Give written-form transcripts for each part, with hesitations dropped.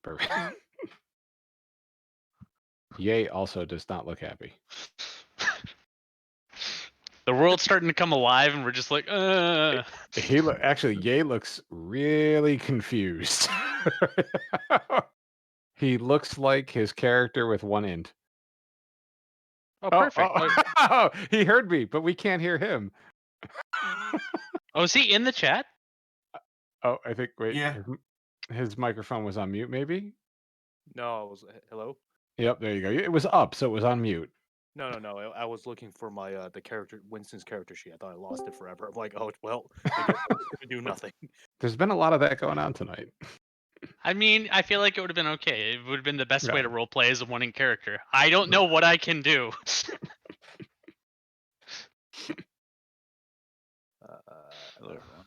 bourbon. Ye also does not look happy. The world's starting to come alive, and we're just like, Actually, Ye looks really confused. He looks like his character with one end. Oh, perfect. Oh, he heard me, but we can't hear him. Oh, is he in the chat? Oh, I think, wait. Yeah. His microphone was on mute, maybe? No, it was hello. Yep, there you go. It was up, so it was on mute. No. I was looking for my the character Winston's character sheet. I thought I lost it forever. I'm like, oh well, I guess I'm gonna do nothing. There's been a lot of that going on tonight. I mean, I feel like it would have been okay. It would have been the best way Yeah. to roleplay as a one in character. I don't know what I can do. Hello, everyone.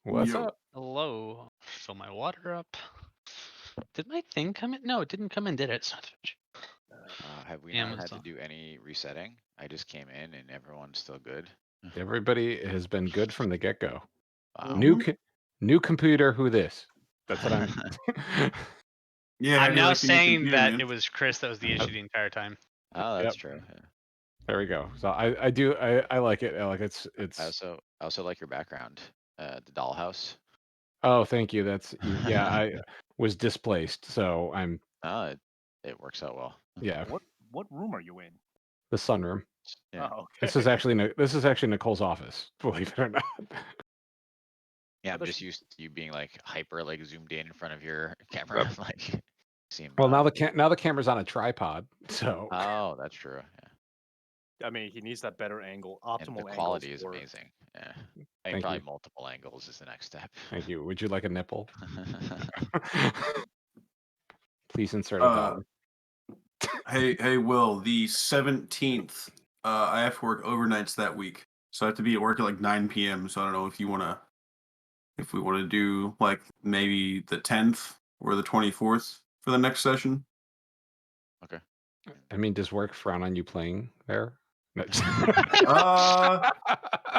What's Yo. up? Hello. Fill my water up. Did my thing come in? No, it didn't come in, did it? Have we not had to Amazon. do any resetting? I just came in and everyone's still good. Everybody has been good from the get-go. Wow. New computer, who this? That's what I'm... Yeah. I'm now saying that it it was Chris that was the issue the entire time. Oh, that's Yep. true. Yeah. There we go. So I like it. I like it's. I also like your background, the dollhouse. Oh, thank you. That's yeah. I was displaced, so I'm. Oh, it works out well. Yeah. What room are you in? The sunroom. Yeah. Oh, okay. This is actually Nicole's office. Believe it or not. Yeah, I'm just used to you being like hyper, like zoomed in front of your camera, like. Well, now the camera's on a tripod, so. Oh, that's true. Yeah. I mean, he needs that better angle, optimal And the angles quality is for- amazing. Yeah. I Thank think probably you. multiple angles is the next step. Thank you. Would you like a nipple? Please insert a dollar. Hey, Will. The 17th, I have to work overnights that week, so I have to be at work at like 9 p.m. So I don't know if we want to do like maybe the 10th or the 24th for the next session. Okay. I mean, does work frown on you playing there? No.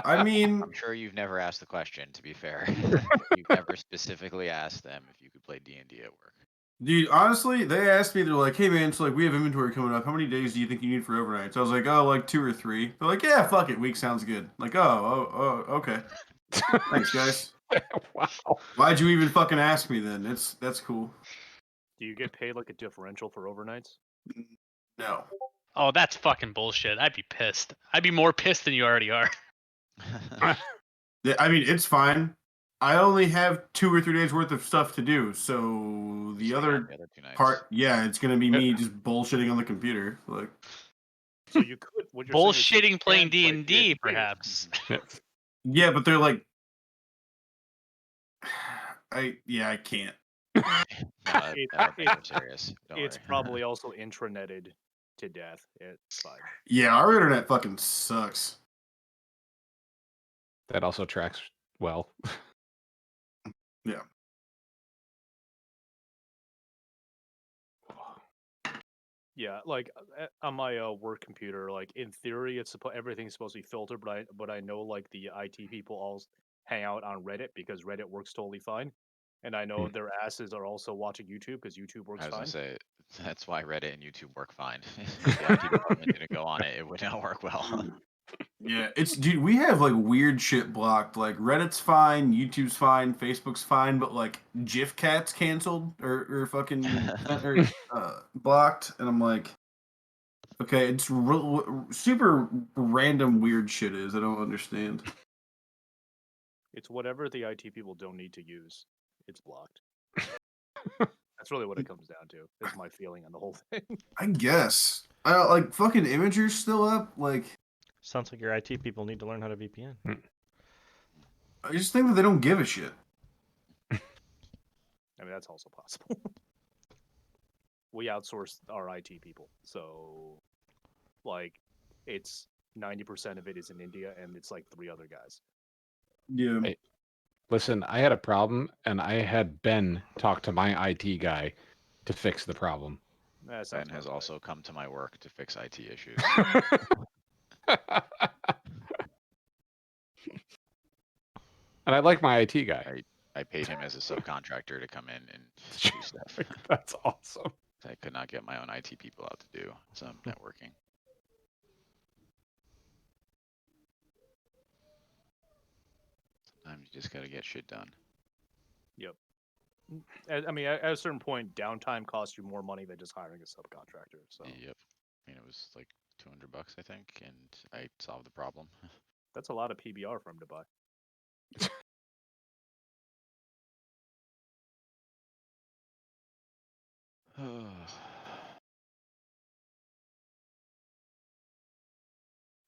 I mean, I'm sure you've never asked the question, to be fair. You've never specifically asked them if you could play D&D at work. dude, honestly, they asked me, they're like, hey man, so like we have inventory coming up. How many days do you think you need for overnights? I was like, oh, like 2 or 3. They're like, yeah, fuck it, week sounds good. Like, oh, okay. Thanks, guys. Wow. Why'd you even fucking ask me then? That's cool. Do you get paid like a differential for overnights? No. Oh, that's fucking bullshit. I'd be pissed. I'd be more pissed than you already are. Yeah, I mean, it's fine. I only have 2 or 3 days worth of stuff to do, so the other 2 nights. part, yeah, it's gonna be me just bullshitting on the computer. Like, So you could what you're saying is you Bullshitting playing can play D&D, D&D. perhaps. yeah, but they're like, I can't. No, I don't think I'm serious. Don't It's worry. probably also intranetted to death. It's fine. Yeah, our internet fucking sucks. That also tracks well. Yeah. Yeah, like on my work computer, like in theory, everything's supposed to be filtered, but I know like the IT people all hang out on Reddit because Reddit works totally fine, and I know their asses are also watching YouTube because YouTube works I was fine. gonna say that's why Reddit and YouTube work fine. If the IT department didn't go on it, it would not work well. Yeah, dude, we have like weird shit blocked. Like Reddit's fine, YouTube's fine, Facebook's fine, but like GIF-Cat's canceled or fucking blocked, and I'm like, okay, it's super random weird shit is. I don't understand. It's whatever the IT people don't need to use, it's blocked. That's really what it comes down to. That's my feeling on the whole thing. I guess. Like fucking Imager's still up. Like, Sounds like your IT people need to learn how to VPN. I just think that they don't give a shit. I mean, that's also possible. We outsource our IT people, so like it's 90% of it is in India, and it's like 3 other guys. Yeah. Hey, listen, I had a problem, and I had Ben talk to my IT guy to fix the problem. That sounds Ben about has right. also come to my work to fix IT issues. And I like my IT guy. I paid him as a subcontractor to come in and do stuff. That's awesome. I could not get my own IT people out to do some networking. Sometimes you just gotta get shit done. I mean, at a certain point, downtime costs you more money than just hiring a subcontractor. So Yep. I mean, it was like $200, I think, and I solved the problem. that's a lot of PBR for him to buy.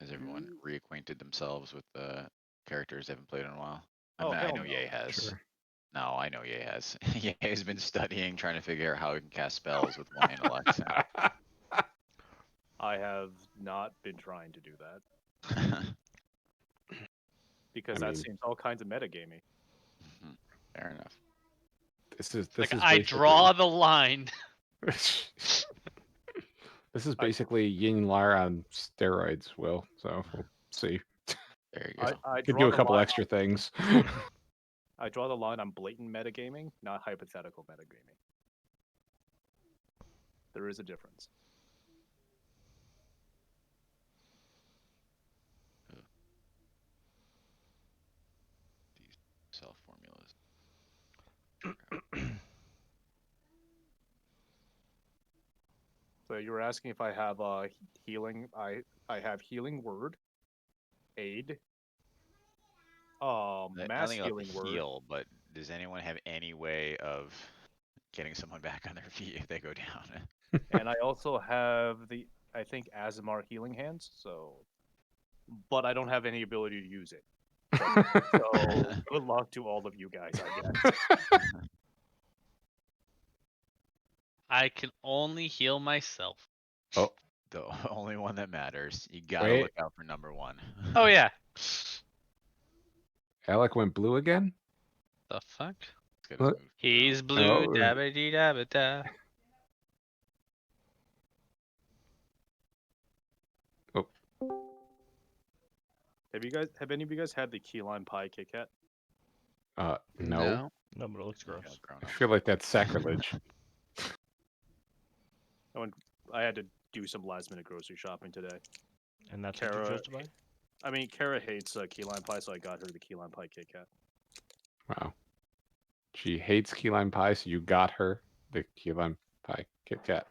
Has everyone reacquainted themselves with the characters they haven't played in a while? I Oh, mean, I hell know no. Ye has. Sure. No, I know Ye has. Ye has been studying, trying to figure out how he can cast spells with one intellect. I have not been trying to do that because I that mean- seems all kinds of metagamey. Fair enough. This is Like this is I basically- draw the line. This is basically Yin Lar on steroids, Will. So we'll see. There you go. I Could draw do a the couple line extra things. I draw the line on blatant metagaming, not hypothetical metagaming. There is a difference. These self formulas. So you were asking if I have healing. I have healing word, aid, I mass think I'll healing word. heal, but does anyone have any way of getting someone back on their feet if they go down? And I also have I think Azamar healing hands. So, but I don't have any ability to use it. So good luck to all of you guys, I guess. I can only heal myself. Oh, The only one that matters. You gotta Wait. look out for number one. Oh yeah. Alec went blue again. The fuck? Let's get his What? move He's down. blue. Oh. Dabba dee dabba da. Have any of you guys had the key lime pie Kit Kat? No. No, but it looks Yeah, gross. grown I ups. feel like that's sacrilege. I had to do some last minute grocery shopping today. And that's what you Kara- chose to buy? I mean, Kara hates key lime pie, so I got her the key lime pie Kit Kat. Wow. She hates key lime pie, so you got her the key lime pie Kit Kat.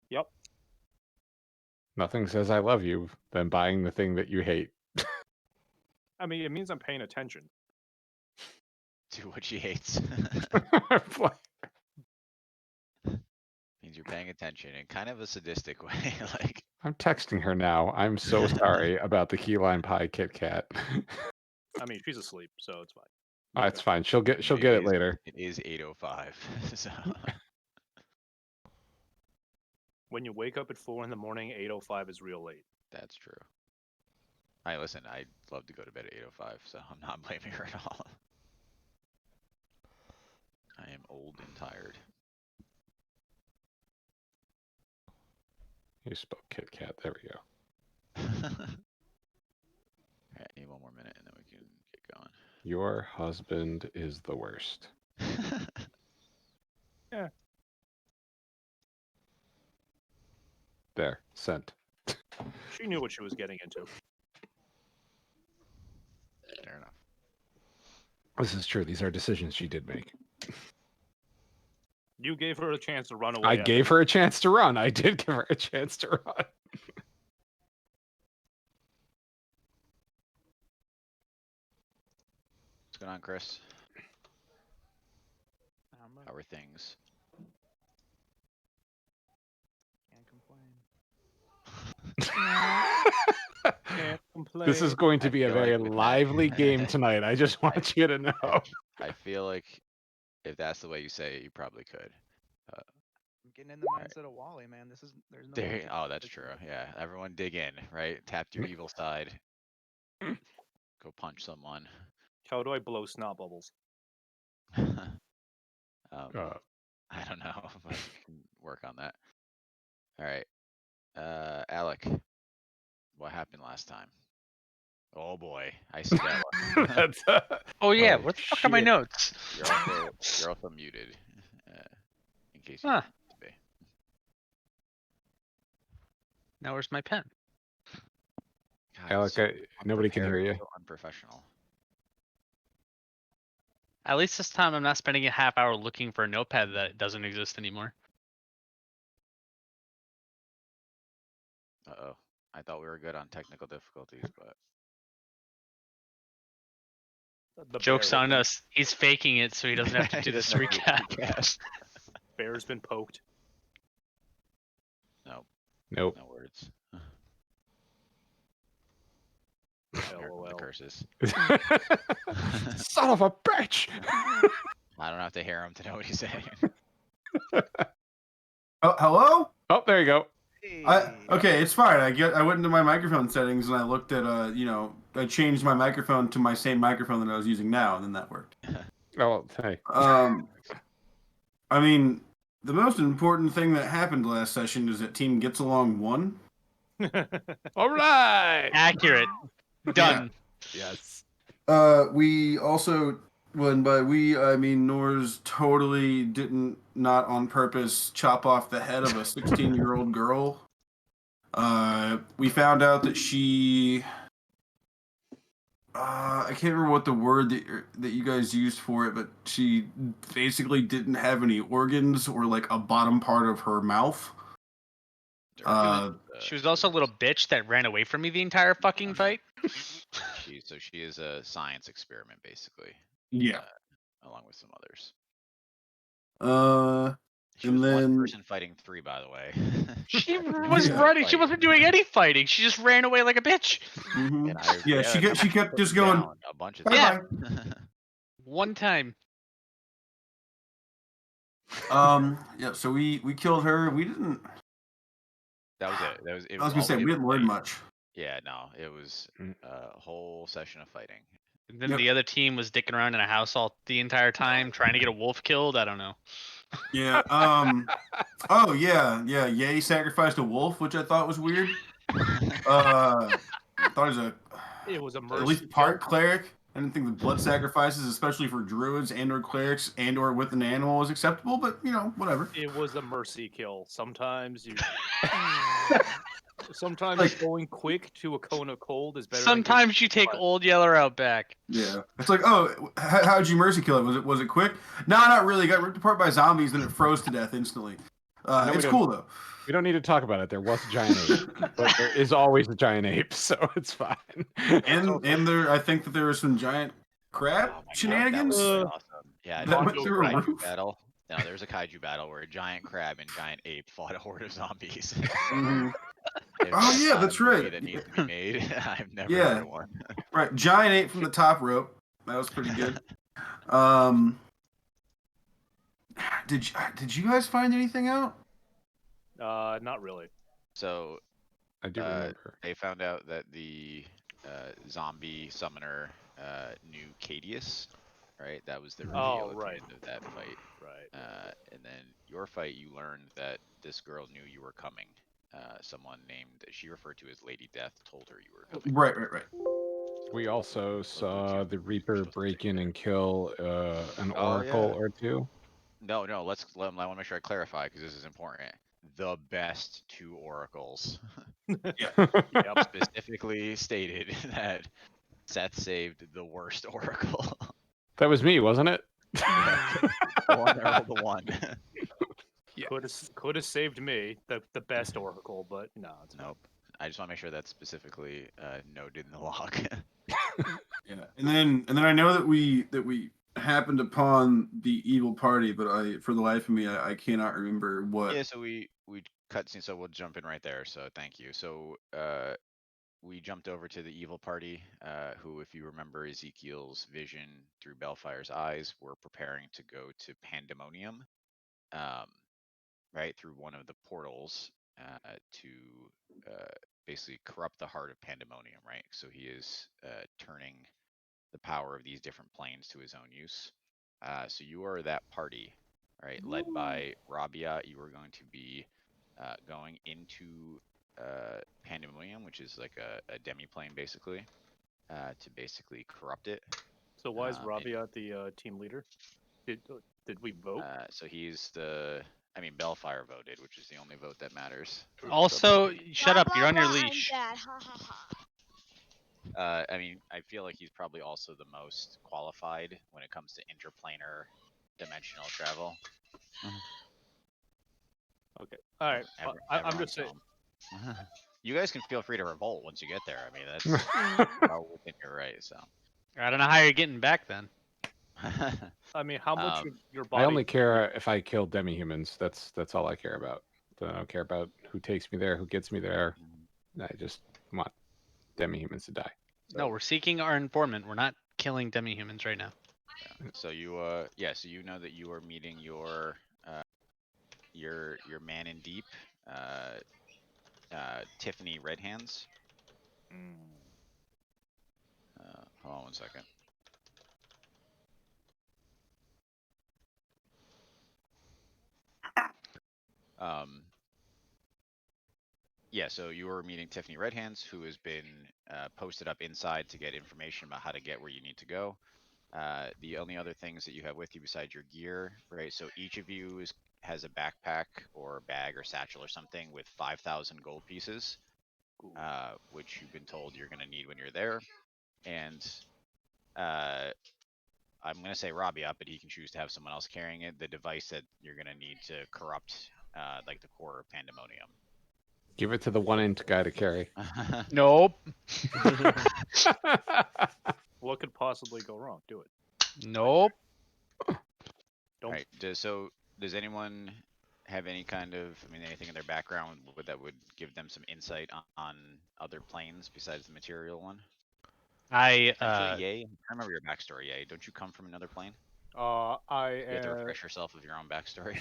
Yep. Nothing says I love you than buying the thing that you hate. I mean, it means I'm paying attention. Do what she hates. Means you're paying attention in kind of a sadistic way. Like, I'm texting her now. I'm so sorry about the key lime pie Kit Kat. I mean, she's asleep, so it's fine. Oh, it's fine. She'll get it later. It is 8:05. So When you wake up at 4 in the morning, 8:05 is real late. that's true. Listen, I'd love to go to bed at 8:05, so I'm not blaming her at all. I am old and tired. You spelled Kit Kat. There we go. Alright, I need one more minute and then we can get going. Your husband is the worst. Yeah. There, sent. She knew what she was getting into. Fair enough. This is true. These are decisions she did make. You gave her a chance to run away. I after gave her a chance to run. I did give her a chance to run. What's going on, Chris? How are things? Can't complain. Can't complain. This is going to I be a feel very like with that- lively game tonight. I just want you to know. I feel like if that's the way you say it, you probably could. I'm getting in the Alright. mindset of Wally, man. There's no. There, way oh, that's true. Yeah, everyone dig in, right? Tap your evil side. Go punch someone. How do I blow snot bubbles? I Uh, don't know if I can work on that. All right, Alec, what happened last time? Oh boy, I see that one. That's, Oh yeah, oh, where the fuck are my shit. notes? You're also muted. In case you Huh. need to be. Now where's my pen? God, Alec, so nobody can hear unprepared, you. so unprofessional. At least this time I'm not spending a half hour looking for a notepad that doesn't exist anymore. Uh-oh. I thought we were good on technical difficulties, but The Joke's bear, on us. He's faking it so he doesn't have to He do this doesn't have to recap. recap. bear's been poked. No, Nope. no words. Here come the LOL. curses. Son of a bitch! I don't have to hear him to know what he's saying. Oh, hello? Oh, there you go. Okay, it's fine. I went into my microphone settings and I looked at I changed my microphone to my same microphone that I was using now, and then that worked. Oh, hey. I mean, the most important thing that happened last session is that Team Gets Along won. All right. Accurate. Done. Yes. We also, when by we I mean Nor's totally didn't, not on purpose, chop off the head of a 16-year-old girl. We found out that she, I can't remember what the word that you guys used for it, but she basically didn't have any organs or like a bottom part of her mouth. She was also a little bitch that ran away from me the entire fucking fight. She is a science experiment, basically, Yeah. along with some others. She And was one then person fighting three, by the way. She Everyone was else Yeah. running. She fighting. wasn't doing any fighting. She just ran away like a bitch. mhm. And I, Yeah, she and I kept put just you going, down a bunch of bye Yeah. times. One time. Yeah, so we killed her. We didn't. That was it. That was. It I was was gonna all. say It we was didn't learn fighting. much. Yeah, no, it was Mm. a whole session of fighting. And then Yep. the other team was dicking around in a house all the entire time, trying to get a wolf killed. I don't know. Yeah. Oh yeah. Ye sacrificed a wolf, which I thought was weird. I thought It was a at mercy least part cleric. I didn't think the blood sacrifices, especially for druids and/or clerics and/or with an animal, was acceptable. But whatever. It was a mercy kill. Sometimes you. Sometimes Like- going quick to a cone of cold is better. Sometimes you take Old Yeller out back. Yeah. It's like, oh, how'd you mercy kill it? Was it quick? No, not really. Got ripped apart by zombies, then it froze to death instantly. No, we It's don't- cool though. We don't need to talk about it. There was a giant ape, but there is always a giant ape, so it's fine. And there, I think that there were some giant crab Oh my God, that shenanigans. was really awesome. Yeah, that no, went there was through a kaiju roof? battle. No, there was a kaiju battle where a giant crab and giant ape fought a horde of zombies. Mhm. If Oh, that's yeah, not that's a movie right. that needs to be made. I've never Yeah. heard of one. Right, giant ape from the top rope. That was pretty good. Did you guys find anything out? Not really. So I do remember. they found out that the zombie summoner knew Cadius, right? That was the reveal at right. the end of that fight. Right. And then your fight, you learned that this girl knew you were coming. Someone named, she referred to as Lady Death, told her you were coming. Right. We also saw jump the were you Reaper supposed to break take in there? and kill an Oh, oracle yeah. or two. No, I want to make sure I clarify because this is important. The best two oracles. Yep. Specifically stated that Seth saved the worst oracle. That was me, wasn't it? The one that rolled the one. Could have saved me, the best oracle, but no. It's fine. Nope. I just want to make sure that's specifically noted in the log. Yeah, and then I know that we happened upon the evil party, but for the life of me, I cannot remember what. Yeah, so we cutscene, so we'll jump in right there. So thank you. So we jumped over to the evil party, who, if you remember Ezekiel's vision through Bellfire's eyes, were preparing to go to Pandemonium, right through one of the portals to basically corrupt the heart of Pandemonium, right? So he is turning the power of these different planes to his own use. So you are that party, right? Led by Rabia. You are going to be going into Pandemonium, which is like a demi-plane basically. to basically corrupt it. So why is and- Rabia the team leader? Did we vote? So he's the. I mean, Bellfire voted, which is the only vote that matters. Also, shut Blah, up. You're blah, on your blah, I'm leash. dead. Ha ha ha. I mean, I feel like he's probably also the most qualified when it comes to interplanar dimensional travel. Okay. All right. I'm Everyone just saying. tell him. You guys can feel free to revolt once you get there. I mean, that's well within your right. So. I don't know how you're getting back then. I mean, how much Um, your body? I only care if I kill demi-humans. That's all I care about. I don't care about who takes me there, who gets me there. I just want demi-humans to die. No, we're seeking our informant. We're not killing demi-humans right now. So you so you know that you are meeting your man in deep, Tiffany Redhands. Hold on one second. Yeah, so you are meeting Tiffany Redhands, who has been posted up inside to get information about how to get where you need to go. The only other things that you have with you besides your gear, right? So each of you has a backpack or bag or satchel or something with 5,000 gold pieces, which you've been told you're going to need when you're there. And I'm going to say Robbie up, but he can choose to have someone else carrying it. The device that you're going to need to corrupt, like the core of Pandemonium. Give it to the one-inch guy to carry. Nope. What could possibly go wrong? Do it. Nope. Don't. Right. Does anyone have any kind of, I mean, anything in their background that would give them some insight on other planes besides the material one? I Actually, Yay, I remember your backstory. Yay, don't you come from another plane? I You have to am. refresh yourself of your own backstory.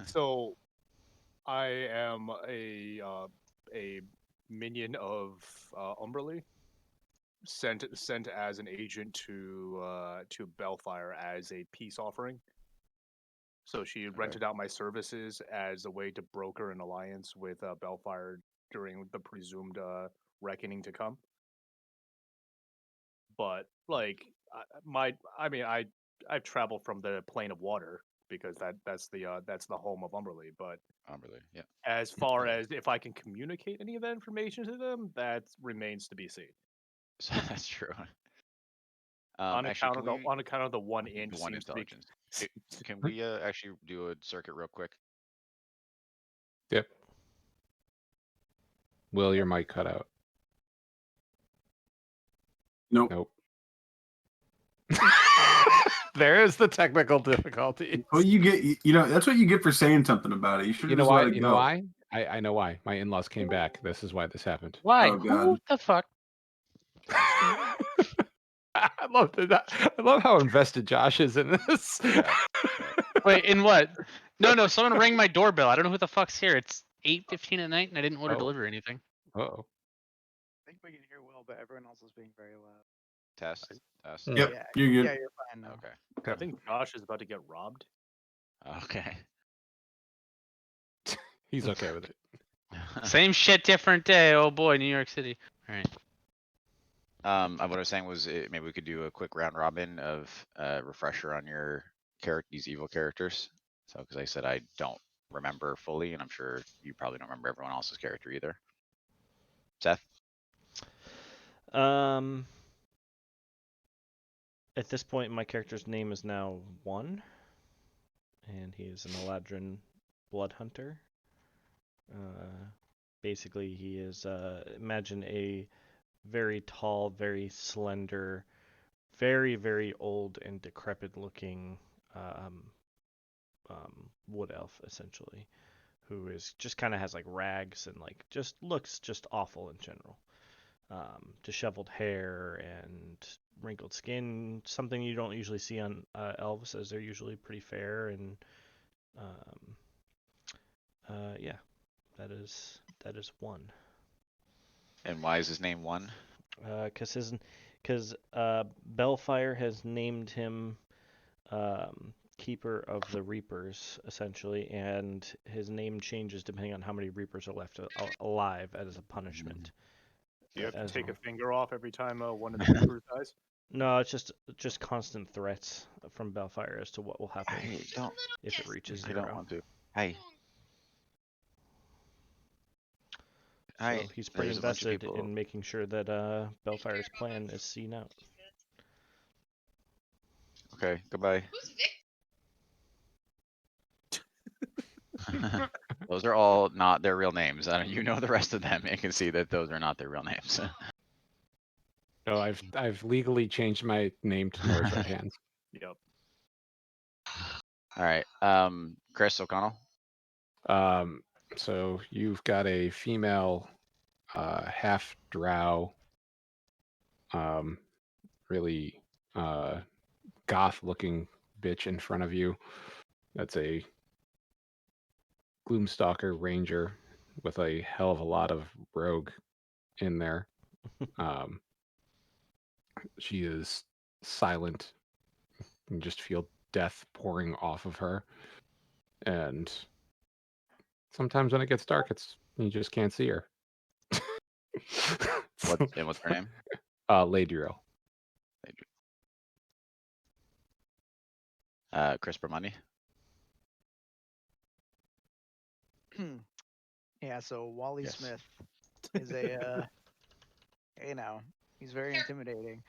So, I am a minion of Umberly, sent as an agent to Bellfire as a peace offering. So she rented out my services as a way to broker an alliance with Bellfire during the presumed reckoning to come. But like I've traveled from the plane of water because that's the home of Umberly. But Umberly, yeah. as far as if I can communicate any of that information to them, that remains to be seen. So that's true. On Actually, account of the 1 inch the one seems to be. intelligence? Can we actually do a circuit real quick? Yep. Will, your mic cut out. Nope. Nope. There is the technical difficulty. Well, you get, that's what you get for saying something about it. You should You know just why? let it You go. know why? I know why. My in-laws came back. This is why this happened. Why? Oh, Who God. the fuck? I love that. I love how invested Josh is in this. Wait, in what? No. Someone rang my doorbell. I don't know who the fuck's here. It's 8:15 at night, and I didn't order Oh. deliver anything. Uh-oh. I think we can hear Will, but everyone else is being very loud. Test. Yep, Yeah, you're good. yeah, you're fine now. Okay. I think Josh is about to get robbed. Okay. He's okay with it. Same shit, different day. Oh boy, New York City. All right. What I was saying was maybe we could do a quick round robin of refresher on your these evil characters. So, because I said I don't remember fully, and I'm sure you probably don't remember everyone else's character either. Seth. At this point, my character's name is now 1, and he is an Eladrin blood hunter. Basically, he is imagine a very tall, very slender, very, very old and decrepit-looking wood elf, essentially, who is just kind of has like rags and like just looks just awful in general. Disheveled hair and wrinkled skin, something you don't usually see on elves, as they're usually pretty fair. And yeah, that is 1. And why is his name 1? Because Bellfire has named him Keeper of the Reapers, essentially, and his name changes depending on how many Reapers are left alive as a punishment. Do you have to as take well. a finger off every time one of the members dies? No, it's just constant threats from Bellfire as to what will happen I don't. if it reaches I 0. don't want to. Hey. So Hi. he's pretty There's a bunch of invested people. in making sure that Bellfire's plan is seen out. Okay. Goodbye. Those are all not their real names. You know the rest of them and can see that those are not their real names. No, I've legally changed my name to Nora's right hands. Yep. All right. Chris O'Connell. So you've got a female, half drow, really goth-looking bitch in front of you. That's a Gloomstalker Ranger with a hell of a lot of rogue in there. She is silent. You just feel death pouring off of her. And sometimes when it gets dark, you just can't see her. What's her name? Ladriel. Chris Bermundi. Yeah, so Wally Yes. Smith is a, he's very intimidating.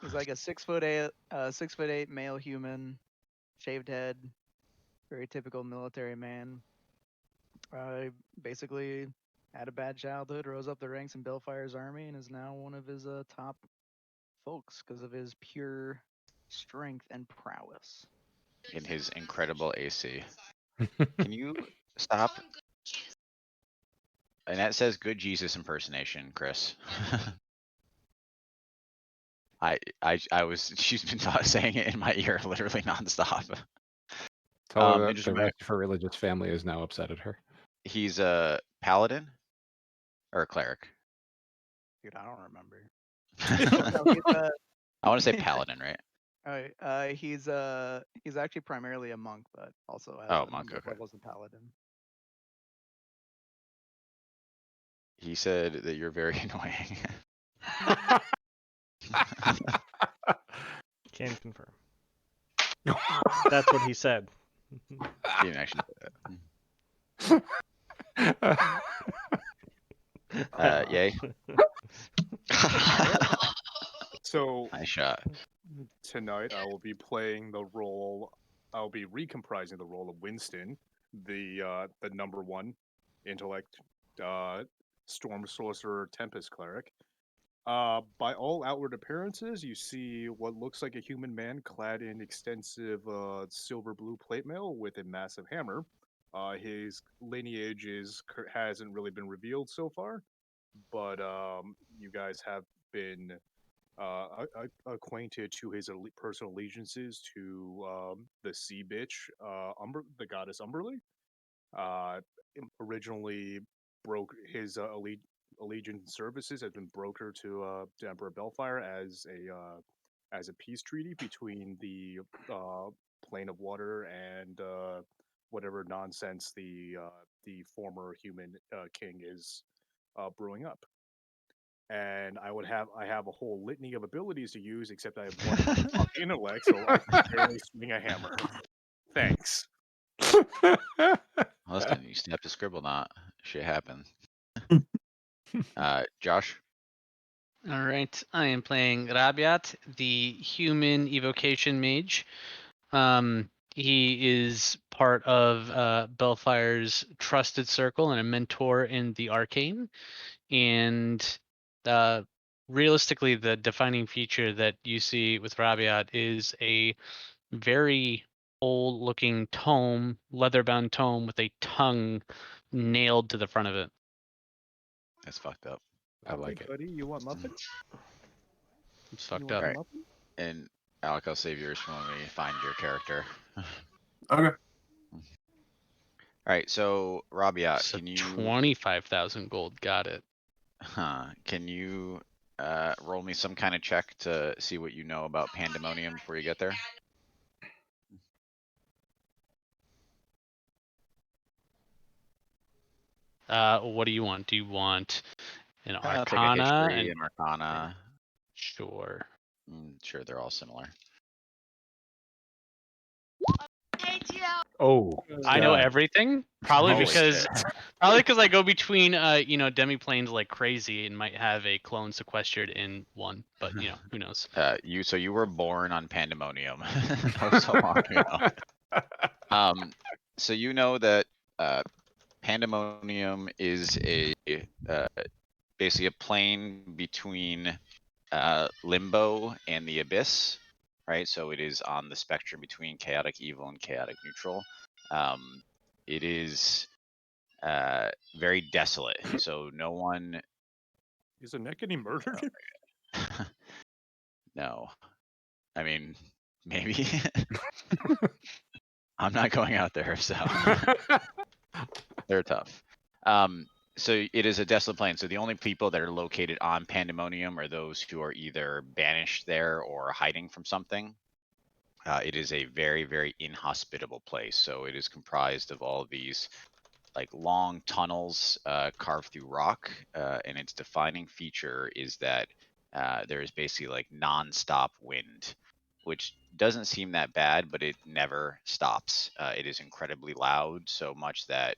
He's like a 6'8" male human, shaved head, very typical military man. Basically had a bad childhood, rose up the ranks in Bellfire's army, and is now one of his top folks because of his pure strength and prowess. In his incredible AC. Can you stop? And that says good Jesus impersonation, Chris. she's been saying it in my ear literally nonstop. Tell her that interesting the rest of her religious family is now upset at her. He's a paladin or a cleric. Dude, I don't remember. I want to say paladin, right? He's actually primarily a monk, but also has Oh, a monk, number of okay. levels of paladin. He said that you're very annoying. Can confirm. That's what he said. He didn't actually say that. Yay. So Nice shot. tonight I will be playing the role. I'll be recomprising the role of Winston, the number 1 intellect, storm sorcerer, tempest cleric. By all outward appearances, you see what looks like a human man clad in extensive silver blue plate mail with a massive hammer. His lineage hasn't really been revealed so far, but you guys have been acquainted to his personal allegiances to the sea bitch, the goddess Umberly. Originally broke his allegiance services has been brokered to Emperor Bellfire as a peace treaty between the plane of water and whatever nonsense the former human king is brewing up. And I have a whole litany of abilities to use, except I have one fucking intellect, so I can barely swing a hammer. Thanks. Listen, you snapped a scribble knot. Shit happened. Josh. All right, I am playing Rabiat, the human evocation mage. He is part of Bellfire's trusted circle and a mentor in the arcane. And realistically, the defining feature that you see with Rabiat is a very old-looking tome, leather-bound tome with a tongue nailed to the front of it. That's fucked up. I like it. Buddy, you want muffin? It's fucked want up. Alright. And Alec, I'll save yours for when we find your character. Okay. Alright, so Rabiat, So can you 25,000 gold. Got it. can you roll me some kind of check to see what you know about Pandemonium before you get there? What do you want? Do you want And I'll take a Arcana history and and Arcana. sure. Sure, they're all similar. Oh, I know God. everything. Probably Holy because shit. I go between demiplanes like crazy and might have a clone sequestered in one. But who knows? So you were born on Pandemonium oh so long ago. So you know that Pandemonium is basically a plane between Limbo and the Abyss, right? So it is on the spectrum between chaotic evil and chaotic neutral. It is very desolate. So no one. Is Nick getting murdered? No, I mean maybe. I'm not going out there, so they're tough. So it is a desolate plane. So the only people that are located on Pandemonium are those who are either banished there or hiding from something. It is a very, very inhospitable place. So it is comprised of all of these like long tunnels carved through rock, and its defining feature is that there is basically like non-stop wind, which doesn't seem that bad, but it never stops. It is incredibly loud, so much that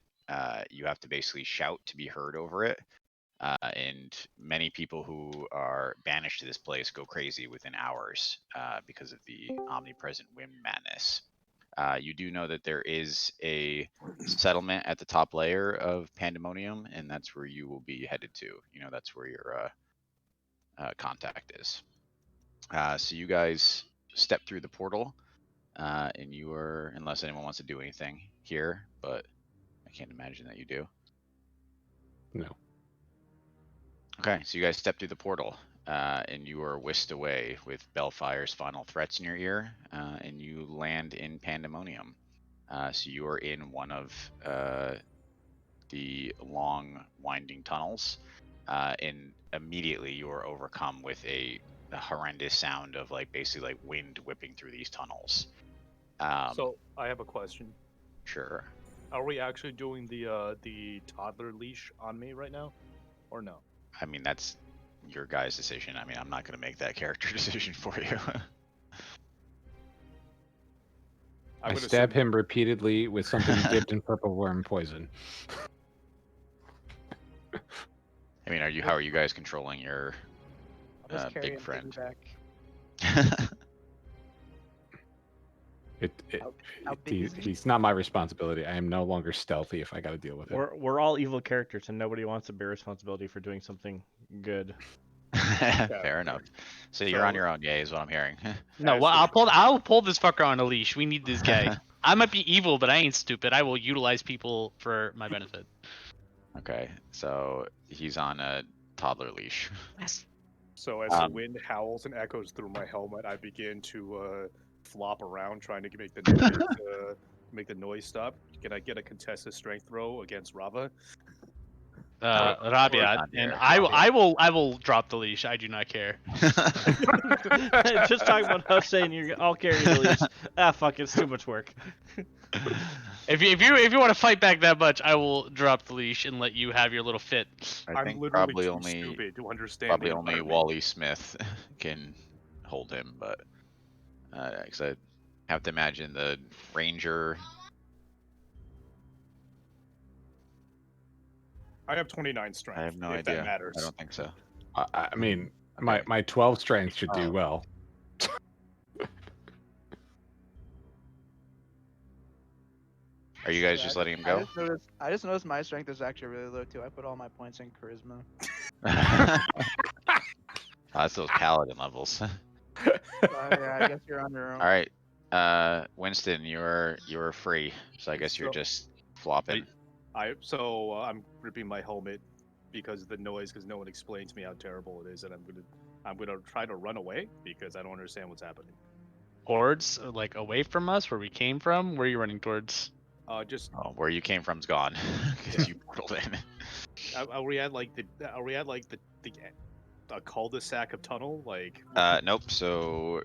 you have to basically shout to be heard over it. And many people who are banished to this place go crazy within hours because of the omnipresent wind madness. You do know that there is a settlement at the top layer of Pandemonium, and that's where you will be headed to. That's where your contact is. So you guys step through the portal, and you are, unless anyone wants to do anything here, but I can't imagine that you do. No. Okay, so you guys step through the portal, and you are whisked away with Bellfire's final threats in your ear, and you land in Pandemonium. So you are in one of the long, winding tunnels, and immediately you are overcome with a horrendous sound of basically wind whipping through these tunnels. So I have a question. Sure. Are we actually doing the toddler leash on me right now, or no? I mean, that's your guys' decision. I mean, I'm not going to make that character decision for you. I stab him repeatedly with something dipped in purple worm poison. I mean, how are you guys controlling your I'll just carry big him friend? back. He's not my responsibility. I am no longer stealthy if I got to deal with it. We're all evil characters, and nobody wants to bear responsibility for doing something good. Fair enough. So you're on your own, yeah, is what I'm hearing. No, well, I'll pull this fucker on a leash. We need this guy. I might be evil, but I ain't stupid. I will utilize people for my benefit. Okay, so he's on a toddler leash. So as the wind howls and echoes through my helmet, I begin to flop around, trying to make the noise stop. Can I get a contested strength throw against Rava? Rabia, and I will drop the leash. I do not care. Just talking about us saying I'll carry the leash. Fuck, it's too much work. If you want to fight back that much, I will drop the leash and let you have your little fit. I think literally too stupid to understand. Probably only Wally Smith can hold him, but because I have to imagine the ranger. I have 29 strength. I have no if idea. That matters. I don't think so. I mean, Okay. my 12 strength should do well. Are you guys just letting him go? I just noticed my strength is actually really low too. I put all my points in charisma. That's those paladin levels. Yeah, I guess you're on your own. All right, Winston, you're free. So I guess you're just flopping. I'm ripping my helmet because of the noise, because no one explained to me how terrible it is, and I'm gonna try to run away because I don't understand what's happening. Towards away from us, where we came from. Where are you running towards? Where you came from's gone because you portaled in. Are we at a cul-de-sac of tunnel? Nope. So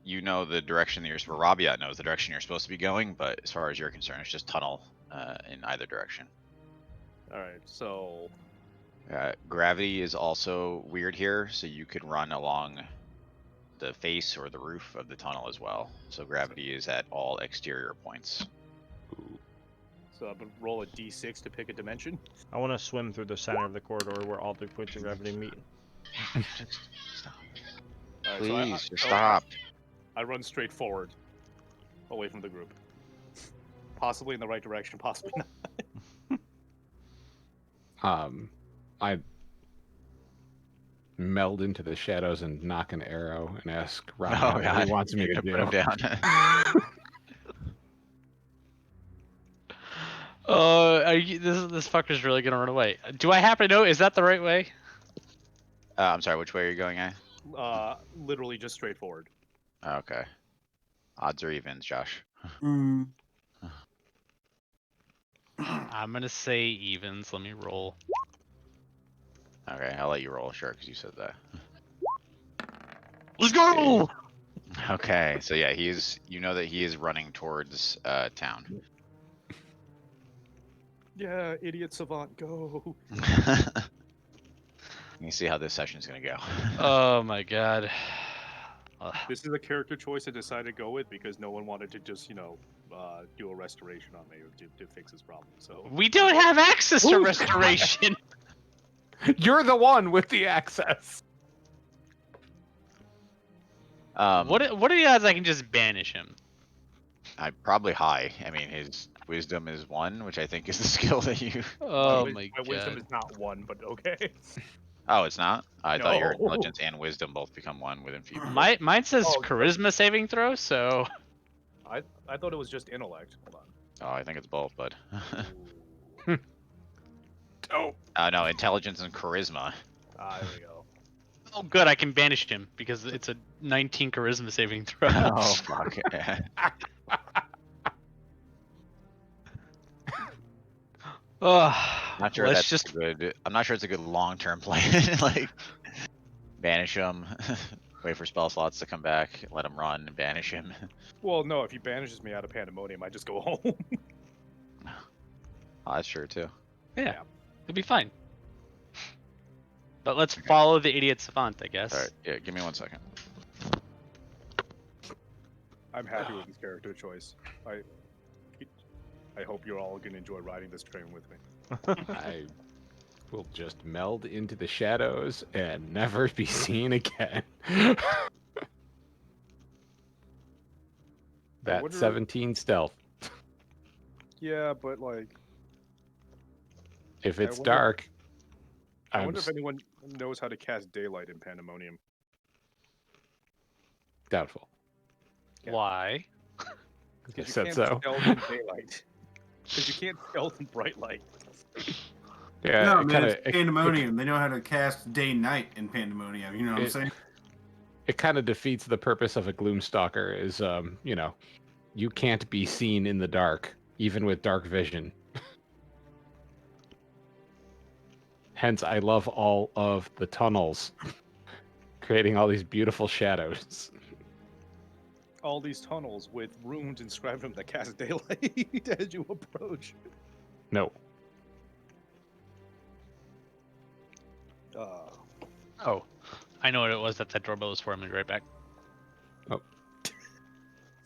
you know the direction that Rabiat knows the direction you're supposed to be going, but as far as you're concerned, it's just tunnel in either direction. All right. So Gravity is also weird here, so you could run along the face or the roof of the tunnel as well. So gravity is at all exterior points. So I'm gonna roll a d6 to pick a dimension. I want to swim through the center of the corridor where all the points of gravity meet. Just stop. All right, Please, so just stop. I run straight forward, away from the group. Possibly in the right direction, possibly not. I meld into the shadows and knock an arrow and ask Robbie Oh, what he God. wants me You're to gonna do. put him down. This fucker's really gonna run away. Do I happen to know? Is that the right way? I'm sorry, which way are you going at? Literally just straight forward. Okay. Odds or evens, Josh? Mm. I'm gonna say evens. Let me roll. Okay, I'll let you roll, sure, because you said that. Let's go! Okay, so yeah, you know that he is running towards town. Yeah, idiot savant, go. You see how this session is gonna go. Oh my god. This is a character choice I decided to go with because no one wanted to just, do a restoration on me to fix his problem. So We don't have access to restoration. You're the one with the access. What are the odds I can just banish him? Probably high. I mean, his wisdom is 1, which I think is the skill that you. Oh my my wisdom god. is not 1, but okay. Oh, it's not. I thought your No. intelligence and wisdom both become 1 with enfeeblement. Mine says Oh, charisma saving throw, so I thought it was just intellect. Hold Oh, I think it's both, bud. on. Oh. No, intelligence and charisma. There we go. oh good, I can banish him because it's a 19 charisma saving throw. Oh fuck. Oh, Not sure let's that's just good. I'm not sure it's a good long-term plan. Like, banish him, wait for spell slots to come back, let him run, and banish him. Well, no, if he banishes me out of Pandemonium, I just go home. Oh, that's true too. yeah, it'll be fine. But let's follow the idiot savant, I guess. All right, yeah. Give me 1 second. I'm happy with this character choice. I hope you're all gonna enjoy riding this train with me. I will just meld into the shadows and never be seen again. That wonder- 17 stealth. Yeah, but like, If it's wonder- dark, I wonder if anyone knows how to cast daylight in Pandemonium. doubtful. Why? I Because you said can't so. stealth in daylight. Because you can't stealth in bright light. Yeah, no, it man, kinda, it's Pandemonium. They know how to cast day-night in Pandemonium. You know what I'm saying? it kind of defeats the purpose of a Gloomstalker. Is you can't be seen in the dark, even with dark vision. Hence, I love all of the tunnels, creating all these beautiful shadows. All these tunnels with runes inscribed on them that cast daylight as you approach. No, Oh, I know what it was that doorbell was for. I'm gonna be right back.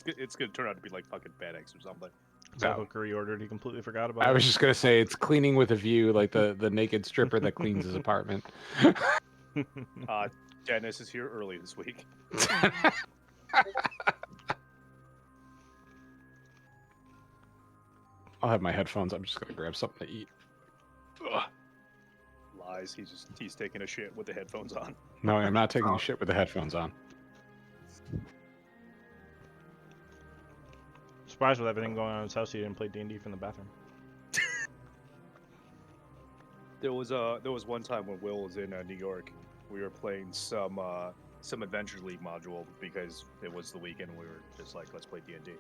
It's gonna turn out to be like fucking FedEx or something. So No. Hooker reordered. He completely forgot about I it. was just gonna say it's cleaning with a view, like the naked stripper that cleans his apartment. Dennis is here early this week. I'll have my headphones. I'm just gonna grab something to eat. Ugh. Lies. He's taking a shit with the headphones on. No, I'm not taking a shit with the headphones on. Surprised with everything going on in his house, he didn't play D&D from the bathroom. There was one time when Will was in New York. We were playing some Adventure League module because it was the weekend. We were just like, let's play D&D.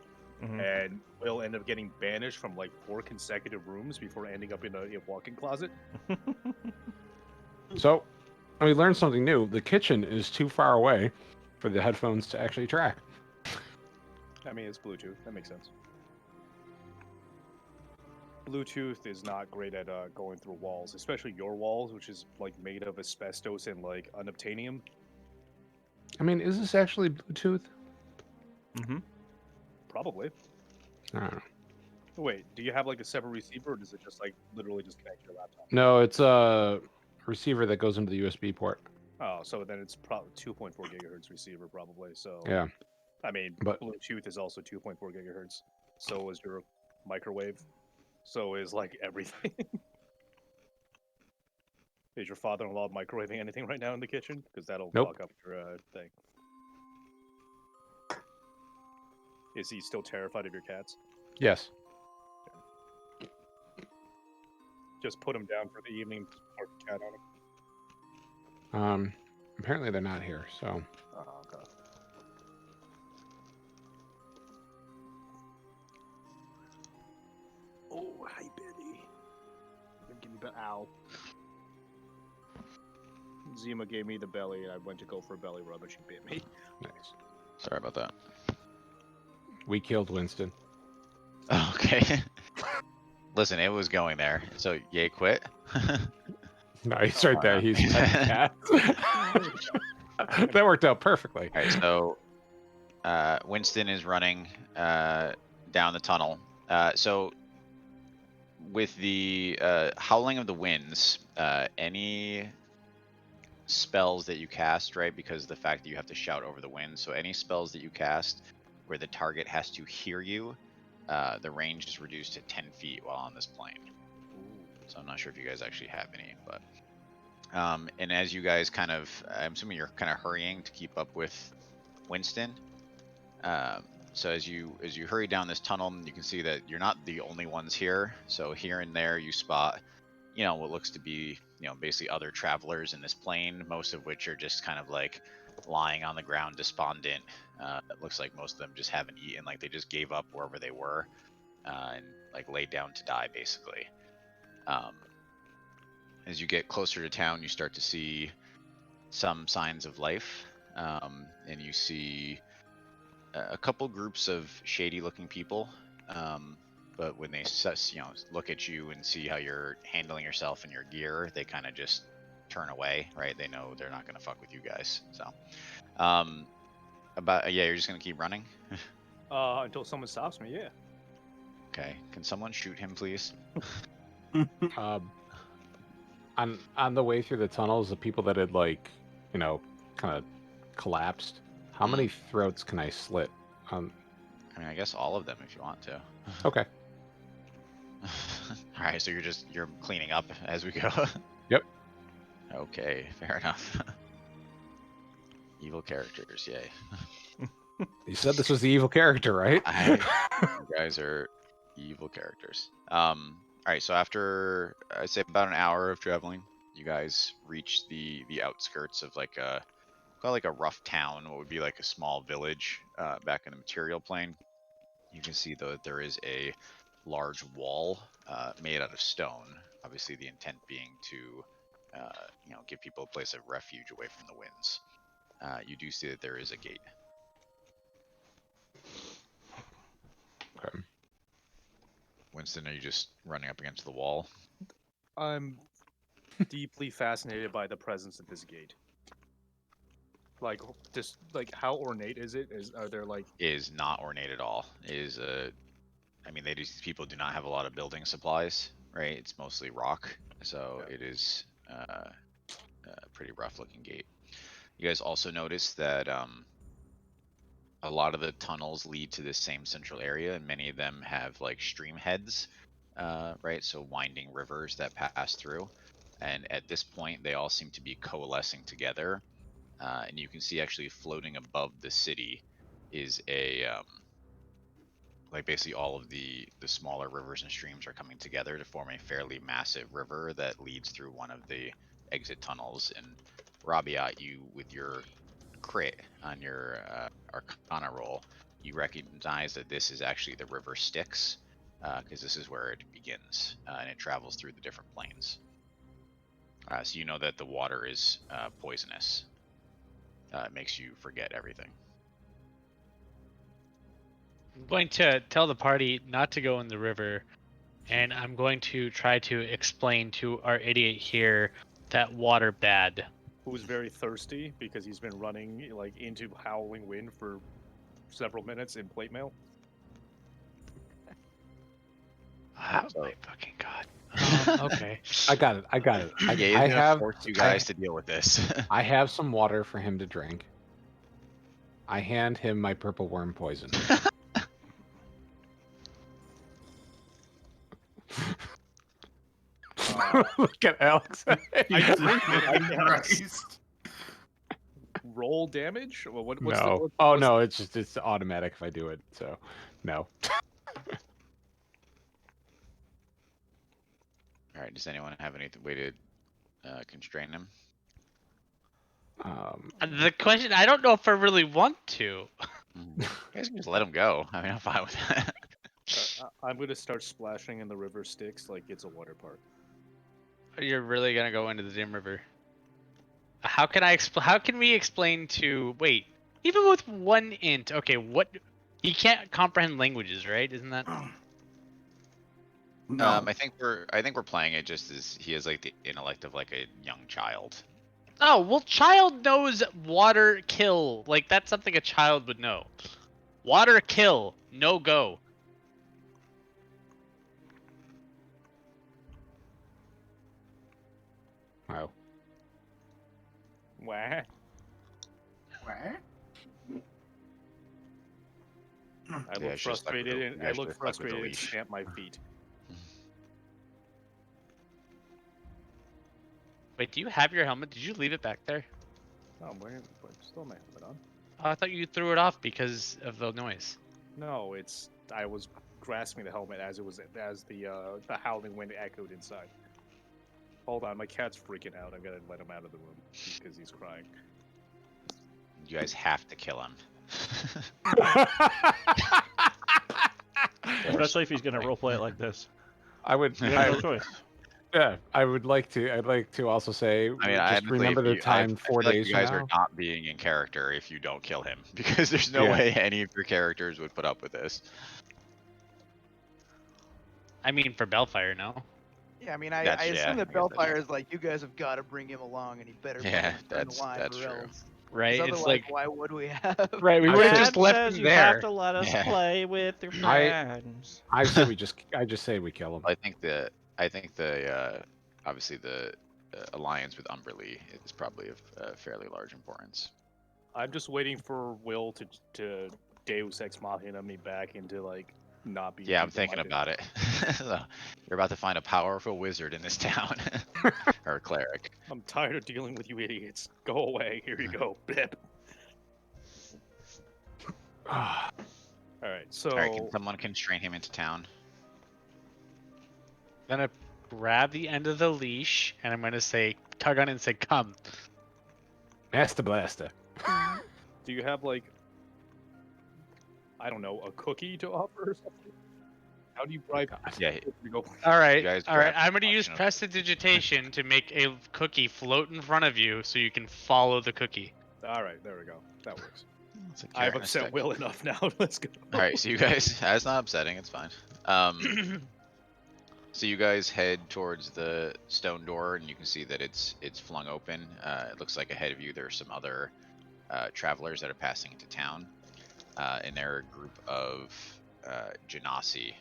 Mhm. And Will ended up getting banished from like 4 consecutive rooms before ending up in a walk-in closet. So, we learned something new. The kitchen is too far away for the headphones to actually track. I mean, it's Bluetooth. That makes sense. Bluetooth is not great at going through walls, especially your walls, which is like made of asbestos and like unobtainium. I mean, is this actually Bluetooth? Mm-hmm. Probably. I don't know. Wait, do you have like a separate receiver, or does it just like literally just connect to your laptop? No, it's a receiver that goes into the USB port. Oh, so then it's probably 2.4 gigahertz receiver, probably. So Yeah, I mean, but Bluetooth is also 2.4 gigahertz. So is your microwave. So is like everything. Is your father-in-law microwaving anything right now in the kitchen? Because that'll Nope. fuck up your thing. Is he still terrified of your cats? yes. Just put him down for the evening. Park the cat on him. Apparently they're not here, so Oh, okay. Oh, hi, Betty. Give me ow. Zima gave me the belly, and I went to go for a belly rub, and she bit me. nice. Sorry about that. We killed Winston. Okay. Listen, it was going there. So Ye quit. No, he's right there. Alright. He's pet the cat. That worked out perfectly. All right, so Winston is running down the tunnel. So with the howling of the winds, any spells that you cast, right? Because of the fact that you have to shout over the wind. So any spells that you cast where the target has to hear you, the range is reduced to 10 feet while on this plane. So I'm not sure if you guys actually have any, but and as you guys kind of, I'm assuming you're kind of hurrying to keep up with Winston. So as you hurry down this tunnel, you can see that you're not the only ones here. So here and there you spot, what looks to be, basically other travelers in this plane, most of which are just kind of like lying on the ground despondent. It looks like most of them just haven't eaten, like they just gave up wherever they were and like laid down to die basically. As you get closer to town, you start to see some signs of life, and you see a couple groups of shady-looking people. But when they look at you and see how you're handling yourself and your gear, they kind of just turn away, right? They know they're not going to fuck with you guys. So, you're just going to keep running. Until someone stops me, yeah. Okay, can someone shoot him, please? On the way through the tunnels, the people that had kind of collapsed. How many throats can I slit? I mean, I guess all of them if you want to. Okay. All right, so you're cleaning up as we go. Yep. Okay, fair enough. Evil characters, yay. You said this was the evil character, right? You guys are evil characters. All right, so after I'd say about an hour of traveling, you guys reach the outskirts of like a rough town, what would be like a small village back in the material plane. You can see that there is a large wall made out of stone. Obviously, the intent being to give people a place of refuge away from the winds. You do see that there is a gate. Okay. Winston, are you just running up against the wall? I'm deeply fascinated by the presence of this gate. Like, just like how ornate is it? Are there like? It is not ornate at all. It is these people do not have a lot of building supplies, right? It's mostly rock, so Yeah. it is a pretty rough looking gate. You guys also notice that a lot of the tunnels lead to this same central area, and many of them have like stream heads, right? So winding rivers that pass through. And at this point, they all seem to be coalescing together. And you can see actually floating above the city is a like basically all of the smaller rivers and streams are coming together to form a fairly massive river that leads through one of the exit tunnels. And Rabiat, you with your crit on your Arcana roll, you recognize that this is actually the river Styx, because this is where it begins, and it travels through the different planes. So you know that the water is poisonous. It makes you forget everything. I'm going to tell the party not to go in the river and I'm going to try to explain to our idiot here that water bad. Who's very thirsty because he's been running like into howling wind for several minutes in plate mail. Oh my fucking god. Okay. I got it. I got it. Yeah, he's I gonna have. force you guys to deal with this. I have some water for him to drink. I hand him my purple worm poison. Look at Alex. I drink it. I guess. Christ. Roll damage? Well, what's No. the, Oh what's no, it's automatic if I do it. So, no. All right. Does anyone have any way to constrain him? The question, I don't know if I really want to. You guys can just let him go. I mean, I'm fine with that. I'm gonna start splashing in the river Styx like it's a water park. You're really gonna go into the Dim River. How can I how can we explain to wait, even with one int, okay, what he can't comprehend languages, right? Isn't that No. I think we're playing it just as he has like the intellect of like a young child. Oh, well child knows water kill. Like that's something a child would know. Water kill, no go. Wow. Wah. What? I Yeah, look it's just like frustrated with the- and you I guys look just like with the frustrated and leash. stamp my feet. Wait, do you have your helmet? Did you leave it back there? No, I'm wearing still my helmet on. Oh, I thought you threw it off because of the noise. No, I was grasping the helmet as the howling wind echoed inside. Hold on, my cat's freaking out. I'm gonna let him out of the room because he's crying. You guys have to kill him. Especially if he's gonna roleplay it like this. I would. You have no choice. Yeah, I would like to. I'd like to also say. I mean, just honestly, remember if the you, time I 4 feel like days you from guys now. are not being in character if you don't kill him, because there's no Yeah. way any of your characters would put up with this. I mean for Bellfire, no. Yeah, I mean, I That's- yeah, assume I that guess that's Bellfire true. is like, you guys have got to bring him along, and he better be Yeah, in the that's line or true. else. 'Cause Right? It's otherwise, like why would we have? right, we I would have said- just left says him you there. have to let us Yeah. play with your I- friends. I say we just. I just say we kill him. I think the obviously the alliance with Umberlee is probably of fairly large importance. I'm just waiting for Will to Deus Ex Machina me back into like not being. Yeah, I'm thinking feeble-minded. about it. You're about to find a powerful wizard in this town, or a cleric. I'm tired of dealing with you idiots. Go away. Here you go. Blip. All right. So All right, can someone constrain him into town? I'm gonna grab the end of the leash and I'm gonna say tug on it and say come. Master Blaster. do you have like I don't know a cookie to offer or something? How do you bribe? Yeah, people to go? Alright, guys alright, grab I'm the gonna use function of- prestidigitation to make a cookie float in front of you so you can follow the cookie. All right. There we go. That works. It's a I've carrot and a upset stick. Will enough now. Let's go. All right, so you guys, that's not upsetting. It's fine. So you guys head towards the stone door, and you can see that it's flung open. It looks like ahead of you there's some other travelers that are passing into town, and they're a group of Genasi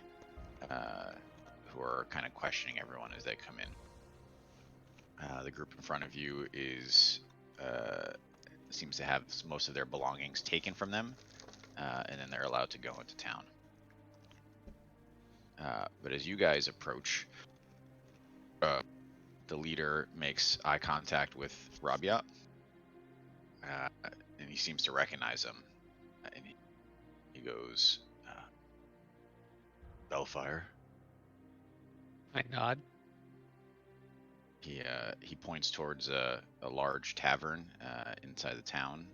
who are kind of questioning everyone as they come in. The group in front of you is seems to have most of their belongings taken from them, and then they're allowed to go into town. But as you guys approach, the leader makes eye contact with Rabiat, and he seems to recognize him. And he goes, Bellfire. I nod. He points towards a large tavern inside the town.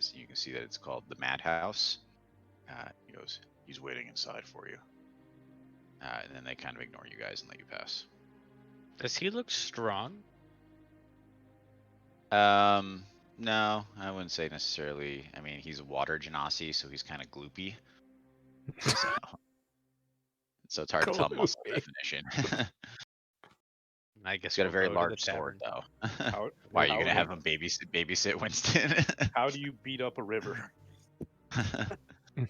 So you can see that it's called the Madhouse. He goes, he's waiting inside for you. And then they kind of ignore you guys and let you pass. Does he look strong? No, I wouldn't say necessarily. I mean, he's a water genasi, so he's kind of gloopy. So, so it's hard to Go tell muscle away. definition. I guess He's got a we'll very go to the large sword, tavern. though. How, Why are you how gonna do- have him babysit Winston? How do you beat up a river?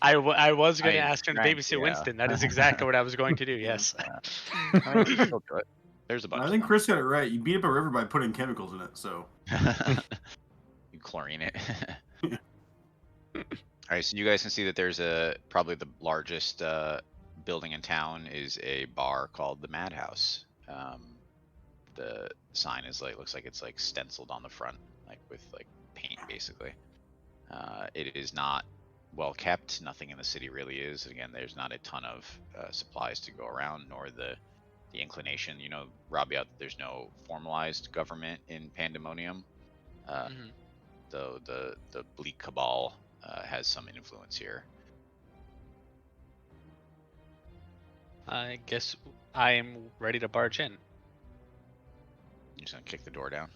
I was going to I ask him to right, babysit yeah. Winston. That is exactly what I was going to do. Yes. I mean, you can still do it. There's a bunch. I of think them. Chris got it right. You beat up a river by putting chemicals in it. So You chlorine it. All right, so you guys can see that there's probably the largest building in town is a bar called the Madhouse. The sign is looks like it's stenciled on the front, with paint basically. It is not well kept. Nothing in the city really is. Again, there's not a ton of supplies to go around, nor the inclination. Robbie, there's no formalized government in Pandemonium. Mhm. Though the bleak cabal has some influence here. I guess I am ready to barge in. You're just gonna kick the door down.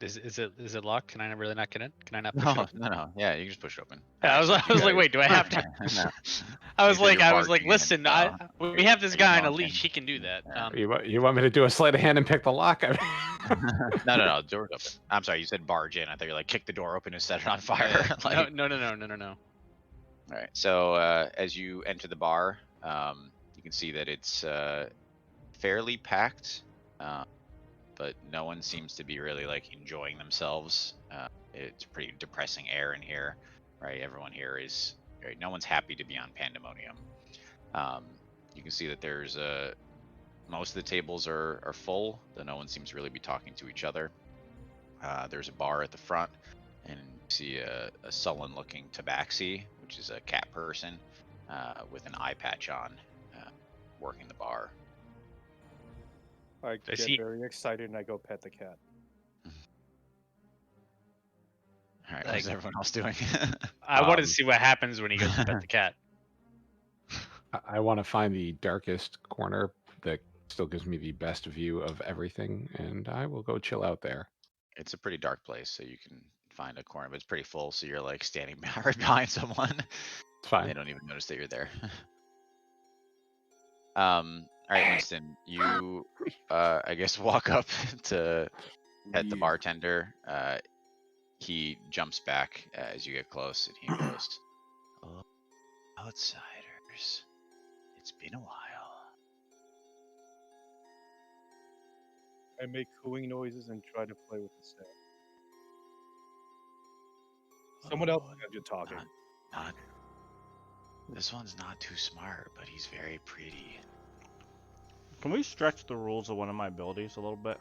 Is it locked? Can I really not get in? Can I not push it No, open? no. Yeah, you can just push it open. Yeah, I was Alright, so like, you guys- wait, do I have to? No. I was You said like, you're barging in, listen, so we have this are you guy on a going leash. in? He can do that. Yeah. You want me to do a sleight of hand and pick the lock? No. Door's open. I'm sorry, you said barge in. I thought you were kick the door open and set it on fire. No. All right. So as you enter the bar, you can see that it's fairly packed, but no one seems to be really enjoying themselves. It's pretty depressing air in here, right? Everyone here is no one's happy to be on Pandemonium. You can see that there's most of the tables are full, though no one seems to really be talking to each other. There's a bar at the front, and you see a sullen-looking tabaxi, which is a cat person with an eye patch on, working the bar. I Does get he- very excited and I go pet the cat. All right, what's everyone else doing? I wanted to Um, see what happens when he goes to pet the cat. I want to find the darkest corner that still gives me the best view of everything, and I will go chill out there. It's a pretty dark place, so you can find a corner, but it's pretty full, so you're standing right behind someone. It's fine. They don't even notice that you're there. All right, Winston, you I guess walk up to pet the Yeah. bartender. He jumps back as you get close, and he goes, "Oh, outsiders, it's been a while." I make cooing noises and try to play with the sound. Someone else "Oh, has you talking. not this one's not too smart, but he's very pretty." Can we stretch the rules of one of my abilities a little bit?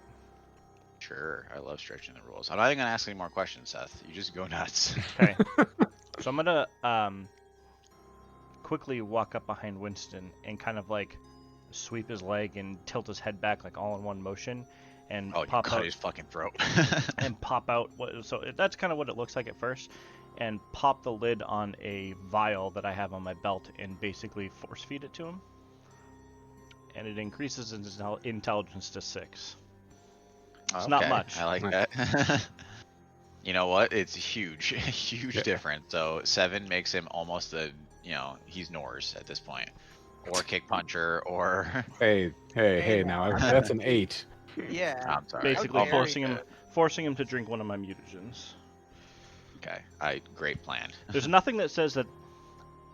Sure, I love stretching the rules. I'm not even gonna ask any more questions, Seth. You just go nuts. Okay. So I'm gonna quickly walk up behind Winston and kind of sweep his leg and tilt his head back all in one motion, and Oh, you pop cut out his fucking throat. and pop out that's kind of what it looks like at first, and pop the lid on a vial that I have on my belt and basically force feed it to him, and it increases his intelligence to 6. It's not Okay, much. I like that. You know what? It's huge, huge Yeah. difference. So 7 makes him almost he's Norse at this point, or kick puncher, or Hey, now that's an 8. Yeah. I'm sorry. Basically Very forcing him to drink one of my mutagens. Okay, great plan. There's nothing that says that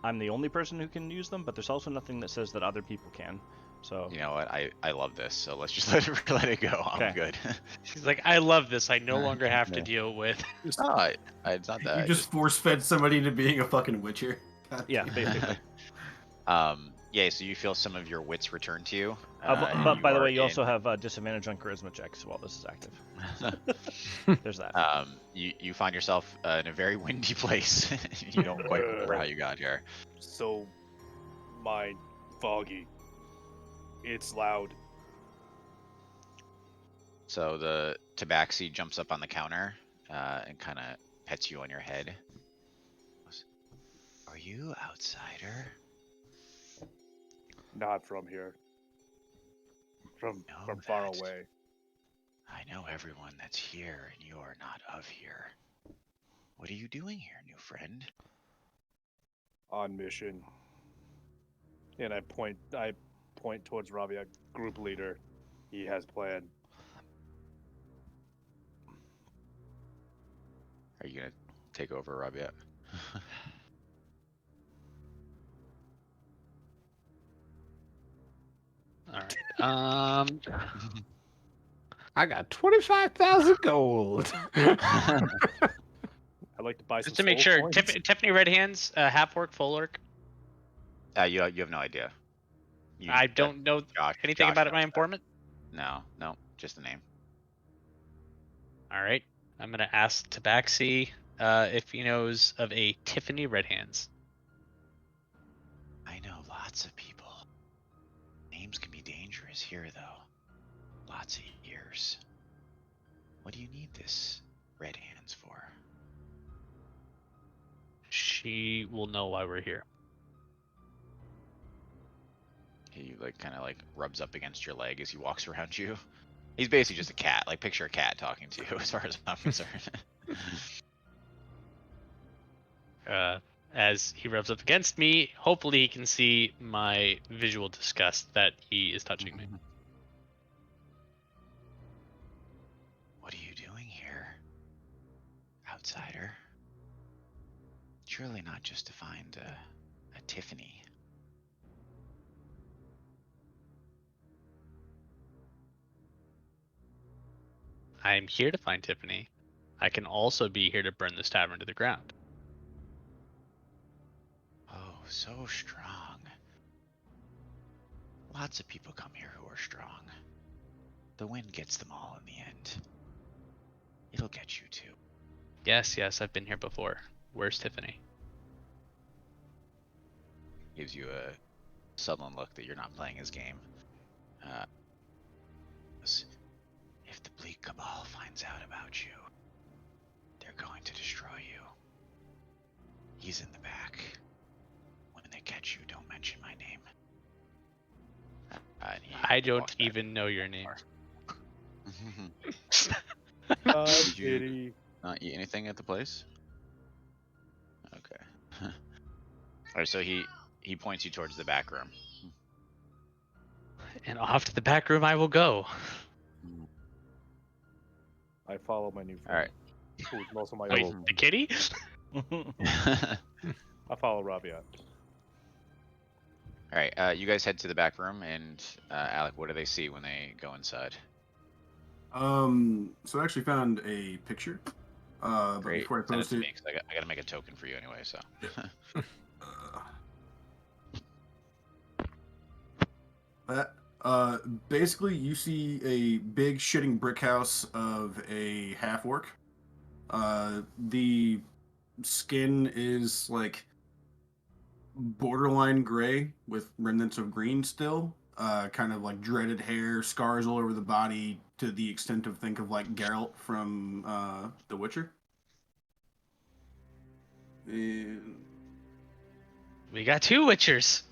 I'm the only person who can use them, but there's also nothing that says that other people can. So You know what? I love this. So let's just let it go. I'm Okay. good. He's like, I love this. I no Alright, longer have to yeah. deal with. No, it's not that. You I just force fed somebody into being a fucking witcher. God yeah, damn. basically. Yeah. So you feel some of your wits return to you. But by the are way, you also in- have disadvantage on charisma checks while this is active. There's that. You find yourself in a very windy place. You don't quite remember how you got here. So, mind foggy. It's loud. So the tabaxi jumps up on the counter and kind of pets you on your head. Are you outsider? Not from here. From Know far that. away. I know everyone that's here, and you are not of here. What are you doing here, new friend? On mission. And I point towards Rabia, group leader. He has plan. Are you gonna take over, Rob, yet? All right. I got 25,000 gold. I'd like to buy some Just to make soul sure, coins. Tiffany Red Hands, half orc, full orc. You have no idea. I don't know anything about it. My informant. No, just the name. All right. I'm gonna ask Tabaxi if he knows of a Tiffany Red Hands. I know lots of people. Names can be dangerous here, though. Lots of years. What do you need this Red Hands for? She will know why we're here. He kind of rubs up against your leg as he walks around you. He's basically just a cat. Picture a cat talking to you, as far as I'm concerned. As he rubs up against me, hopefully he can see my visual disgust that he is touching me. What are you doing here, outsider? Surely not just to find a Tiffany. I'm here to find Tiffany. I can also be here to burn this tavern to the ground. Oh, so strong. Lots of people come here who are strong. The wind gets them all in the end. It'll get you too. Yes, I've been here before. Where's Tiffany? Gives you a sullen look that you're not playing his game. If the Bleak Cabal finds out about you, they're going to destroy you. He's in the back. When they catch you, don't mention my name. I don't even know your name. Did you not eat anything at the place? Okay. Alright, so he points you towards the back room. And off to the back room I will go. I follow my new friend. Alright. Who's also my Wait, old. the kitty? I follow Rabia. Alright, you guys head to the back room, and Alec, what do they see when they go inside? So I actually found a picture. But Great. before I Send it post to it, me, 'cause I gotta make a token for you anyway, so. Basically, you see a big shitting brick house of a half orc. The skin is borderline gray with remnants of green still. Kind of dreaded hair, scars all over the body, to the extent of think of Geralt from The Witcher. And We got two Witchers.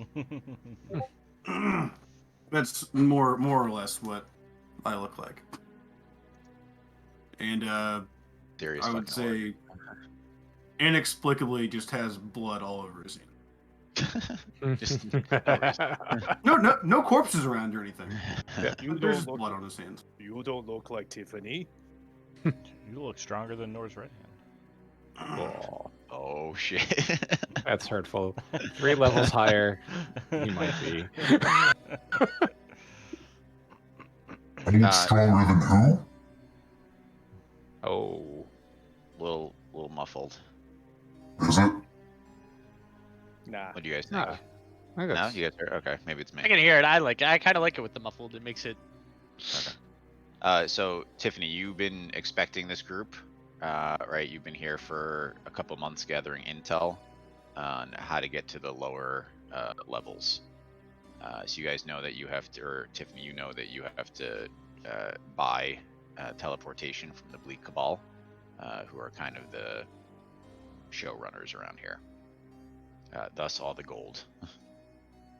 that's more or less what I look like. And Serious I would fucking say inexplicably just has blood all over his hand. Just No corpses around or anything. You There's just don't blood look. on his hands. You don't look like Tiffany. You look stronger than Nora's Red Hand. Oh shit. That's hurtful. 3 levels higher, he might be. I'm stronger than who? Oh. little muffled. Is it? Nah. What do you guys think? Nah, I think No, that's- you guys are okay. Maybe it's me. I can hear it. I kind of like it with the muffled. It makes it. So Tiffany, you've been expecting this group, right? You've been here for a couple months gathering intel on how to get to the lower levels. So you guys know that you have to, or Tiffany, you know that you have to buy teleportation from the Bleak Cabal, who are kind of the showrunners around here. Thus, all the gold.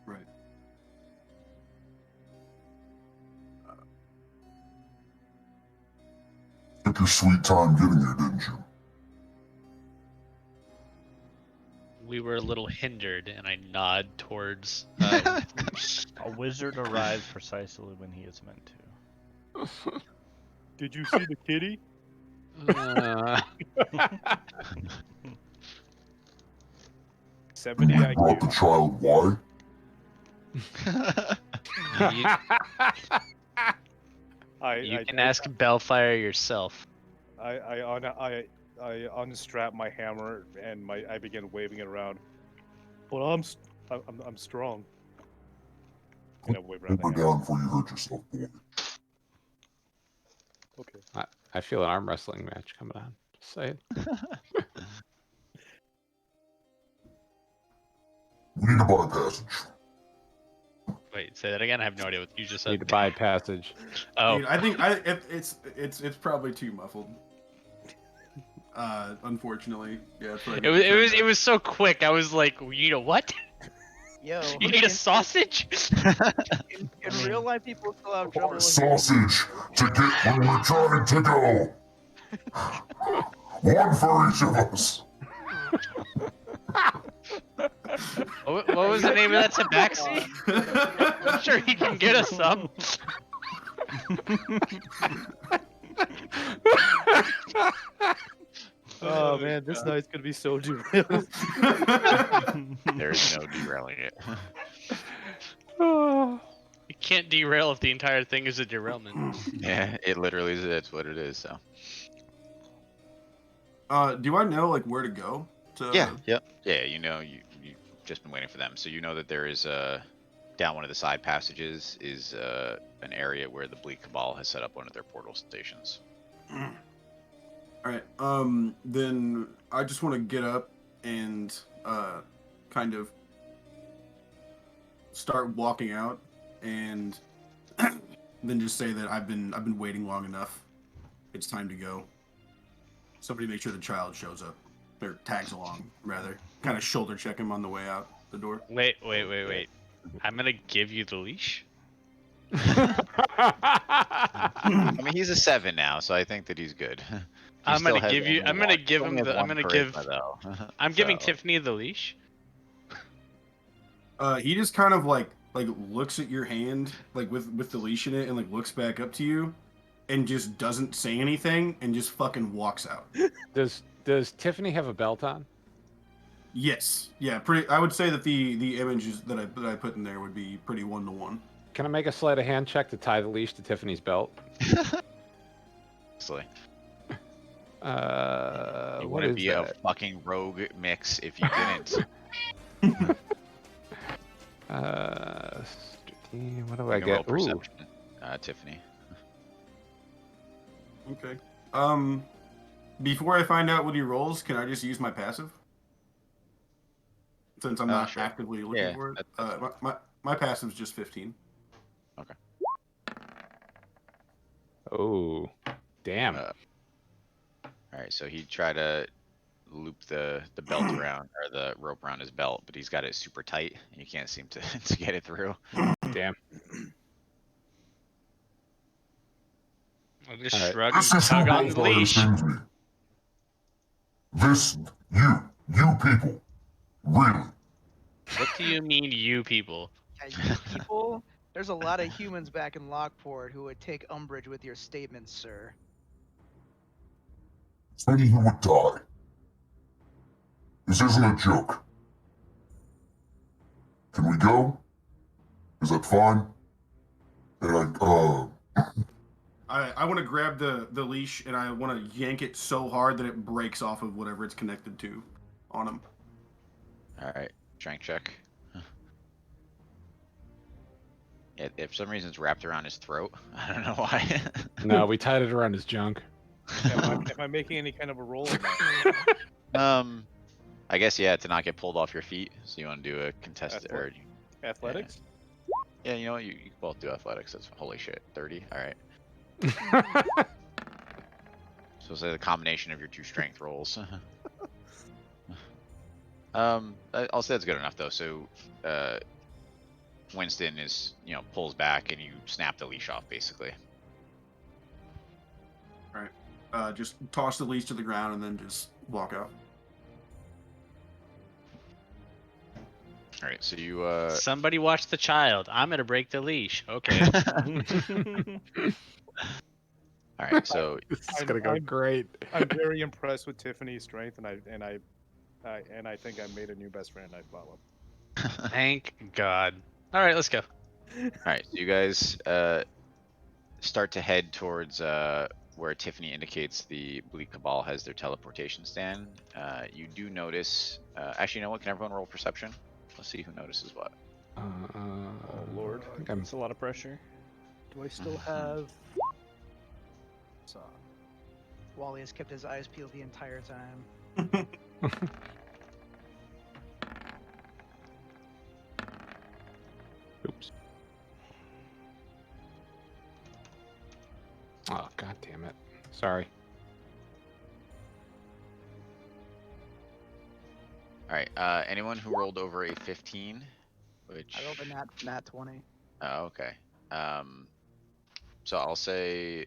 Right. Took your sweet time getting here, didn't you? we were a little hindered, and I nod towards. A wizard arrives precisely when he is meant to. Did you see the kitty? uh, 70 You brought the IQ. child why? you, you I can ask Bellfire yourself. I unstrap my hammer and I begin waving it around. Well, I'm strong. And I wave around Put the her hammer. down before you hurt yourself, boy. Okay. I feel an arm wrestling match coming on. Just saying. We need to buy passage. Wait, say that again. I have no idea what you just Need said. to buy passage. Oh, Dude, I think it's probably too muffled. Unfortunately, yeah. That's what I it was so quick. I was like, you know what? Yo, You need a sausage? in real life, people still have trouble. Buy hearing- sausage to get where we're trying to go. One for each of us. What was the name of that tabaxi? I'm sure he can get us some. Oh man, this night's gonna be so derailed. There's no derailing it. You can't derail if the entire thing is a derailment. Yeah, it literally is. It's what it is. So. Do I know like where to go? Yeah. You know, you've just been waiting for them, so you know that there is down one of the side passages is an area where the Bleak Cabal has set up one of their portal stations. All right. Then I just want to get up and kind of start walking out, and then just say that I've been waiting long enough. It's time to go. Somebody make sure the child shows up, or tags along rather. Kind of shoulder check him on the way out the door. Wait. I'm gonna give you the leash. I mean, he's a 7 now, so I think that he's good. He I'm still gonna has give you. only I'm gonna one- give only him has the. I'm one gonna give. charisma, though. I'm giving So- Tiffany the leash. He just kind of like looks at your hand like with the leash in it, and like looks back up to you, and just doesn't say anything, and just fucking walks out. Does Tiffany have a belt on? Yes, yeah, pretty. I would say that the images that I put in there would be pretty 1-to-1. Can I make a sleight of hand check to tie the leash to Tiffany's belt? Honestly. You What wouldn't is be that? a fucking rogue mix if you didn't. What do I You can roll get? Ooh, perception, Tiffany. Okay. Before I find out what he rolls, can I just use my passive? Since I'm not Sure. actively looking Yeah, for it. that's My passive's just 15. oh, damn. Alright, so he tried to loop the belt around, or the rope around his belt, but he's got it super tight, and you can't seem to, to get it through. Damn. I'll just All right. shrug This and is who tug on the Bellfire leash. sends me. This, you people. Really? What do you mean, you people? Yeah, you people, there's a lot of humans back in Lockport who would take umbrage with your statements, sir. Many who would die. This isn't a joke. Can we go? Is that fine? And I want to grab the leash and I want to yank it so hard that it breaks off of whatever it's connected to on him. Alright, strength check. Yeah, if for some reason it's wrapped around his throat, I don't know why. No, we tied it around his junk. Am I making any kind of a roll? Or not? I guess, yeah, to not get pulled off your feet. So you want to do a contested, or Athletics? yeah, you know what, you can both do athletics. That's holy shit, 30. All right. So say the combination of your two strength rolls. I'll say that's good enough though. So, Winston is, pulls back and you snap the leash off basically. Just toss the leash to the ground and then just walk out. All right, so you Somebody watch the child. I'm gonna break the leash. Okay. all right, so This is I'm- gonna go I'm- great. I'm very impressed with Tiffany's strength, and I think I made a new best friend I follow. Thank God. All right, let's go. all right, so you guys start to head towards where Tiffany indicates the Bleak Cabal has their teleportation stand. You do notice. Actually, you know what? Can everyone roll perception? Let's see who notices what. Oh Lord, I think I'm that's a lot of pressure. Do I still have? Wally has kept his eyes peeled the entire time. Oops. Oh, god damn it. Sorry. All right. Anyone who rolled over a 15, which. I rolled a nat 20. Oh, okay. So I'll say,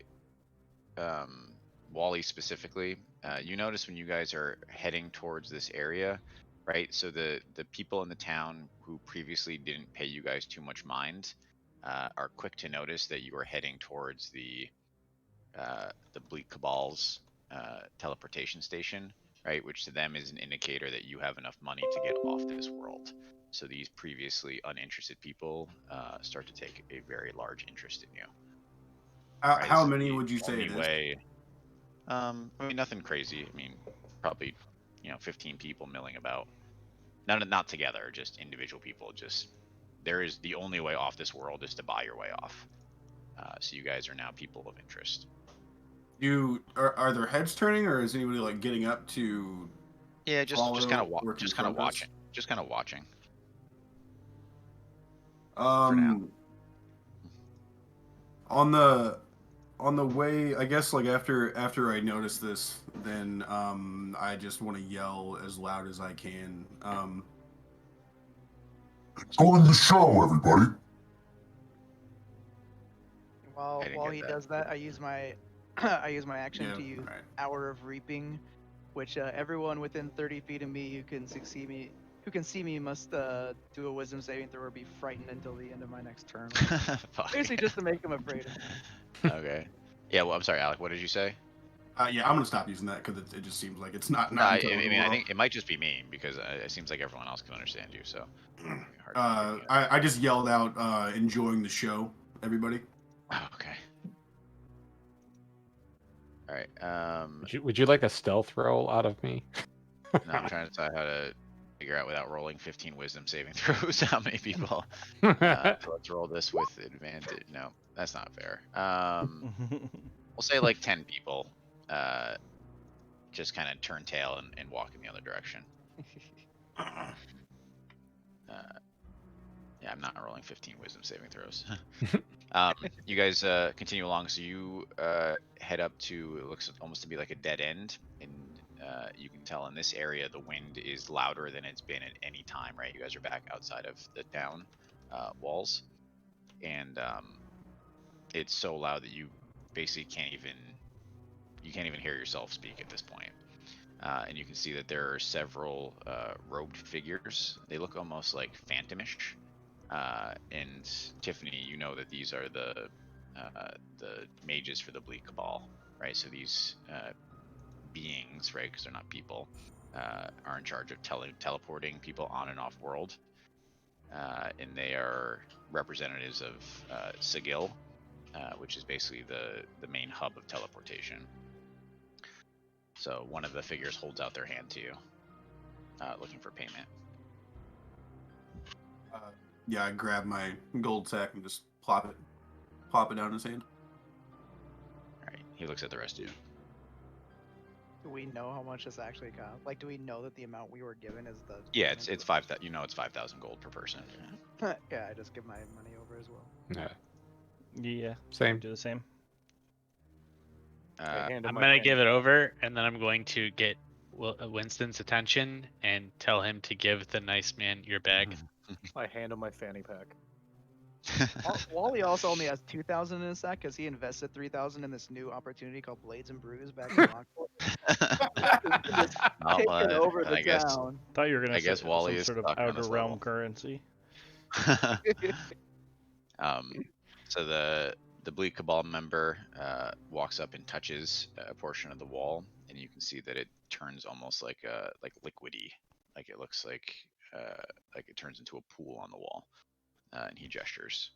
Wally specifically. You notice when you guys are heading towards this area, right? So the people in the town who previously didn't pay you guys too much mind are quick to notice that you are heading towards the Bleak Cabal's teleportation station, right? Which to them is an indicator that you have enough money to get off this world. So these previously uninterested people start to take a very large interest in you. Right? How So many the would you say only it is? way, I mean, nothing crazy. I mean, probably 15 people milling about. Not together, just individual people. Just there is the only way off this world is to buy your way off. So you guys are now people of interest. Are their heads turning, or is anybody like getting up to? Yeah, just follow kind of or just kind of confront us? watching, just kind of watching. Um, on the way, I guess like after I notice this, then I just want to yell as loud as I can. Going the show, everybody. While I didn't while get he that. does that, I use my I use my action Yeah, to use alright. Hour of Reaping, which everyone within 30 feet of me who can see me must do a Wisdom saving throw or be frightened until the end of my next turn. Fuck. Basically, just to make them afraid of me. Okay. Yeah. Well, I'm sorry, Alec. What did you say? Yeah, I'm gonna stop using that because it just seems like it's not No, I intelligible mean, at I all. think it might just be me because it seems like everyone else can understand you. So. I just yelled out, enjoying the show, everybody. Oh, okay. All right. Would you like a stealth roll out of me? No, I'm trying to decide how to figure out without rolling 15 wisdom saving throws how many people. So let's roll this with advantage. No, that's not fair. We'll say like 10 people. Just kind of turn tail and walk in the other direction. Yeah, I'm not rolling 15 wisdom saving throws. You guys continue along. So you head up to, it looks almost to be like a dead end. And you can tell in this area the wind is louder than it's been at any time, right? You guys are back outside of the town walls. And it's so loud that you basically can't even hear yourself speak at this point. And you can see that there are several robed figures. They look almost like phantomish. And Tiffany, you know that these are the mages for the Bleak Cabal, right? So these beings, right, because they're not people, are in charge of teleporting people on and off world. And they are representatives of Sigil, which is basically the main hub of teleportation. So one of the figures holds out their hand to you, looking for payment. Yeah, I grab my gold sack and just plop it down in his hand. All right. He looks at the rest of you. Do we know how much this actually costs? Like, do we know that the amount we were given is the? Yeah, it's 5,000. You know, it's 5,000 gold per person. Yeah, I just give my money over as well. Yeah. Yeah, Same. do the same. I'm gonna give it over, and then I'm going to get Winston's attention and tell him to give the nice man your bag. I hand him my fanny pack. Wally also only has 2,000 in his sack because he invested 3,000 in this new opportunity called Blades and Brews back in Lockport. Just Oh, taking over the I guess town. Thought you were gonna I say guess Wally some is sort of stuck on outer this realm level. currency. So the Bleak Cabal member walks up and touches a portion of the wall, and you can see that it turns almost like liquidy, like it looks like it turns into a pool on the wall, and he gestures.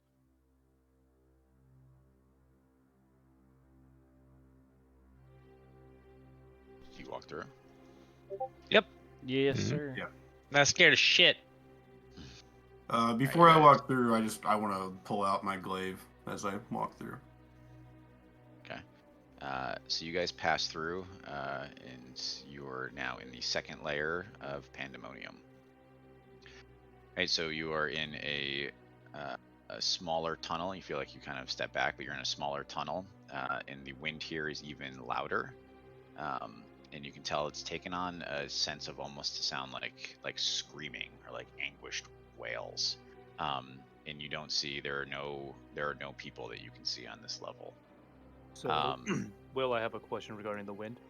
Do you walk through? Yep. Yes, Mhm. sir. Yeah. Not scared of shit. Before I guys. walk through, I want to pull out my glaive as I walk through. Okay. So you guys pass through, and you're now in the second layer of Pandemonium. Right, so you are in a smaller tunnel. You feel like you kind of step back, but you're in a smaller tunnel, and the wind here is even louder. And you can tell it's taken on a sense of almost to sound like screaming or like anguished wails. And you don't see there are no people that you can see on this level. So, Will, I have a question regarding the wind.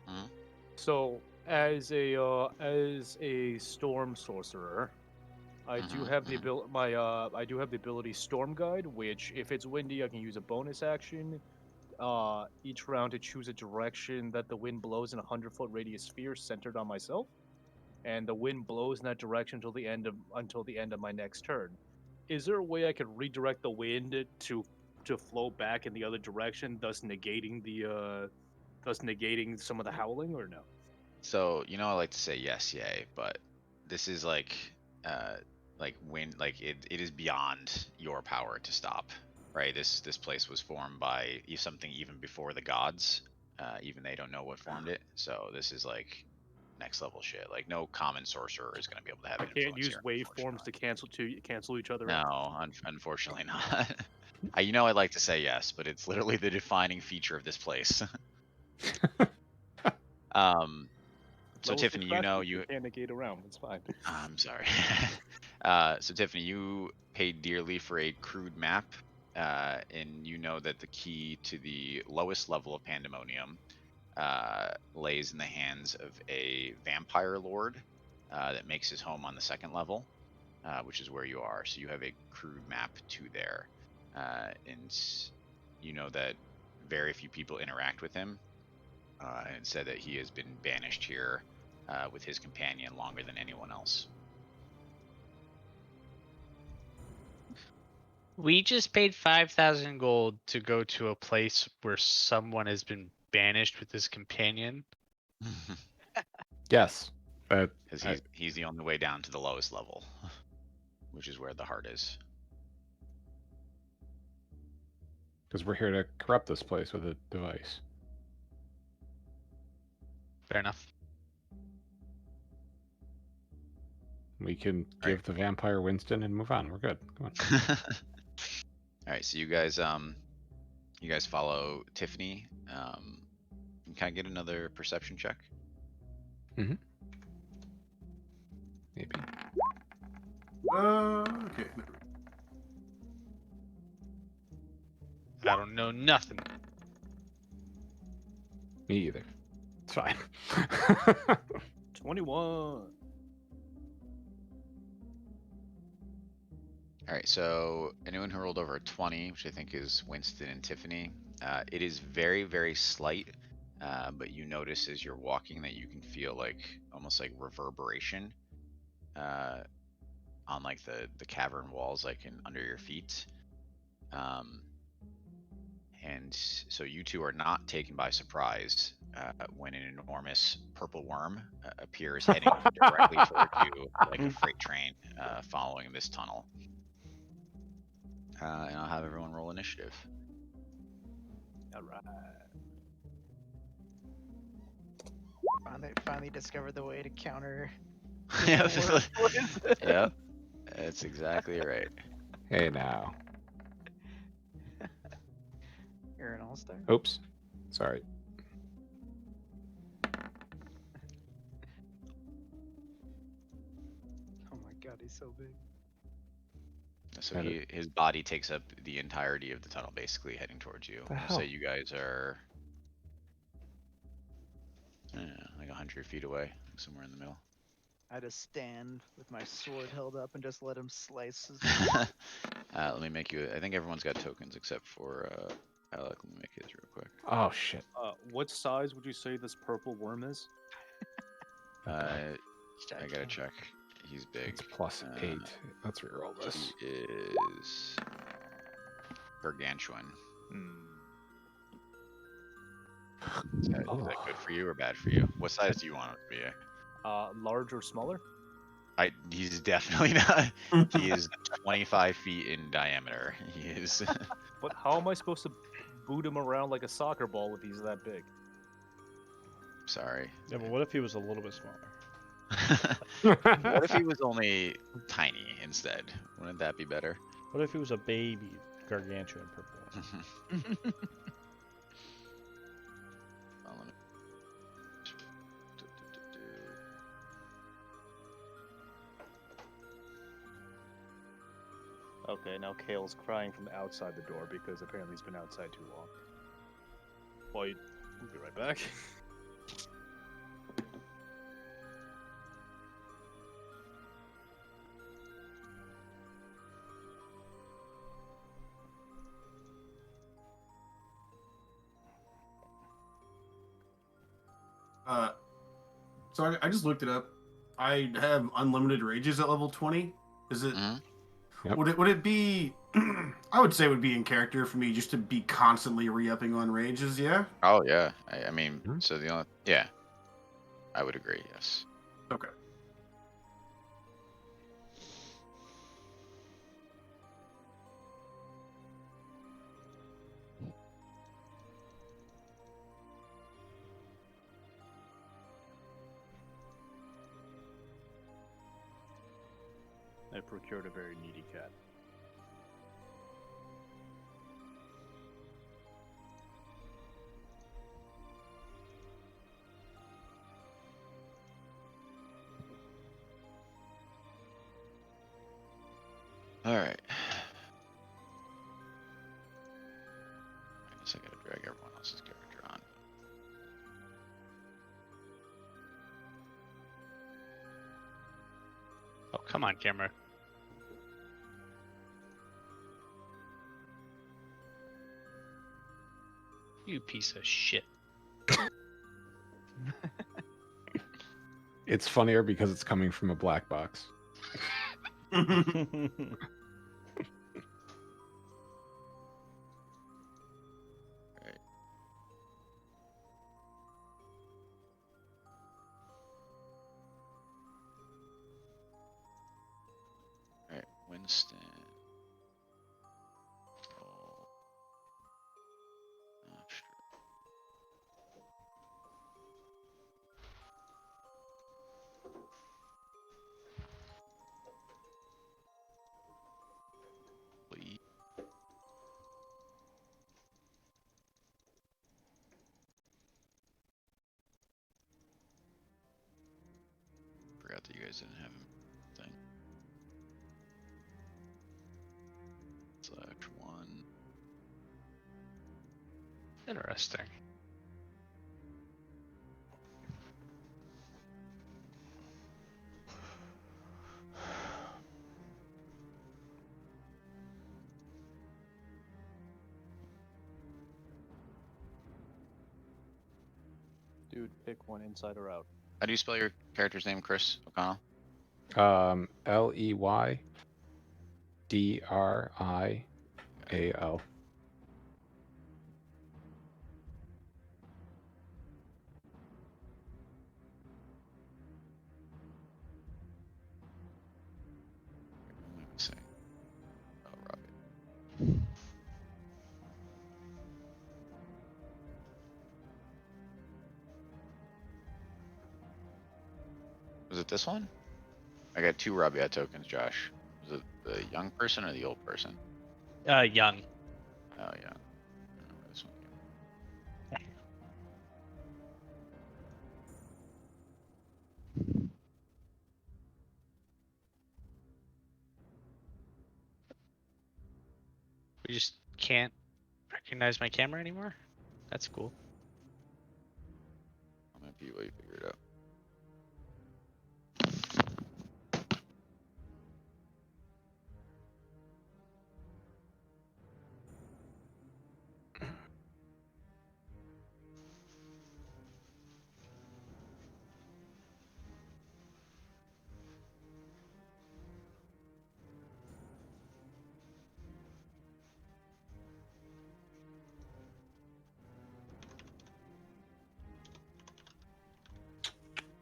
Mhm. So, as a storm sorcerer, I do have the I do have the ability Storm Guide, which if it's windy, I can use a bonus action each round to choose a direction that the wind blows in a 100-foot radius sphere centered on myself, and the wind blows in that direction until the end of my next turn. Is there a way I could redirect the wind to flow back in the other direction, thus negating some of the howling, or no? So I like to say yes, yay, but this is like when it is beyond your power to stop. Right? This place was formed by something even before the gods. Even they don't know what formed it. So this is like next level shit. Like no common sorcerer is going to be able to have I can't influence use here. waveforms to cancel each other out. No, unfortunately not. I'd like to say yes, but it's literally the defining feature of this place. So Level 6 Tiffany, craft you can't negate around. It's fine. I'm sorry. So Tiffany, you paid dearly for a crude map, and you know that the key to the lowest level of Pandemonium lays in the hands of a vampire lord that makes his home on the second level, which is where you are. So you have a crude map to there, and you know that very few people interact with him, and said that he has been banished here with his companion longer than anyone else. We just paid 5,000 gold to go to a place where someone has been banished with his companion. Yes, but Because he's the only way down to the lowest level, which is where the heart is. because we're here to corrupt this place with a device. Fair enough. We can give the vampire Winston and move on. We're good. Come on. All right, so you guys follow Tiffany. Can I get another perception check? Maybe. Okay. I don't know nothing. Me either. It's fine. 21. All right, so anyone who rolled over a 20, which I think is Winston and Tiffany, it is very, very slight, but you notice as you're walking that you can feel like almost like reverberation on like the cavern walls, like under your feet. And so you two are not taken by surprise when an enormous purple worm appears heading directly toward you like a freight train following this tunnel. And I'll have everyone roll initiative. All right. Finally discovered the way to counter. Yeah, What is it? yep, that's exactly right. Hey now. You're an all-star. Oops. Sorry. Oh my god, he's so big. So And his body takes up the entirety of the tunnel, basically heading towards you. The We'll hell? say you guys are like 100 feet away, somewhere in the middle. I just stand with my sword held up and just let him slice his. Let me make you. I think everyone's got tokens except for Alec. Let me make his real quick. Oh shit. What size would you say this purple worm is? I Check. gotta check. He's big. It's +8. Let's reroll this. He is gargantuan. Is that good for you or bad for you? What size do you want him to be? Large or smaller? He's definitely not. He is 25 feet in diameter. He is. But how am I supposed to boot him around like a soccer ball if he's that big? Sorry. Yeah, but what if he was a little bit smaller? What if he was only tiny instead? Wouldn't that be better? What if he was a baby gargantuan purple one? Well, let me- Okay, now Kale's crying from outside the door because apparently he's been outside too long. Well, we'll be right back. So I just looked it up. I have unlimited rages at level 20. Is it? Mhm. Yep. Would it be? I would say it would be in character for me just to be constantly re-upping on rages. Yeah. Oh yeah. I mean, Mhm. so the only I would agree. Yes. Okay. I procured a very needy cat. All right. I guess I gotta drag everyone else's character on. Oh, come on, camera. You piece of shit. It's funnier because it's coming from a black box. All right, Winston. Roll. Sure. Please. Forgot that you guys didn't have him thing. /1. Interesting. Dude, pick one inside or out. How do you spell your character's name, Chris O'Connell? LEYDRIAL. Let me see. Oh, Robbie. Was it this one? I got 2 Rabia tokens, Josh. Was it the young person or the old person? Young. Oh, yeah. This one. We just can't recognize my camera anymore? That's cool. I'm gonna be while you figure it out.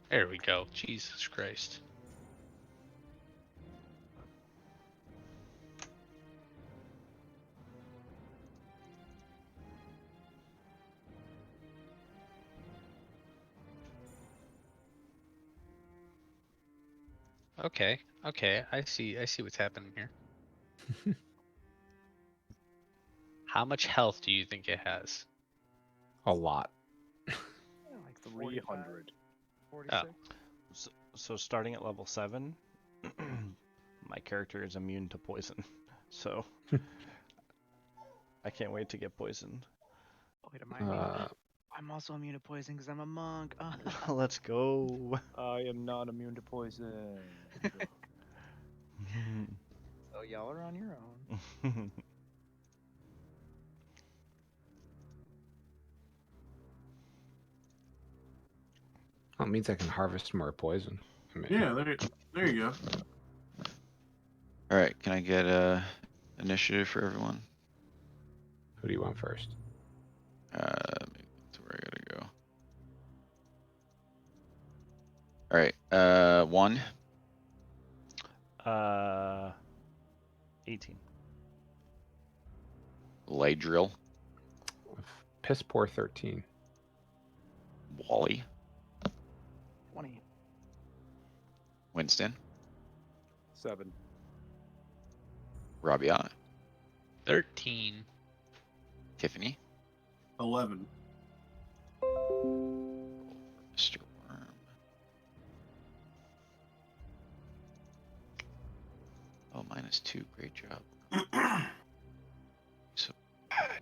There we go. Jesus Christ. Okay, okay, I see what's happening here. How much health do you think it has? A lot. Like 300. 46. So starting at level 7, my character is immune to poison. So I can't wait to get poisoned. Oh, wait, am I immune? I'm also immune to poison because I'm a monk. Let's go. I am not immune to poison. So y'all are on your own. Well, it means I can harvest more poison. I mean, Yeah, there you go. All right, can I get initiative for everyone? who do you want first? Maybe that's where I gotta go. All right, 1, 18. Ladrill, Piss poor 13. Wally, 20. Winston, 7. Rabia, 13. Tiffany, 11. Mr. Worm. Oh, -2. Great job. So bad.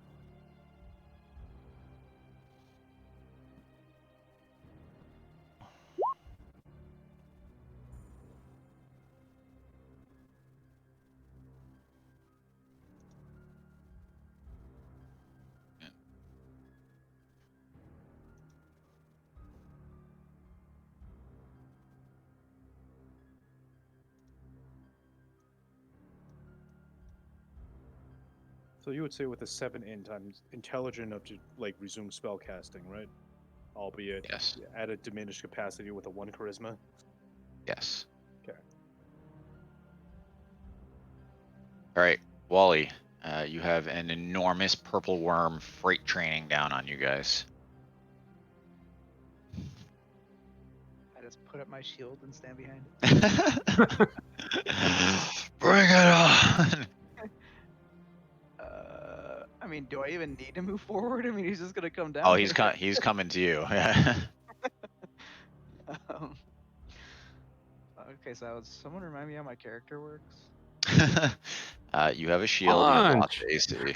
So you would say with a 7 int, I'm intelligent enough to like resume spell casting, right? Albeit Yes. at a diminished capacity with a 1 charisma. Yes. Okay. All right, Wally, you have an enormous purple worm freight training down on you guys. I just put up my shield and stand behind it. Bring it on! I mean, do I even need to move forward? I mean, he's just gonna come down. Oh, he's here. he's coming to you. Um, okay, so someone remind me how my character works. You have a shield. You have lots Punch! of AC.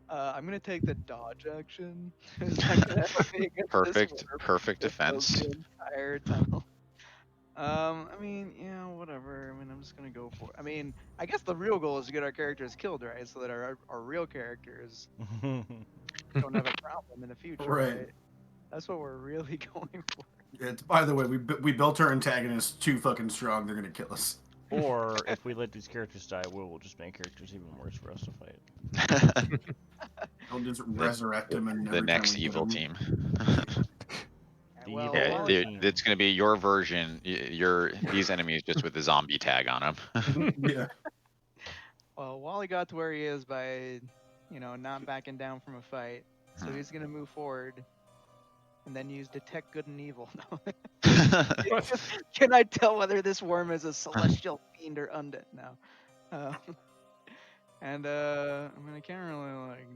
I'm gonna take the dodge action. 'Cause I'm gonna make it this Perfect work for defense. the entire tunnel. I mean, yeah, whatever. I mean, I'm just gonna go for it. I mean, I guess the real goal is to get our characters killed, right? So that our real characters don't have a problem in the future, Right. right? That's what we're really going for. By the way, we built our antagonists too fucking strong. They're gonna kill us. Or if we let these characters die, we'll just make characters even worse for us to fight. I'll just resurrect them and The next evil team. The Well, evil Yeah, war Wally, team. it's gonna be your version. These enemies just with the zombie tag on them. Yeah. well, Wally got to where he is by, not backing down from a fight. So he's gonna move forward, and then use detect good and evil. Can I tell whether this worm is a celestial fiend or undead now? I mean, I can't really like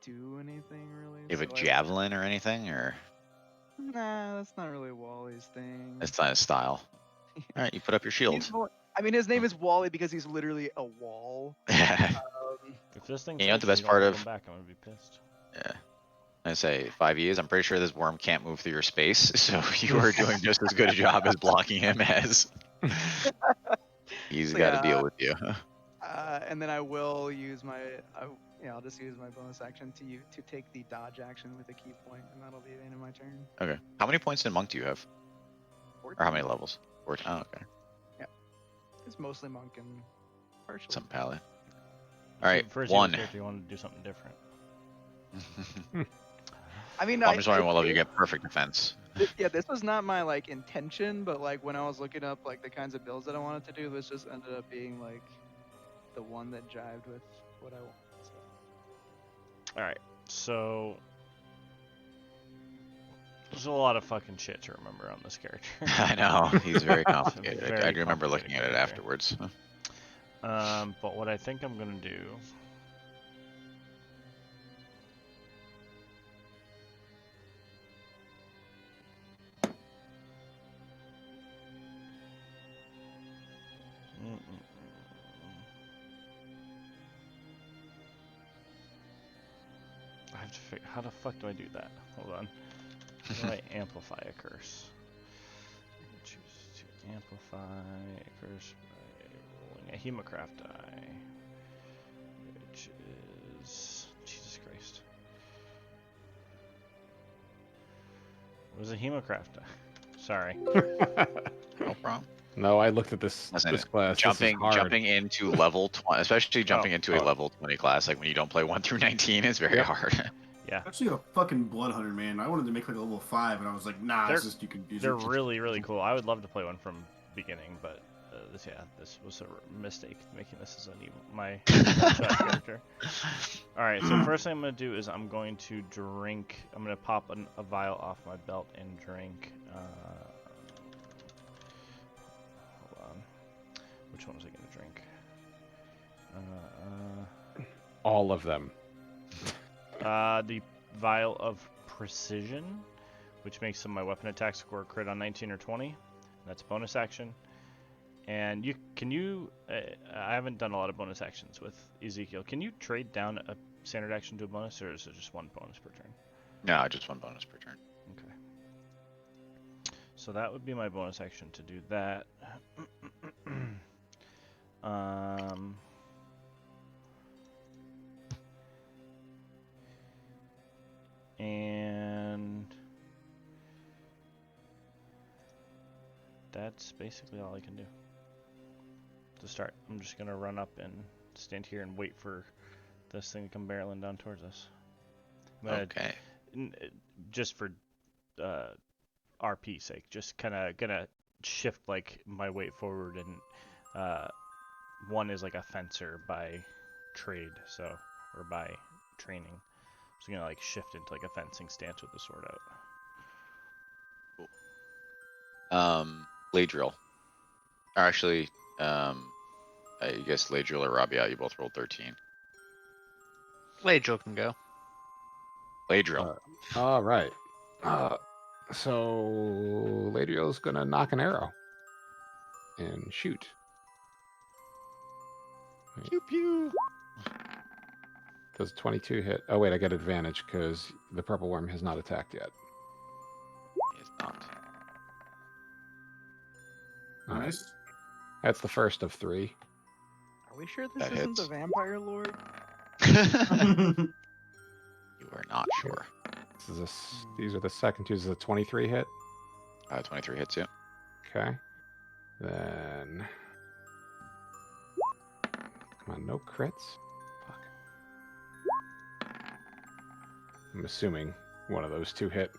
do anything really. You have a so javelin or anything, or Nah, that's not really Wally's thing. that's not his style. All right, you put up your shield. I mean, his name is Wally because he's literally a wall. If this thing You know what takes the and best you don't part hold of- him back, I'm gonna be pissed. Yeah. I say 5E is. I'm pretty sure this worm can't move through your space, so you are doing just as good a job as blocking him as he's So, got to yeah, deal with you. and then I will use my, I'll just use my bonus action to take the dodge action with a key point, and that'll be the end of my turn. Okay. How many points in monk do you have, or how many 14. levels? 14. Oh, okay. It's mostly monk and partially. Some paladin. All right. For his One. character, you want to do something different. I mean, I'm just wondering what level you get perfect defense. Yeah, this was not my like intention, but like when I was looking up like the kinds of builds that I wanted to do, this just ended up being like the one that jived with what I wanted. So. All right, so there's a lot of fucking shit to remember on this character. I know he's very complicated. Very I do remember complicated looking at it character. afterwards. But what I think I'm gonna do. I have to figure. How the fuck do I do that? Hold on. How do I amplify a curse? Choose to amplify a curse by rolling a Hemocraft die, which is Jesus Christ. What is a Hemocraft die? Sorry. No problem. No, I looked at this Listen, this class. This is hard. Jumping into level 20, especially jumping into a oh. level 20 class, like when you don't play 1 through 19, is very Yep. hard. Yeah. Actually, a fucking blood hunter, man. I wanted to make like a level 5, and I was like, nah, it's just you can use They're it. really, really cool. I would love to play one from beginning, but this was a mistake making this as my one-shot character. All right, so first thing I'm gonna do is I'm going to drink. I'm gonna pop a vial off my belt and drink. Hold on. Which one was I gonna drink? All of them. The vial of precision, which makes some of my weapon attack score crit on 19 or 20. That's a bonus action. And I haven't done a lot of bonus actions with Ezekiel. Can you trade down a standard action to a bonus, or is it just one bonus per turn? No, just 1 bonus per turn. Okay. So that would be my bonus action to do that. And that's basically all I can do to start. I'm just gonna run up and stand here and wait for this thing to come barreling down towards us. Okay. Just for RP sake, just kind of gonna shift like my weight forward, and one is like a fencer by trade, so or by training. So gonna like shift into like a fencing stance with the sword out. Blade drill. Or actually, I guess Blade drill or Rabia, you both rolled 13. Ladriel can go. Blade drill. All right. So Ladriel's gonna knock an arrow and shoot. Pew pew. Does 22 hit? Oh wait, I get advantage because the purple worm has not attacked yet. It's not. All right. Nice. That's the first of 3. Are we sure this That isn't the hits. Vampire Lord? You are not sure. These are the second two. This is a 23 hit. 23 hits you. Okay. Then come on, no crits. Fuck. I'm assuming one of those 2 hit.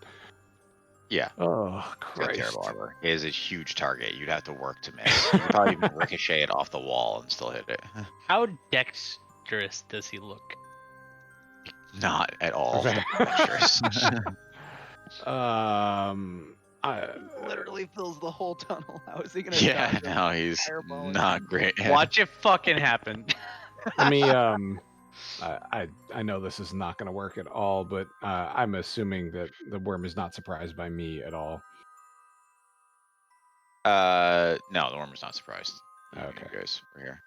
Yeah. Oh It's got Christ! terrible armor. It is a huge target. You'd have to work to miss. You could probably even ricochet it off the wall and still hit it. How dexterous does he look? Not at all Okay. dexterous. Literally fills the whole tunnel. How is he gonna? Yeah, dodge a no, he's fireball? not great. Watch it fucking happen. Let me I know this is not going to work at all, but I'm assuming that the worm is not surprised by me at all. No, the worm is not surprised. Okay. You guys were here.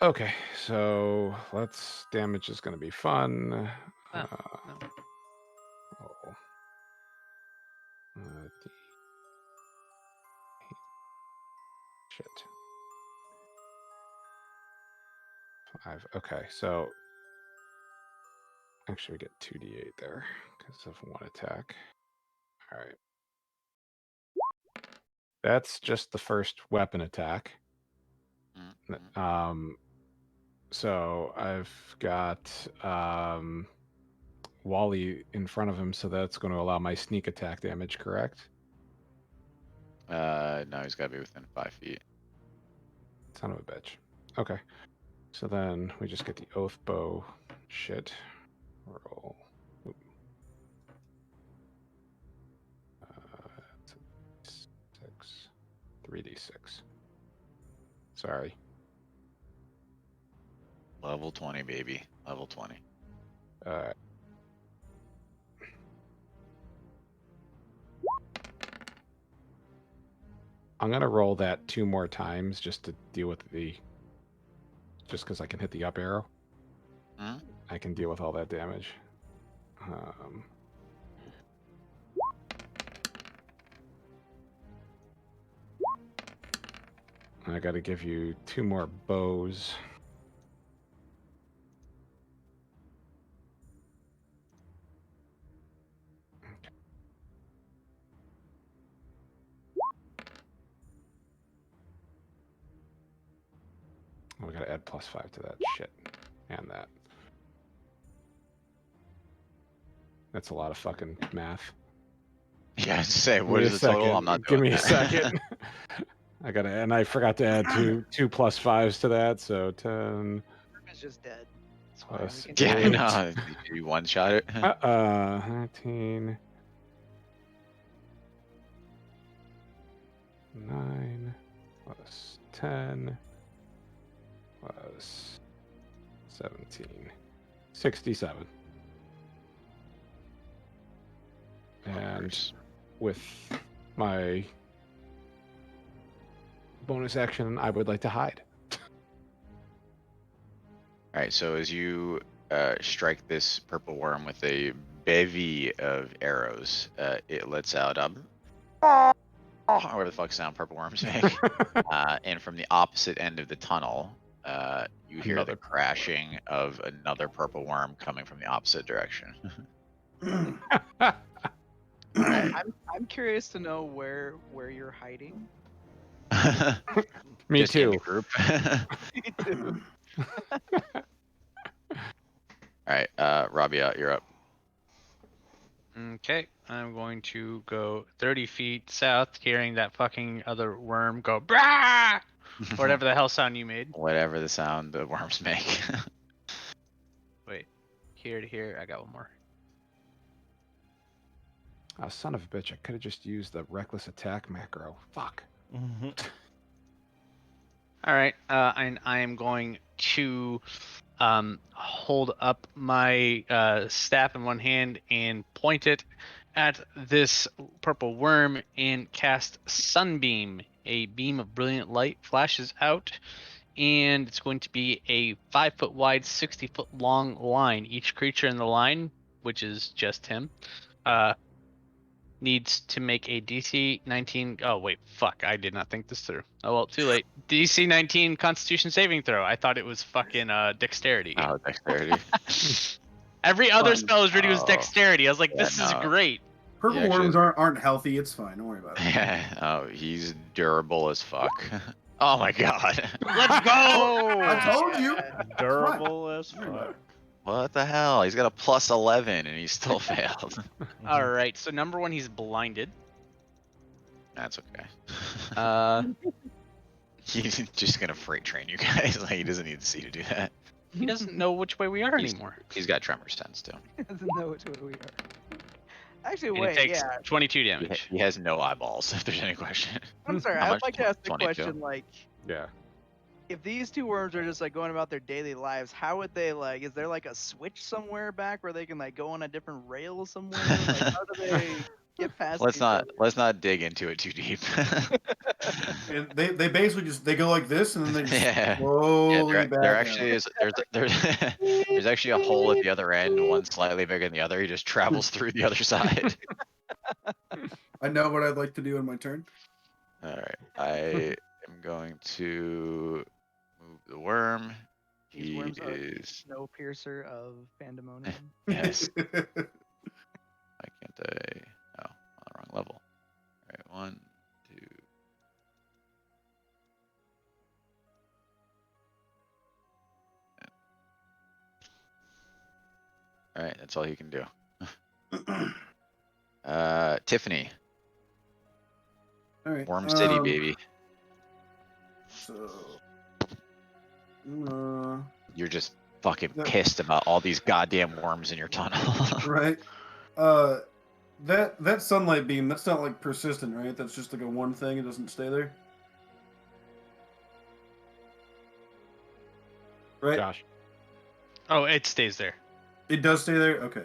Okay, so let's. Damage is going to be fun. Oh, Uh, no. oh. D- Shit. 5. Okay, so actually we get 2d8 there because of one attack. All right. That's just the first weapon attack. Mm-hmm. So I've got Wally in front of him, so that's going to allow my sneak attack damage, correct? No, he's got to be within 5 feet. Son of a bitch. Okay. So then we just get the oath bow shit. Roll. Oop. 6. 3d6. Sorry. Level 20, baby. Level 20. I'm going to roll that 2 more times just to deal with just because I can hit the up arrow. Hmm? I can deal with all that damage. I got to give you 2 more bows. We got to add +5 to that shit. And that. That's a lot of fucking math. Yeah, I'd say, Give what me is a the total? second. I'm not Give doing me a that. second. And I forgot to add two +5s to that, so 10 It's just dead. It's fine. plus We can Yeah, I 8. know. Did you one-shot it? 19. 9 plus 10 plus 17. 67. And Nice. with my bonus action, I would like to hide. All right, so as you strike this purple worm with a bevy of arrows, it lets out whatever the fuck sound purple worms make. And from the opposite end of the tunnel, you hear the Another crashing of another purple worm coming from the opposite direction. All right. I'm curious to know where you're hiding. Me Just in the too. group. Me too. All right, Rabia, you're up. Okay, I'm going to go 30 feet south, hearing that fucking other worm go brah, or whatever the hell sound you made. Whatever the sound the worms make. Wait, here to here, I got one more. Oh, son of a bitch! I could have just used the reckless attack macro. Fuck. All right, and I am going to hold up my staff in one hand and point it at this purple worm and cast Sunbeam. A beam of brilliant light flashes out, and it's going to be a 5-foot wide, 60-foot long line. Each creature in the line, which is just him, needs to make a DC 19. Oh wait, fuck! I did not think this through. Oh well, too late. DC 19 Constitution saving throw. I thought it was fucking dexterity. Oh, dexterity. Every other Fine. spell was ready was Oh, dexterity. I was like, yeah, this is no. great. Purple actually worms has- aren't healthy. It's fine. Don't worry about it. Yeah. Oh, he's durable as fuck. Oh my god. Let's go. I told you. Durable as Don't worry about fuck. What the hell? He's got a +11 and he still failed. All right. So number one, he's blinded. That's okay. Uh, He's just gonna freight train you guys. Like he doesn't need to see to do that. he doesn't know which way we are He's- anymore. He's got tremor sense too. Doesn't know which way we are. Actually, And wait. it takes Yeah. 22 He, damage. he has no eyeballs. If there's any question. I'm sorry. How I'd much? like to ask the 22? question, like, Yeah. if these two worms are just like going about their daily lives, how would they like? Is there like a switch somewhere back where they can like go on a different rail somewhere? Like, how do they? Get past let's each not other. let's not dig into it too deep. And they basically just they go like this and then they just Yeah. slowly there back actually out. is there's actually a hole at the other end, one slightly bigger than the other. He just travels through the other side. I know what I'd like to do in my turn. All right, I am going to move the worm. These He worms are the is snow piercer of pandemonium. yes. Why can't I? Oh, on the wrong level. All right, 1, 2. All right, that's all he can do. Tiffany, All right. Worm City, baby. So, You're just fucking That- pissed about all these goddamn worms in your tunnel. right. That sunlight beam, that's not like persistent, right? That's just like a one thing. It doesn't stay there. Right. Josh. Oh, it stays there. It does stay there. Okay.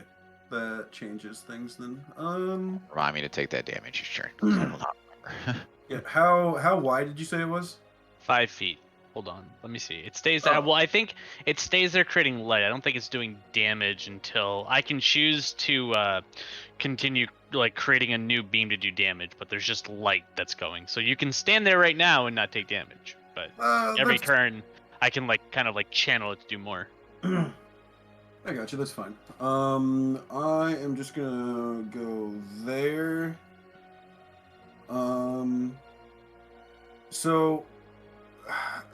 That changes things then. Remind me to take that damage each turn, 'cause I will not remember. Yeah. How wide did you say it was? 5 feet. Hold on. Let me see. It stays there. Oh. Well, I think it stays there creating light. I don't think it's doing damage until I can choose to continue like creating a new beam to do damage, but there's just light that's going. So you can stand there right now and not take damage. But every That's- turn I can like kind of like channel it to do more. I got you. That's fine. I am just gonna go there. So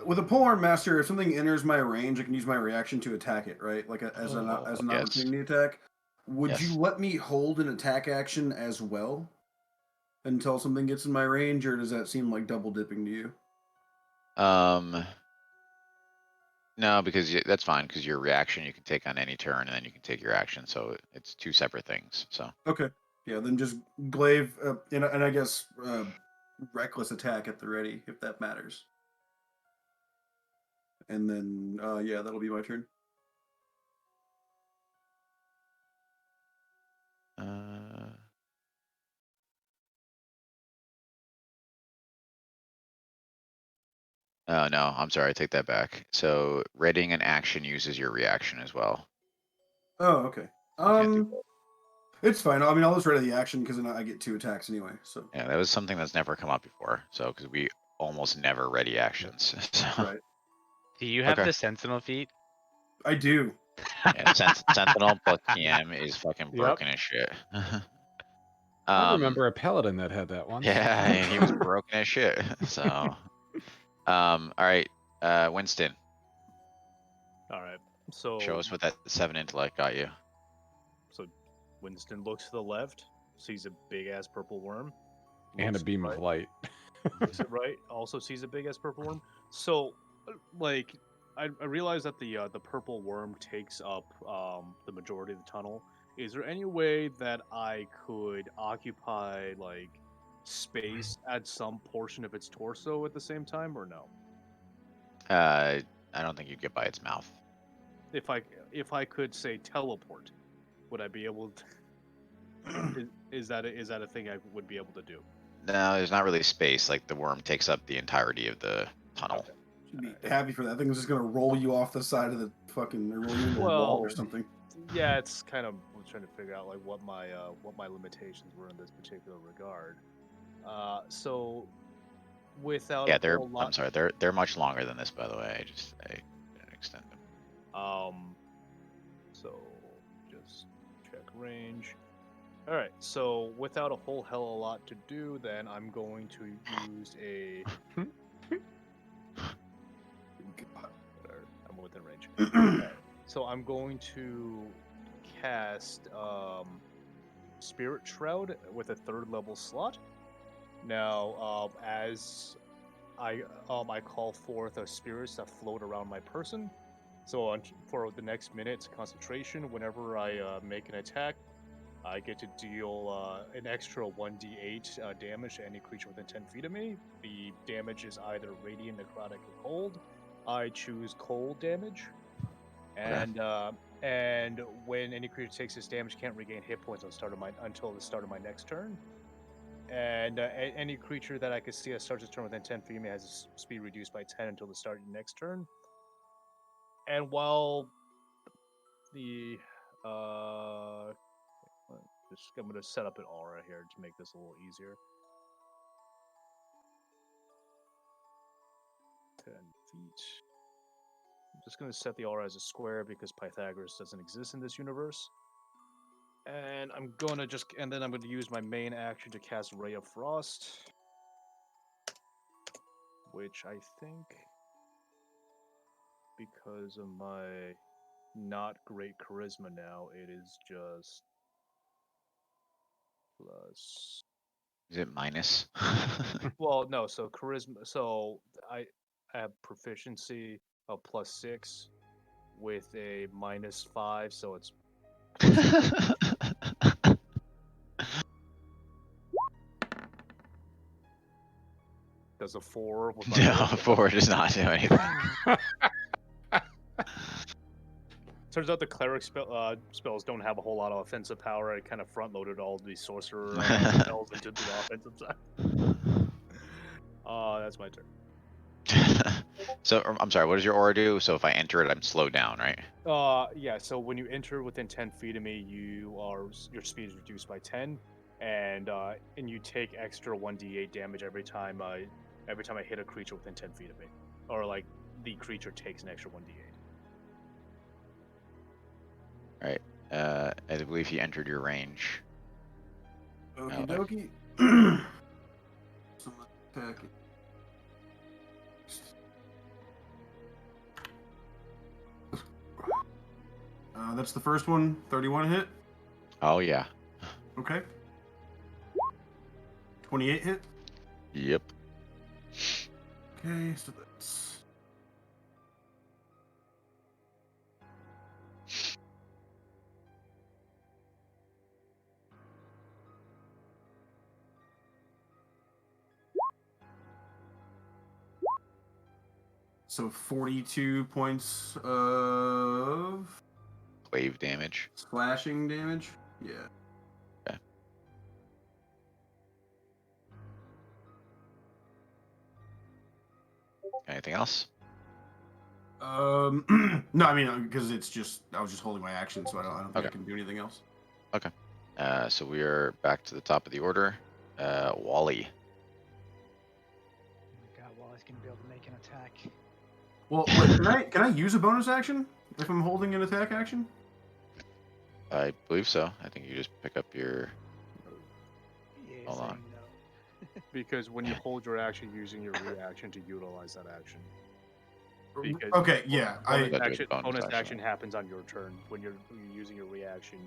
with a polearm master, if something enters my range, I can use my reaction to attack it, right? Like as an Yes. opportunity attack. Would Yes. you let me hold an attack action as well until something gets in my range, or does that seem like double dipping to you? No, because that's fine. Because your reaction you can take on any turn, and then you can take your action. So it's two separate things. So Okay. Yeah, then just glaive, and I guess reckless attack at the ready if that matters. And then, yeah, that'll be my turn. Oh no, I'm sorry. I take that back. So readying an action uses your reaction as well. Oh, okay. You can't do both. It's fine. I mean, I'll just ready the action because then I get 2 attacks anyway. So Yeah, that was something that's never come up before. So because we almost never ready actions. So, right, Do you have Okay. the sentinel feet? I do. yeah, Sentinel plus TM is fucking broken as shit. I remember a paladin that had that once. Yeah, and he was broken as shit. So, all right, Winston, All right. So show us what that 7 intellect got you. So Winston looks to the left, sees a big ass purple worm. And a looks beam right, of light. looks at right, also sees a big ass purple worm. So, like, I realize that the purple worm takes up the majority of the tunnel. Is there any way that I could occupy like space at some portion of its torso at the same time, or no? I don't think you'd get by its mouth. If I could say teleport, would I be able to? Is that a thing I would be able to do? No, there's not really space. Like the worm takes up the entirety of the tunnel. Okay. Should be happy for that. Thing is just gonna roll you off the side of the fucking, or roll you into a wall or Well, something. Yeah, it's kind of I was trying to figure out like what my limitations were in this particular regard. So without Yeah, a whole I'm lot, sorry, they're much longer than this, by the way. I didn't extend them. so just check range. All right, so without a whole hell of a lot to do, then I'm going to use a. Whatever, I'm within range. Alright, so I'm going to cast Spirit Shroud with a 3rd level slot. Now, as I call forth spirits that float around my person. So for the next minute, it's concentration. Whenever I make an attack, I get to deal an extra 1d8 damage to any creature within 10 feet of me. The damage is either radiant, necrotic, or cold. I choose cold damage. And And when any creature takes this damage, can't regain hit points until the start of my next turn. And any creature that I can see that starts its turn within 10 feet of me has its speed reduced by 10 until the start of the next turn. And while the I'm going to set up an aura here to make this a little easier. 10 feet. I'm just going to set the aura as a square because Pythagoras doesn't exist in this universe. And I'm going to use my main action to cast Ray of Frost, which I think, because of my not great charisma now, it is just plus. Is it minus? Well, no. So charisma. So I have proficiency of +6 with a -5, so it's does a 4 with my No, charisma. 4 does not do anything. Turns out the cleric spells don't have a whole lot of offensive power. I kind of front loaded all the sorcerer spells into the offensive side. That's my turn. So I'm sorry. What does your aura do? So if I enter it, I'm slowed down, right? Yeah. So when you enter within 10 feet of me, your speed is reduced by 10, and you take extra 1d8 damage every time I hit a creature within 10 feet of me, or like the creature takes an extra 1d8. Right. I believe he entered your range. Okie like- dokie. So let's attack it. That's the first one. 31 hit. Oh yeah. Okay. 28 hit. Yep. Okay, so that's. So 42 points of Glaive damage. slashing damage. Yeah. Okay. Anything else? No, I mean because it's just I was just holding my action, so I don't think I Okay. can do anything else. So we are back to the top of the order. Wally. Oh my god, Wally's gonna be able to make an attack. Well, wait, can I use a bonus action if I'm holding an attack action? I believe so. I think you just pick up your. Yeah, Hold on. saying no. Because when you hold your action, you're using your reaction to utilize that action. Because Okay, yeah. Gotta do a bonus bonus action. action happens on your turn when you're using your reaction.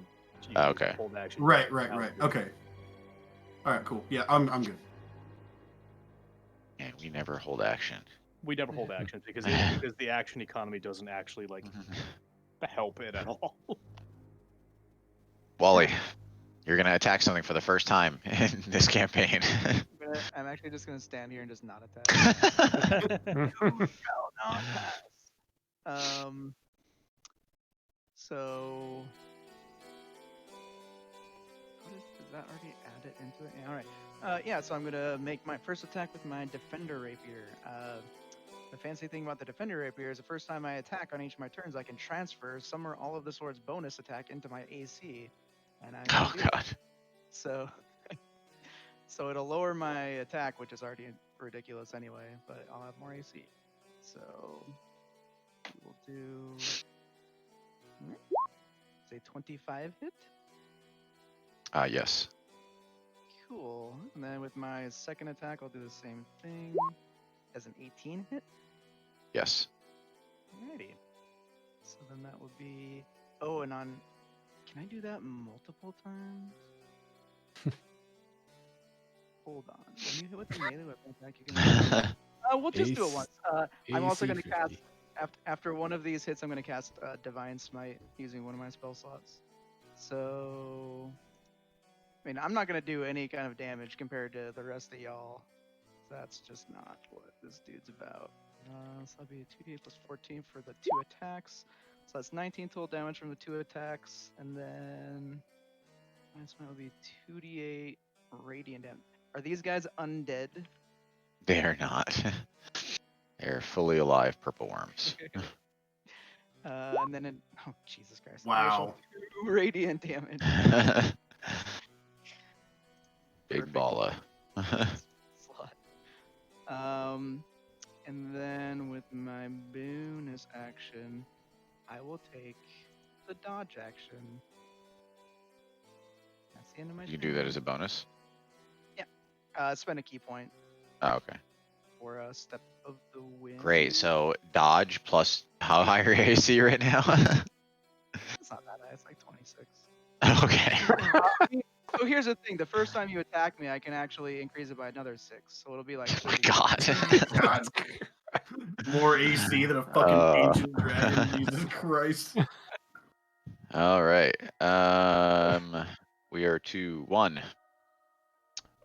You Oh, use the okay. hold action. Right. out of your- Okay. All right, cool. Yeah, I'm good. And we never hold action. We never hold actions because the action economy doesn't actually like help it at all. Wally, you're gonna attack something for the first time in this campaign. I'm actually just gonna stand here and just not attack. Nice. Not pass. So is that already added into it? Yeah, all right. Yeah, so I'm gonna make my first attack with my Defender Rapier. The fancy thing about the Defender Rapier is the first time I attack on each of my turns, I can transfer some or all of the sword's bonus attack into my AC, and I'm gonna Oh do that. god. So, so it'll lower my attack, which is already ridiculous anyway, but I'll have more AC. So we'll do say 25 hit. Yes. Cool. And then with my second attack, I'll do the same thing as an 18 hit. Yes. Alrighty. So then that would be. Oh, and on. Can I do that multiple times? Hold on. When you hit with the melee weapon attack, you can. We'll just do it once. I'm also going to cast. After one of these hits, I'm going to cast Divine Smite using one of my spell slots. So. I mean, I'm not going to do any kind of damage compared to the rest of y'all. That's just not what this dude's about. So that'll be 2d8 plus 14 for the 2 attacks. So that's 19 total damage from the 2 attacks, and then this might be 2d8 radiant damage. Are these guys undead? They are not. They're fully alive purple worms. And then oh Jesus Christ! Wow. 2 radiant damage. Big Perfect. balla. Slut. And then with my bonus action, I will take the dodge action. That's the end of my You do that as a turn. bonus? Spend a key point Oh, okay. for a step of the wind. Great. So dodge plus how high are your AC right now? It's not that high. It's like 26. Okay. So here's the thing: the first time you attack me, I can actually increase it by another 6. So it'll be like Oh my 30. god. God. More AC than a fucking ancient dragon. Jesus Christ. All right. We are 2-1.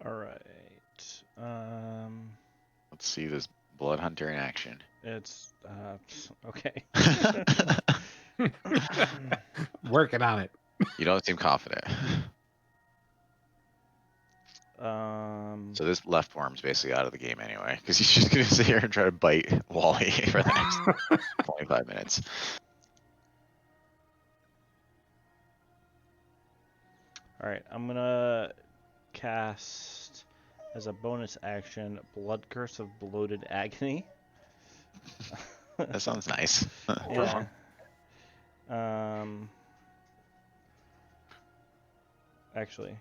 All right. Let's see this blood hunter in action. It's okay. Working on it. You don't seem confident. So this left worm's basically out of the game anyway, because he's just gonna sit here and try to bite Wally for the next 25 minutes. All right, I'm gonna cast as a bonus action Blood Curse of Bloated Agony. That sounds nice. Yeah. Actually.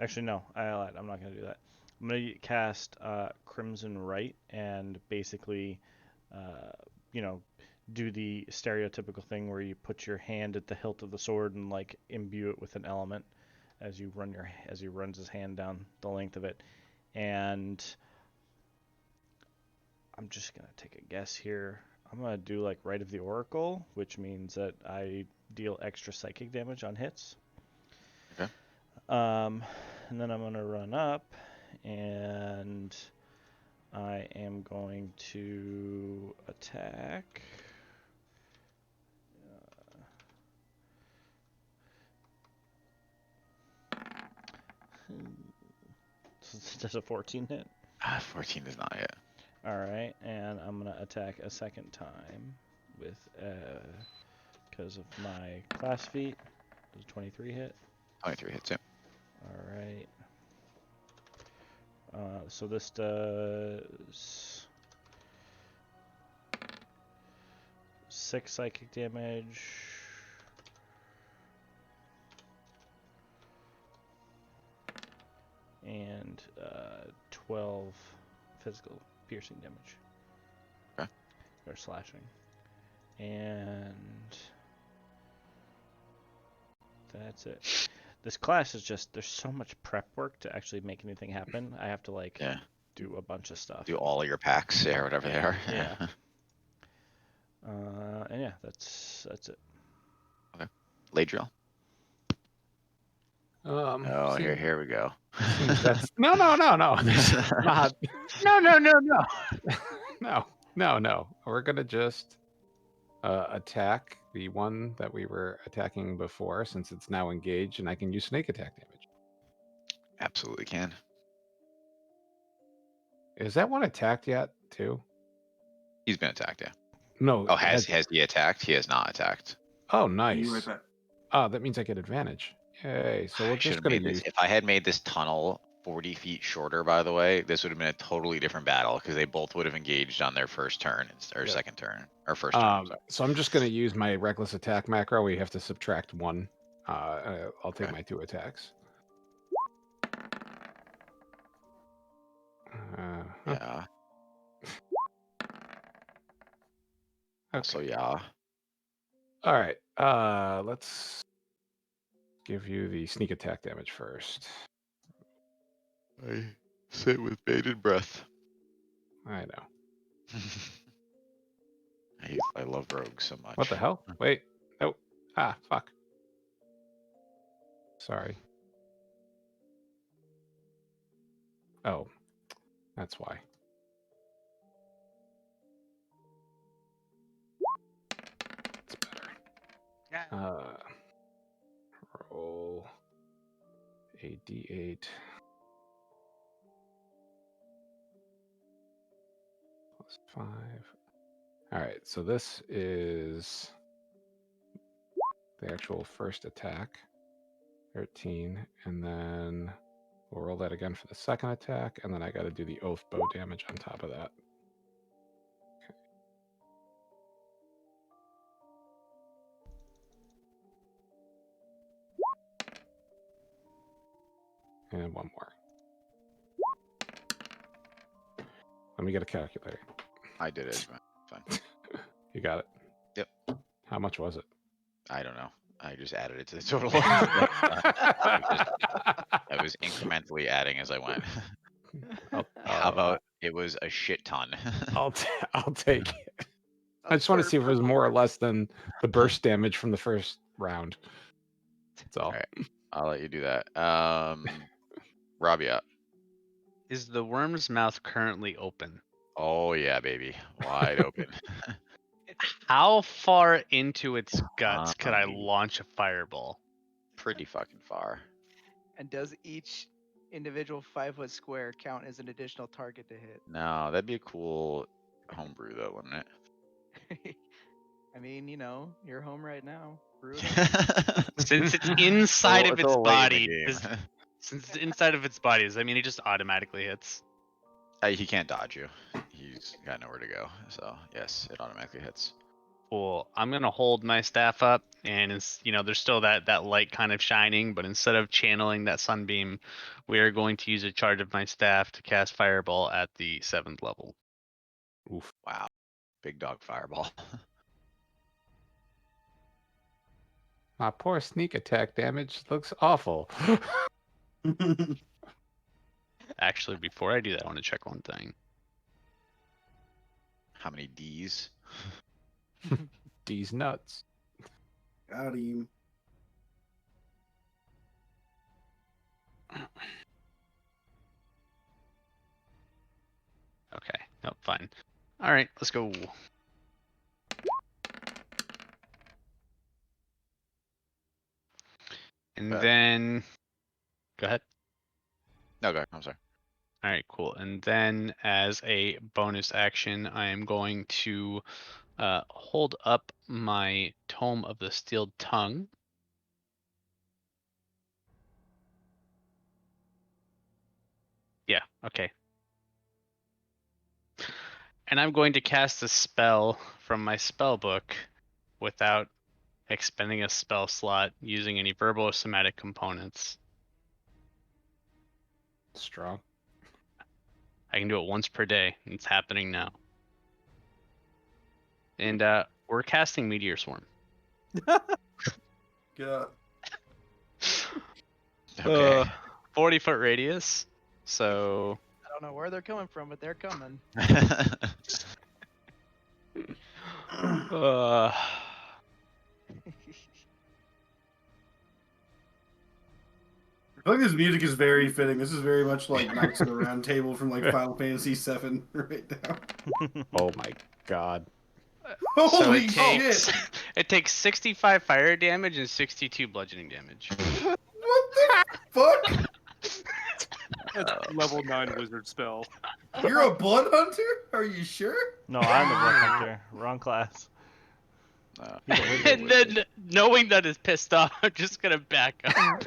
Actually, no. I'm not gonna do that. I'm gonna cast Crimson Right and basically, you know, do the stereotypical thing where you put your hand at the hilt of the sword and like imbue it with an element as you runs his hand down the length of it. And I'm just gonna take a guess here. I'm gonna do like Rite of the Oracle, which means that I deal extra psychic damage on hits. Okay. And then I'm gonna run up, and I am going to attack. Does a 14 hit? 14 does not hit. All right, and I'm gonna attack a second time with because of my class feat. Does a 23 hit? 23 hits it. All right. So this does 6 psychic damage. And 12 physical piercing damage. Okay. Or slashing. And that's it. This class is just, there's so much prep work to actually make anything happen. I have to like do a bunch of stuff. Do all of your packs, or whatever they are. Yeah. And yeah, that's it. Okay. Ladriel. Oh, here we go. That's no. There's not. No. We're gonna just attack the one that we were attacking before, since it's now engaged, and I can use snake attack damage. Absolutely can. Is that one attacked yet, too? He's been attacked, yeah. No. Oh, has he attacked? He has not attacked. Oh, You nice. right back. Oh, that means I get advantage. Yay! So we're I should just have gonna made this. use. If I had made this tunnel 40 feet shorter, by the way, this would have been a totally different battle because they both would have engaged on their first turn or second turn or first turn. Sorry. So I'm just gonna use my reckless attack macro. We have to subtract 1. I'll take my 2 attacks. Yeah. Okay. So yeah. All right. Let's give you the sneak attack damage first. I sit with bated breath. I know. I love rogues so much. What the hell? Wait. Oh. Fuck. Sorry. Oh, that's why. It's better. Yeah. Roll a d8 plus 5. All right, so this is the actual first attack, 13, and then we'll roll that again for the second attack, and then I got to do the oath bow damage on top of that. And one more. Let me get a calculator. I did it. Fine. You got it? Yep. How much was it? I don't know. I just added it to the total. I was incrementally adding as I went. How about it was a shit ton? I'll take it. I just want to see if it was more or less than the burst damage from the first round. That's all. All right, I'll let you do that. Robbie up. Is the worm's mouth currently open? Oh yeah, baby, wide open. How far into its guts could I Um, launch a fireball? Pretty fucking far. And does each individual 5-foot square count as an additional target to hit? No, that'd be a cool homebrew though, wouldn't it? I mean, you know, you're home right now. Brew it Since it's inside of It's a its little late in the body, game. since it's inside of its body, does that mean it just automatically hits? He can't dodge you. He's got nowhere to go. So yes, it automatically hits. Cool. I'm gonna hold my staff up, and it's, there's still that light kind of shining, but instead of channeling that sunbeam, we are going to use a charge of my staff to cast fireball at the 7th level. Oof. Wow, big dog fireball. My poor sneak attack damage looks awful. Actually, before I do that, I want to check one thing. How many D's? D's nuts. Got him. Okay. Nope. Fine. All right. Let's go. And then, go ahead. No, go ahead. I'm sorry. All right, cool. And then as a bonus action, I am going to hold up my Tome of the Steeled Tongue. Yeah, okay. And I'm going to cast a spell from my spell book without expending a spell slot using any verbal or somatic components. Strong. I can do it once per day. It's happening now. And we're casting Meteor Swarm. Yeah. Okay. 40-foot radius. So I don't know where they're coming from, but they're coming. I feel like this music is very fitting. This is very much like Knights of the Round Table from like Final Fantasy VII right now. Oh my god. So Holy it shit! takes 65 fire damage and 62 bludgeoning damage. What the fuck? That's level 9 wizard spell. You're a blood hunter? Are you sure? No, I'm the blood hunter. Wrong class. And then, knowing that it's pissed off, I'm just gonna back up.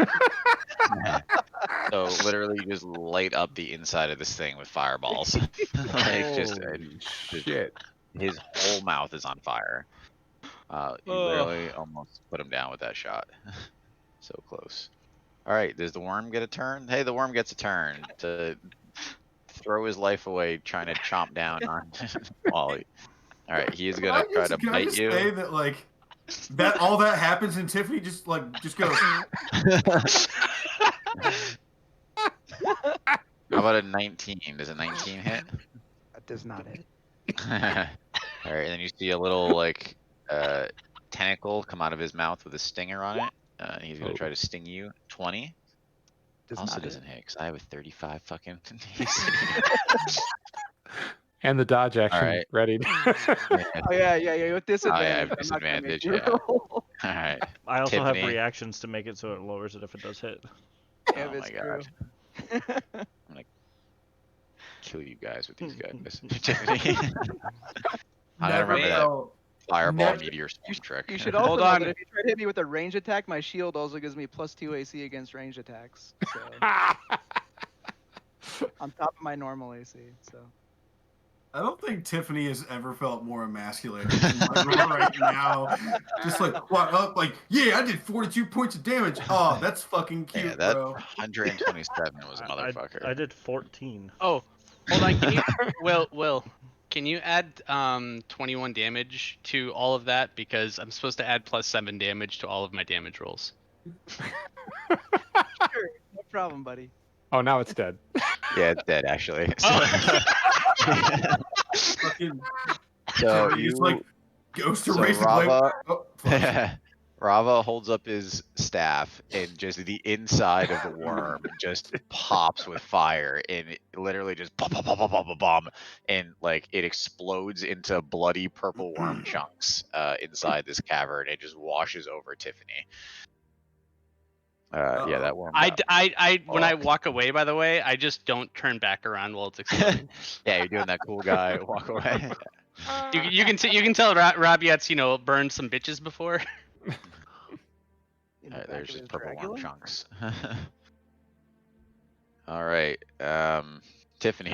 So literally, you just light up the inside of this thing with fireballs. Like just shit. his whole mouth is on fire. You literally almost put him down with that shot. So close. All right, does the worm get a turn? Hey, the worm gets a turn to throw his life away trying to chomp down on Wally. All right, he is gonna try to Can I bite just you. say that like that all that happens and Tiffany just goes. How about a 19? Does a 19 hit? That does not hit. All right, and then you see a little like tentacle come out of his mouth with a stinger on it. He's gonna try to sting you. 20. Does Also not hit. doesn't hit because I have a 35 fucking AC. And the dodge action right. ready. Oh yeah. With Oh disadvantage. yeah, I have I'm not gonna make disadvantage. you Yeah. roll. All right. I also have Tiffany. reactions to make it so it lowers it if it does hit. Yeah, Oh it's my true. god. I'm gonna kill you guys with these guys. Tiffany. I gotta remember that fireball never- meteor storm trick. You should also Hold know on. that if you try to hit me with a range attack, my shield also gives me +2 AC against ranged attacks. So on top of my normal AC. So I don't think Tiffany has ever felt more emasculated than like right now. Just like, what up? Like, yeah, I did 42 points of damage. Oh, that's fucking cute, Yeah, that bro. 127 was a motherfucker. I did 14. Oh, hold on. Can you, Will, can you add 21 damage to all of that? Because I'm supposed to add +7 damage to all of my damage rolls. sure, no problem, buddy. Oh, now it's dead. Yeah, it's dead actually. Fucking So Tiffany you, is like, goes to so raise the blade. Rava, Oh, fuck. Rava holds up his staff, and just the inside of the worm just pops with fire, and it literally just bomb, and like it explodes into bloody purple worm chunks inside this cavern. It just washes over Tiffany. Yeah, that worm. got When I fucked. walk away, by the way, I just don't turn back around while it's exploding. Yeah, you're doing that cool guy walk away. you can tell Rabiat's burned some bitches before. In the Alright, back there's of just his purple worm Dragula? chunks. Alright, Tiffany.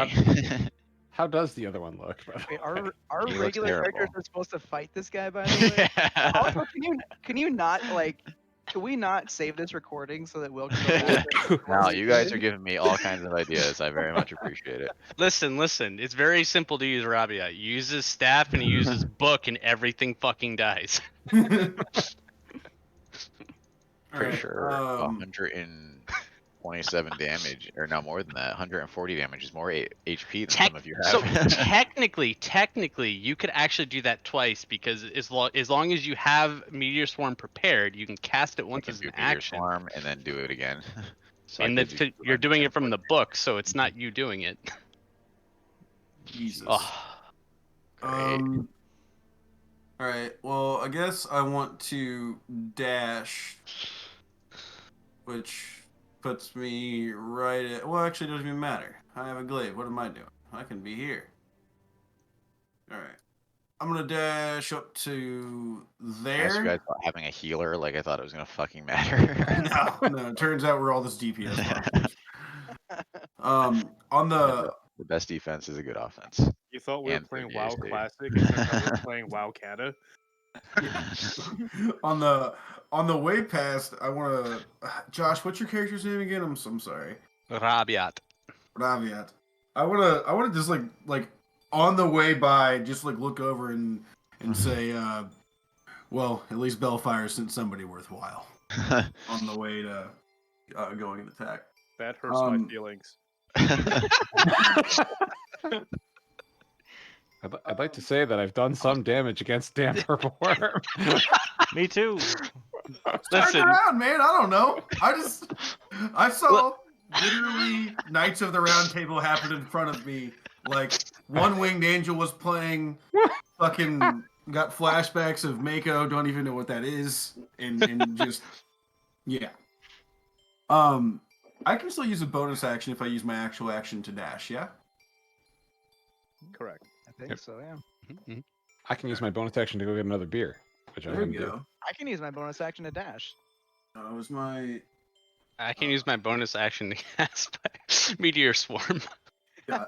How does the other one look? by the Wait, way? our He looks regular characters terrible. are supposed to fight this guy, by the way. Yeah. Also, can you not like? Can we not save this recording so that Will can go back? and No, what we you guys did? are giving me all kinds of ideas. I very much appreciate it. Listen. It's very simple to use Rabiat. You use his staff and he uses book, and everything fucking dies. Pretty Alright, sure 127 damage, or no more than that. 140 damage is more HP than some of you have. So technically, you could actually do that twice because as long as you have Meteor Swarm prepared, you can cast it I once can as do an Meteor action. Swarm and then do it again. So And you're doing it from the book, so it's not you doing it. Jesus. Oh, Great. Alright, well, I guess I want to dash, which puts me right at. Well, actually, it doesn't even matter. I have a glaive. What am I doing? I can be here. Alright. I'm gonna dash up to I asked you there. guys about having a healer, like I thought it was gonna fucking matter. No, it turns out we're all this DPS monsters. On the The best defense is a good offense. You thought we were And playing 30 WoW AC. Classic, and now we're playing WoW Cata. on the way past, I want to. Josh, what's your character's name again? I'm sorry. Rabiat. Raviat. I want to just like on the way by, just like look over and say, well, at least Bellfire sent somebody worthwhile on the way to going and attack. That hurts my feelings. I'd like to say that I've done some damage against damn purple worm. Me too. Turn around, man. I don't know. I saw literally Knights of the Round Table happen in front of me. Like One Winged Angel was playing. Fucking got flashbacks of Mako. Don't even know what that is, and just yeah. I can still use a bonus action if I use my actual action to dash. Yeah. Correct. I think so, yeah. I can use my bonus action to go get another beer, which I'm There gonna we do. go. I can use my bonus action to dash. That was my. I can use my bonus action to cast Meteor Swarm. God.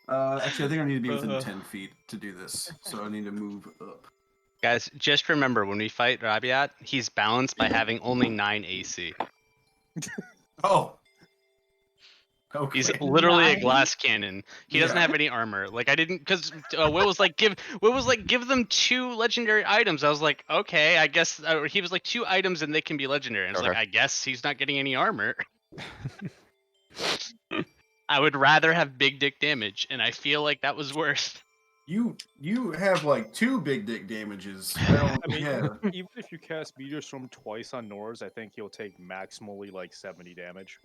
Actually, I think I need to be within 10 feet to do this, so I need to move up. Guys, just remember when we fight Rabiat, he's balanced by having only 9 AC. Oh. Okay. He's literally a 9? glass cannon. He doesn't Yeah. have any armor. Like I didn't, because Will was like, give them 2 legendary items. I was like, okay, I guess. He was like 2 items and they can be legendary. And I was like, Okay. I guess he's not getting any armor. I would rather have big dick damage, and I feel like that was worth. You have like 2 big dick damages. I don't. I mean, Yeah. even if you cast Meteor Storm twice on Norse, I think he'll take maximally like 70 damage.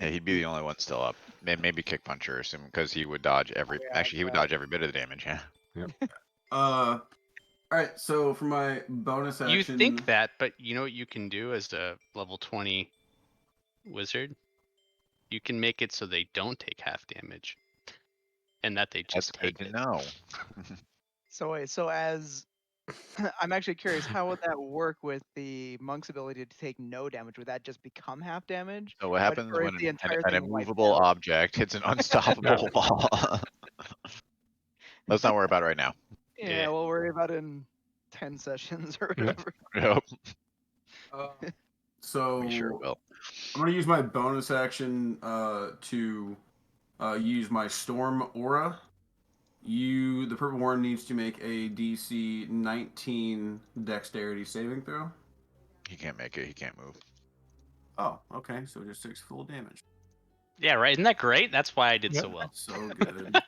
Yeah, he'd be the only one still up. Maybe Kick Puncher, assuming because he would dodge every. Yeah, Actually, he would dodge every bit of the damage. Yeah. All right. So for my bonus action, You think that, but you know what you can do as a level 20 wizard? You can make it so they don't take half damage, and that they That's just good take to it. know. So wait, so as I'm actually curious, how would that work with the monk's ability to take no damage? Would that just become half damage? So what happens Or is when the entire an thing wiped immovable out? object hits an unstoppable wall? Let's not worry about it right now. Yeah, Yeah. we'll worry about it in 10 sessions or Yeah. whatever. Nope. so We sure will. I'm gonna use my bonus action to use my Storm Aura. The Purple Worm needs to make a DC 19 Dexterity saving throw. He can't make it. He can't move. Oh, okay. So it just takes full damage. Yeah, right. Isn't that great? That's why I did so Yep. well. So good.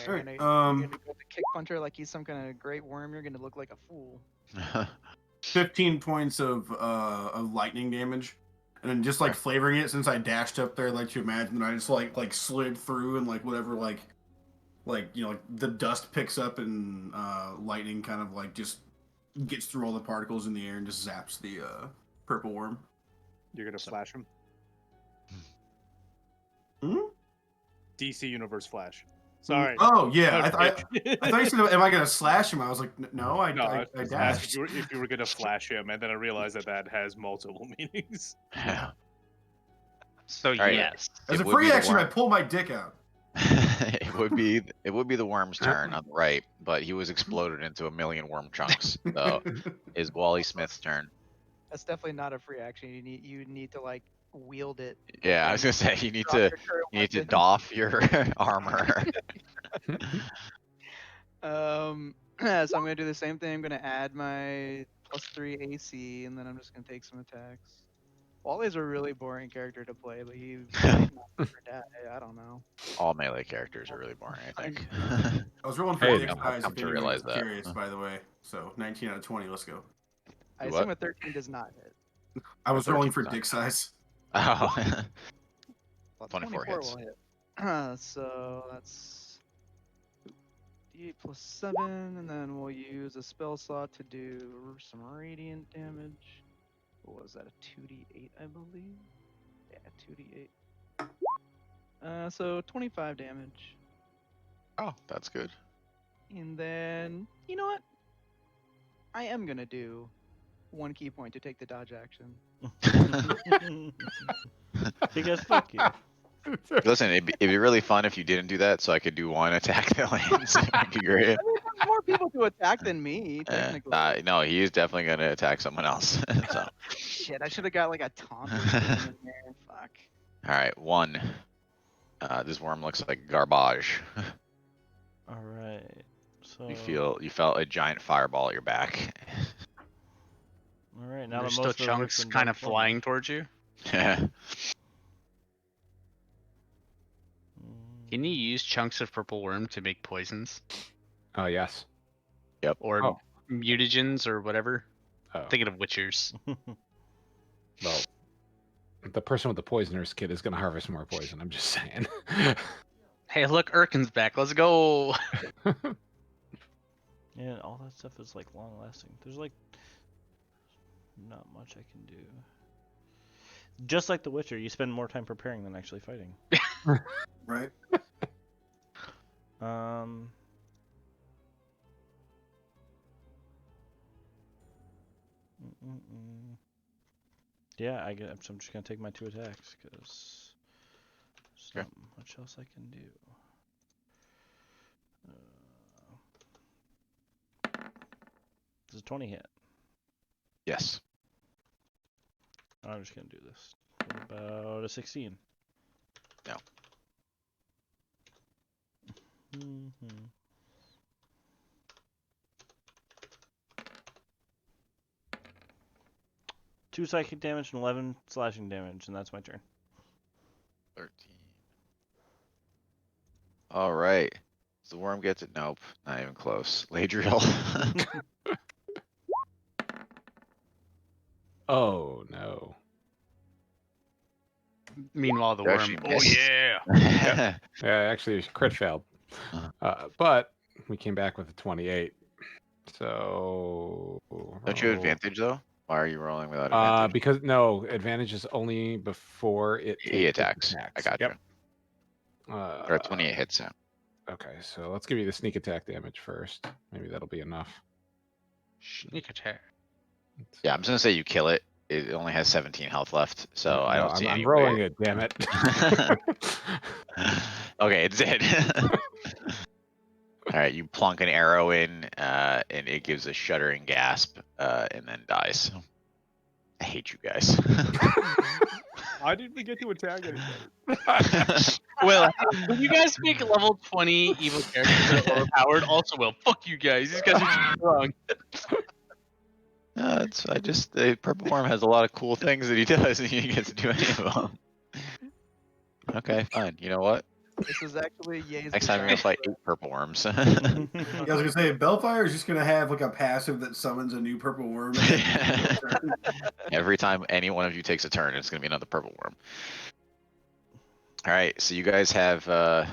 Yeah, Alright, you're gonna go with the kick puncher like he's some kind of great worm. You're gonna look like a fool. 15 points of lightning damage, and then just like flavoring it. Since I dashed up there, like to imagine that I just like slid through and like whatever like the dust picks up and lightning kind of like just gets through all the particles in the air and just zaps the purple worm. You're gonna flash him. Hmm? DC Universe Flash. Sorry. Oh yeah, I Sorry. thought you said, "Am I gonna slash him?" I was like, "No, I No, I I was asking dashed." if you were gonna flash him, and then I realized that has multiple meanings. So right. yes. As It a would be free the action, I worm. pull my dick out. It would be the worm's turn on the right, but he was exploded into a million worm chunks. So is Wally Smith's turn. That's definitely not a free action. You need to like wield it. Yeah, I was gonna say you need Drop to your current weapon. doff your armor. So I'm gonna do the same thing. I'm gonna add my +3 AC, and then I'm just gonna take some attacks. Wally's a really boring character to play, but he might not ever die. I don't know. All melee characters are really boring, I think. I was rolling for Hey, dick now I've size. come If to anyone realize was that. curious, by the way. So 19 out of 20. Let's go. I What? assume a 13 does not hit. I was rolling for 13 dick size. Oh. Well, 24 24 hits. will hit. So that's D8 plus 7, and then we'll use a spell slot to do some radiant damage. What was that? A 2d8, I believe. Yeah, 2d8. So 25 damage. Oh, that's good. And then, you know what? I am gonna do 1 key point to take the dodge action. Because fuck you. Listen, it'd be really fun if you didn't do that, so I could do one attack that lands. It'd be great. I mean, there's more people to attack than me, technically. No, he is definitely going to attack someone else. So, Shit, I should have got like a taunt or something in there. Fuck. all right, 1. This worm looks like garbage. All right. So You felt a giant fireball at your back. all right, now There's that still most of the work's chunks been kind done of for me. flying towards you. Yeah. Can you use chunks of purple worm to make poisons Oh yes. or Oh. mutagens or whatever? Oh. Thinking of witchers. Well, the person with the poisoner's kit is going to harvest more poison. I'm just saying. Hey, look, Urkin's back. Let's go. Yeah, all that stuff is like long lasting. There's like not much I can do. Just like The Witcher, you spend more time preparing than actually fighting. Right. Yeah, I'm just gonna take my 2 attacks because there's not much else I can do. Does a 20 hit? Yes. I'm just gonna do this. What about a 16? No. Mm-hmm. Two psychic damage and 11 slashing damage, and that's my turn. 13. All right. Does the worm gets it? Nope, not even close. Ladriel. Oh no. Meanwhile, the You worm. actually Oh missed. yeah. Yeah, actually, crit failed. But we came back with a 28. So. Don't you have advantage though? Why are you rolling without advantage? Because no, advantage is only before it He takes its attacks. I attacks. gotcha. Yep. Or 28 hits him. Okay, so let's give you the sneak attack damage first. Maybe that'll be enough. Sneak attack. Yeah, I'm just gonna say you kill it. It only has 17 health left, so I No, don't see I'm any rolling way. it. Damn it. Okay, it's dead. All right, you plunk an arrow in, and it gives a shuddering gasp, and then dies. I hate you guys. I didn't even get to attack anybody. Well, when you guys make level 20 evil characters that are overpowered, also will. Fuck you guys. These guys are too strong. The purple worm has a lot of cool things that he does, and you get to do any of them. Okay, fine. You know what? This is actually Ye's Next time you're gonna design fight 8 purple worms. Yeah, I was gonna say Bellfire is just gonna have like a passive that summons a new purple worm. Every time any one of you takes a turn, it's gonna be another purple worm. All right, so you guys have the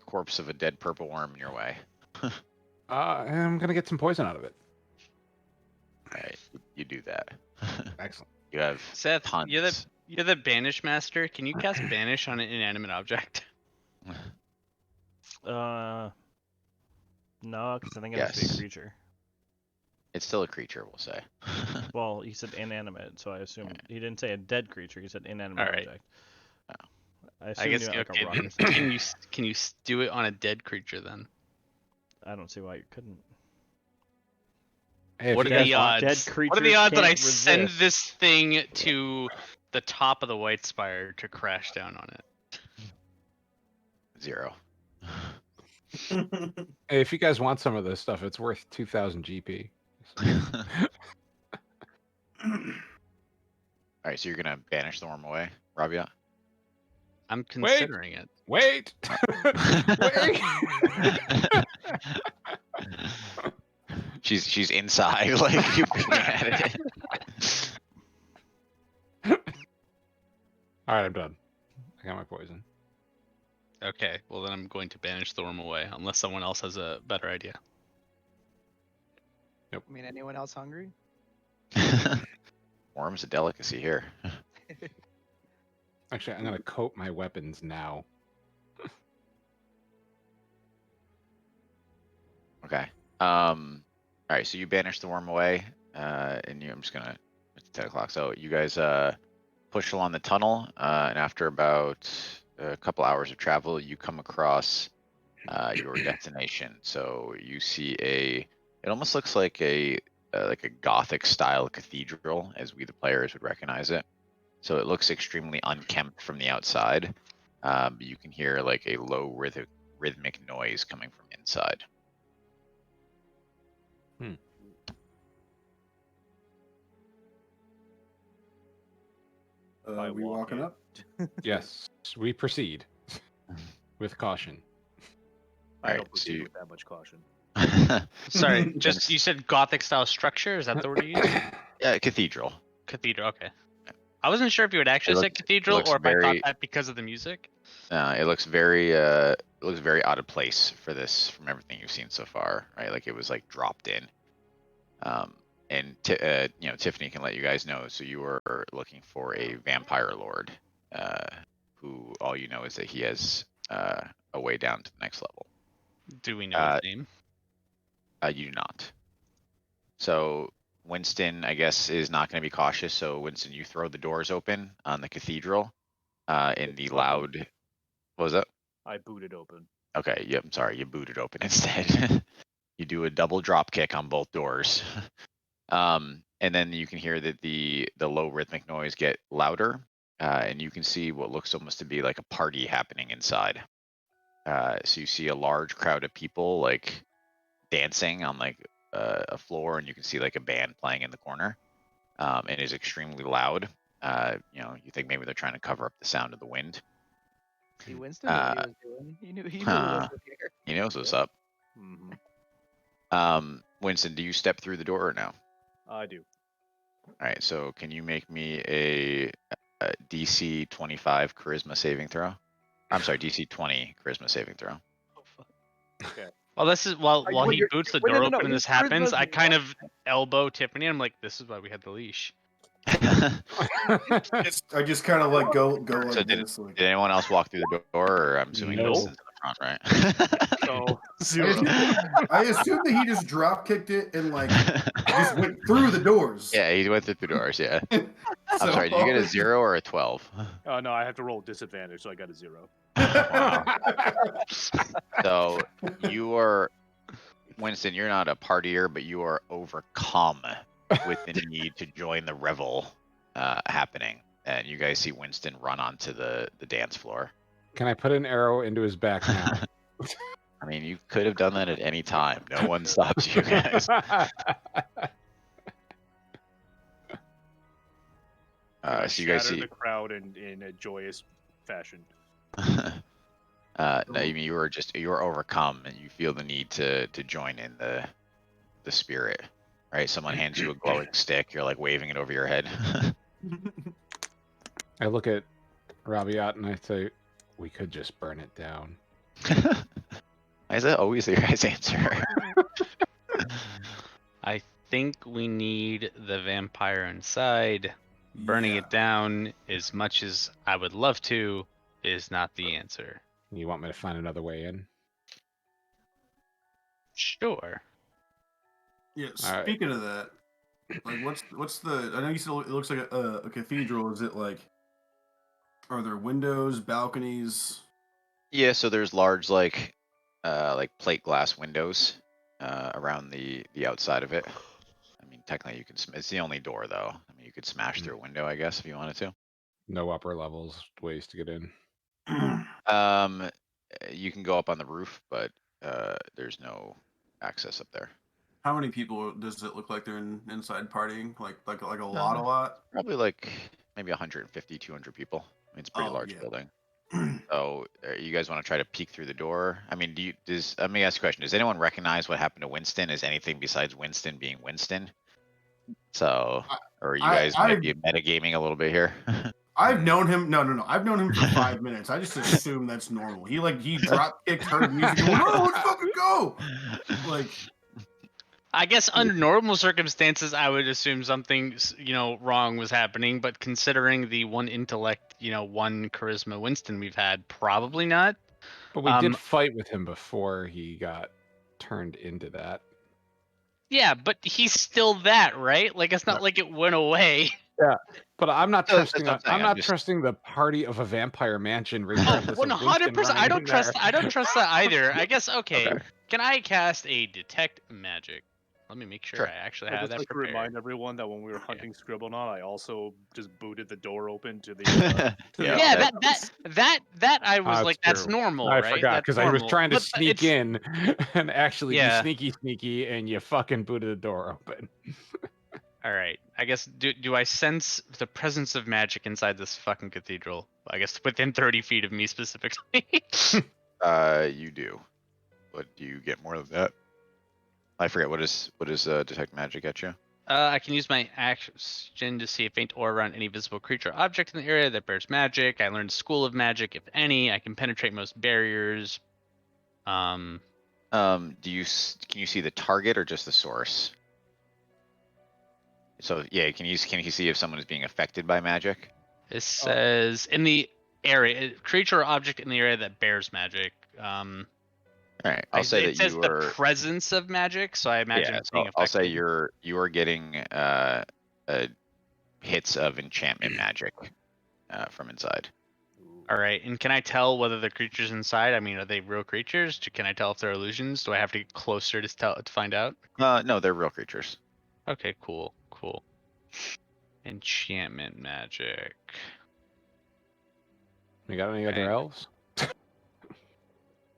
corpse of a dead purple worm in your way. I'm gonna get some poison out of it. All right, you do that. Excellent. You have Seth, tons. you're the banish master. Can you cast banish on an inanimate object? No, because I think it has to be Yes. a creature. It's still a creature, we'll say. Well, he said inanimate, so I assume he didn't say a dead creature. He said inanimate Alright. object. Oh. I I assume guess like okay. a rock or something. Can you do it on a dead creature then? I don't see why you couldn't. Hey, if What you are guys the want, odds? Dead What are the creatures odds that I can't send resist. this thing to the top of the White Spire to crash down on it? 0. hey, if you guys want some of this stuff, it's worth 2,000 GP. All right, so you're gonna banish the worm away, Rabia? I'm considering it. Wait. Wait. She's inside, like you looking at it. All right, I'm done. I got my poison. Okay, well then I'm going to banish the worm away, unless someone else has a better idea. I mean, anyone else hungry? Worm's a delicacy here. Actually, I'm gonna coat my weapons now. Okay. All right, so you banish the worm away, and I'm just gonna. It's 10 o'clock, so you guys push along the tunnel, and after about a couple hours of travel, you come across your destination. So you see it almost looks like a Gothic style cathedral, as we the players would recognize it. So it looks extremely unkempt from the outside. But you can hear like a low rhythmic noise coming from inside. I We walk walking in. up? Yes, we proceed with caution. I Alright, don't so proceed you- with that much caution. Sorry, just you said Gothic style structure. Is that the word you used? Yeah, cathedral. Cathedral. Okay. I wasn't sure if you had actually said cathedral looks or if I thought very- that because of the music. It looks very out of place for this from everything you've seen so far, right? Like it was like dropped in. And Tiffany can let you guys know. So you were looking for a vampire lord, who all you know is that he has a way down to the next level. Do we know his name? You do not. So Winston, I guess, is not going to be cautious. So Winston, you throw the doors open on the cathedral, in the It's loud. open. What was that? I booted open. Okay, yep. I'm sorry, you booted open instead. You do a double drop kick on both doors. And then you can hear that the low rhythmic noise get louder, and you can see what looks almost to be like a party happening inside. So you see a large crowd of people like dancing on like a floor, and you can see like a band playing in the corner. It is extremely loud. You think maybe they're trying to cover up the sound of the wind. See, Winston knew what he Uh, was doing. He knew huh. Winston here. He knows what's Yep. up. Winston, do you step through the door or no? I do. All right, so can you make me a DC 25 charisma saving throw? I'm sorry, DC 20 charisma saving throw. Oh, fuck. Okay. Well, this is while Wait, he boots the wait, door no, open and his this happens, charisma's I kind one. of elbow Tiffany. I'm like, this is why we had the leash. I just kind of like go So like did this. Like, anyone else walk through the door, or I'm assuming No. Winston's in the front, right? So I 0. assume that he just drop kicked it and like just went through the doors. Yeah, he went through the doors. Yeah. I'm So- sorry. Did you get a 0 or a 12? Oh no, I have to roll disadvantage, so I got a 0. Wow. So you are, Winston. You're not a partier, but you are overcome with the need to join the revel happening, and you guys see Winston run onto the dance floor. Can I put an arrow into his back now? I mean, you could have done that at any time. No one stops you guys. So you guys shatter see. the crowd in a joyous fashion. No, I mean you were overcome, and you feel the need to join in the spirit, right? Someone hands you a glowing stick. You're like waving it over your head. I look at Rabiat and I say, we could just burn it down. Why is that always your guys' answer? I think we need the vampire inside. Burning Yeah. it down, as much as I would love to, is not the answer. You want me to find another way in? Sure. Yeah. All right. Speaking of that, like, what's the? I know you said it looks like a cathedral. Is it like? Are there windows, balconies? Yeah, so there's large like plate glass windows around the outside of it. I mean, technically you can. It's the only door though. I mean, you could smash through a window, I guess, if you wanted to. No upper levels, ways to get in. You can go up on the roof, but there's no access up there. How many people does it look like they're inside partying? Like a lot? Probably like maybe 150, 200 people. I mean, it's a pretty Oh, large yeah. building. So you guys want to try to peek through the door? I mean, let me ask you a question. Does anyone recognize what happened to Winston as anything besides Winston being Winston? So, or you guys might be metagaming a little bit here. I've known him. No. I've known him for 5 minutes. I just assume that's normal. He drop kicked, heard music, and went, "Oh, let's fucking go!" Like, I guess under normal circumstances, I would assume something, wrong was happening. But considering the one intellect, one charisma Winston we've had, probably not. But we did fight with him before he got turned into that. Yeah, but he's still that, right? Like, it's not like it went away. Yeah, but I'm not No, that's trusting. what I'm saying. I'm I'm not just- trusting the party of a vampire mansion, regardless of 100%. Winston I don't running in trust. there. I don't trust that either. I guess. Okay. Okay. Can I cast a detect magic? Let me make sure Sure. I actually I'd have just that like to prepared. remind everyone that when we were hunting Scribblenaught, I also just booted the door open to the. Yeah, Yeah, that I was That's like, that's true. normal, I right? forgot That's because I was normal. trying to But sneak it's- in and actually Yeah. be sneaky, and you fucking booted the door open. All right. I guess do I sense the presence of magic inside this fucking cathedral? I guess within 30 feet of me specifically. You do. But do you get more of that? I forget what is detect magic at you? I can use my action to see a faint aura around any visible creature or object in the area that bears magic. I learned School of Magic, if any. I can penetrate most barriers. Can you see the target or just the source? So yeah, can you see if someone is being affected by magic? This says in the area, creature or object in the area that bears magic. All right, I'll say it that says you the are. presence of magic, so I imagine Yeah, it's so being affected. I'll say you are getting hits of enchantment magic from inside. All right, and can I tell whether the creatures inside? I mean, are they real creatures? Can I tell if they're illusions? Do I have to get closer to find out? No, they're real creatures. Okay, cool. Enchantment magic. You got any other Okay. elves?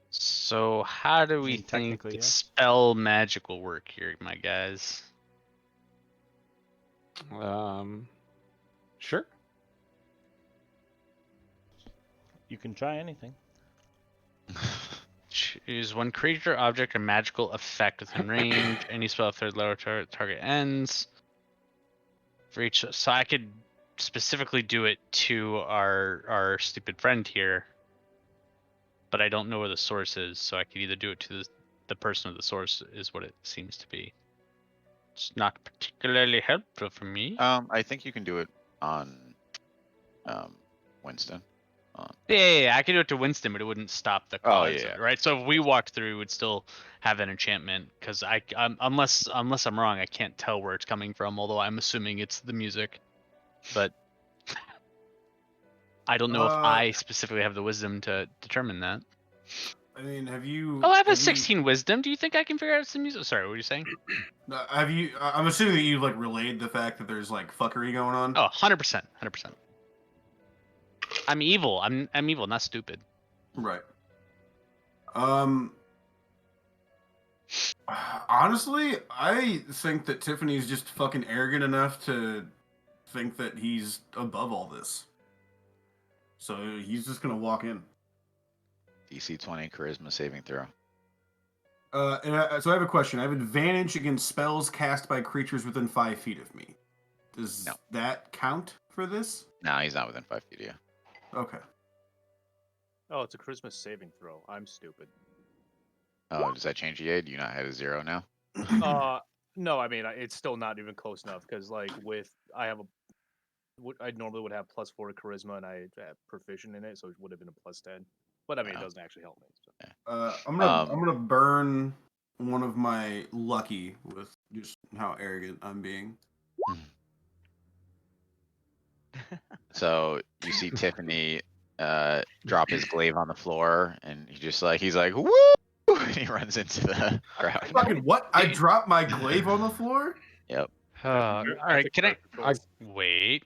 So how do we mean, think technically, yeah. spell magic will work here, my guys? Sure. You can try anything. Choose one creature, object, or magical effect within range. Any spell third lower target ends. For each, so I could specifically do it to our stupid friend here, but I don't know where the source is, so I could either do it to the person of the source is what it seems to be. It's not particularly helpful for me. I think you can do it on Winston. Yeah, I could do it to Winston, but it wouldn't stop the Oh, cause, yeah. right? So if we walked through, we would still have that enchantment because unless I'm wrong, I can't tell where it's coming from. Although I'm assuming it's the music, but I don't know if I specifically have the wisdom to determine that. I mean, have you? Oh, I have a have you- 16 wisdom. Do you think I can figure out some music? Sorry, what were you saying? Have you? I'm assuming that you like relayed the fact that there's like fuckery going on. Oh, 100%, 100%. I'm evil. I'm evil, not stupid. Right. Honestly, I think that Tiffany's just fucking arrogant enough to think that he's above all this. So he's just gonna walk in. DC 20 charisma saving throw. So I have a question. I have advantage against spells cast by creatures within 5 feet of me. Does that count for this? No, he's not within 5 feet of you. Okay. Oh, it's a Christmas saving throw. I'm stupid. Oh, does that change EA? Do you not have a 0 now? No, I mean it's still not even close enough because like I normally would have +4 to charisma and I have proficient in it, so it would have been a +10. But I mean, it doesn't actually help me. So. I'm gonna burn one of my lucky with just how arrogant I'm being. So you see Tiffany drop his glaive on the floor, and he's like, woo! And he runs into the crowd. Fucking what? I dropped my glaive on the floor? Yep. All right, can I wait?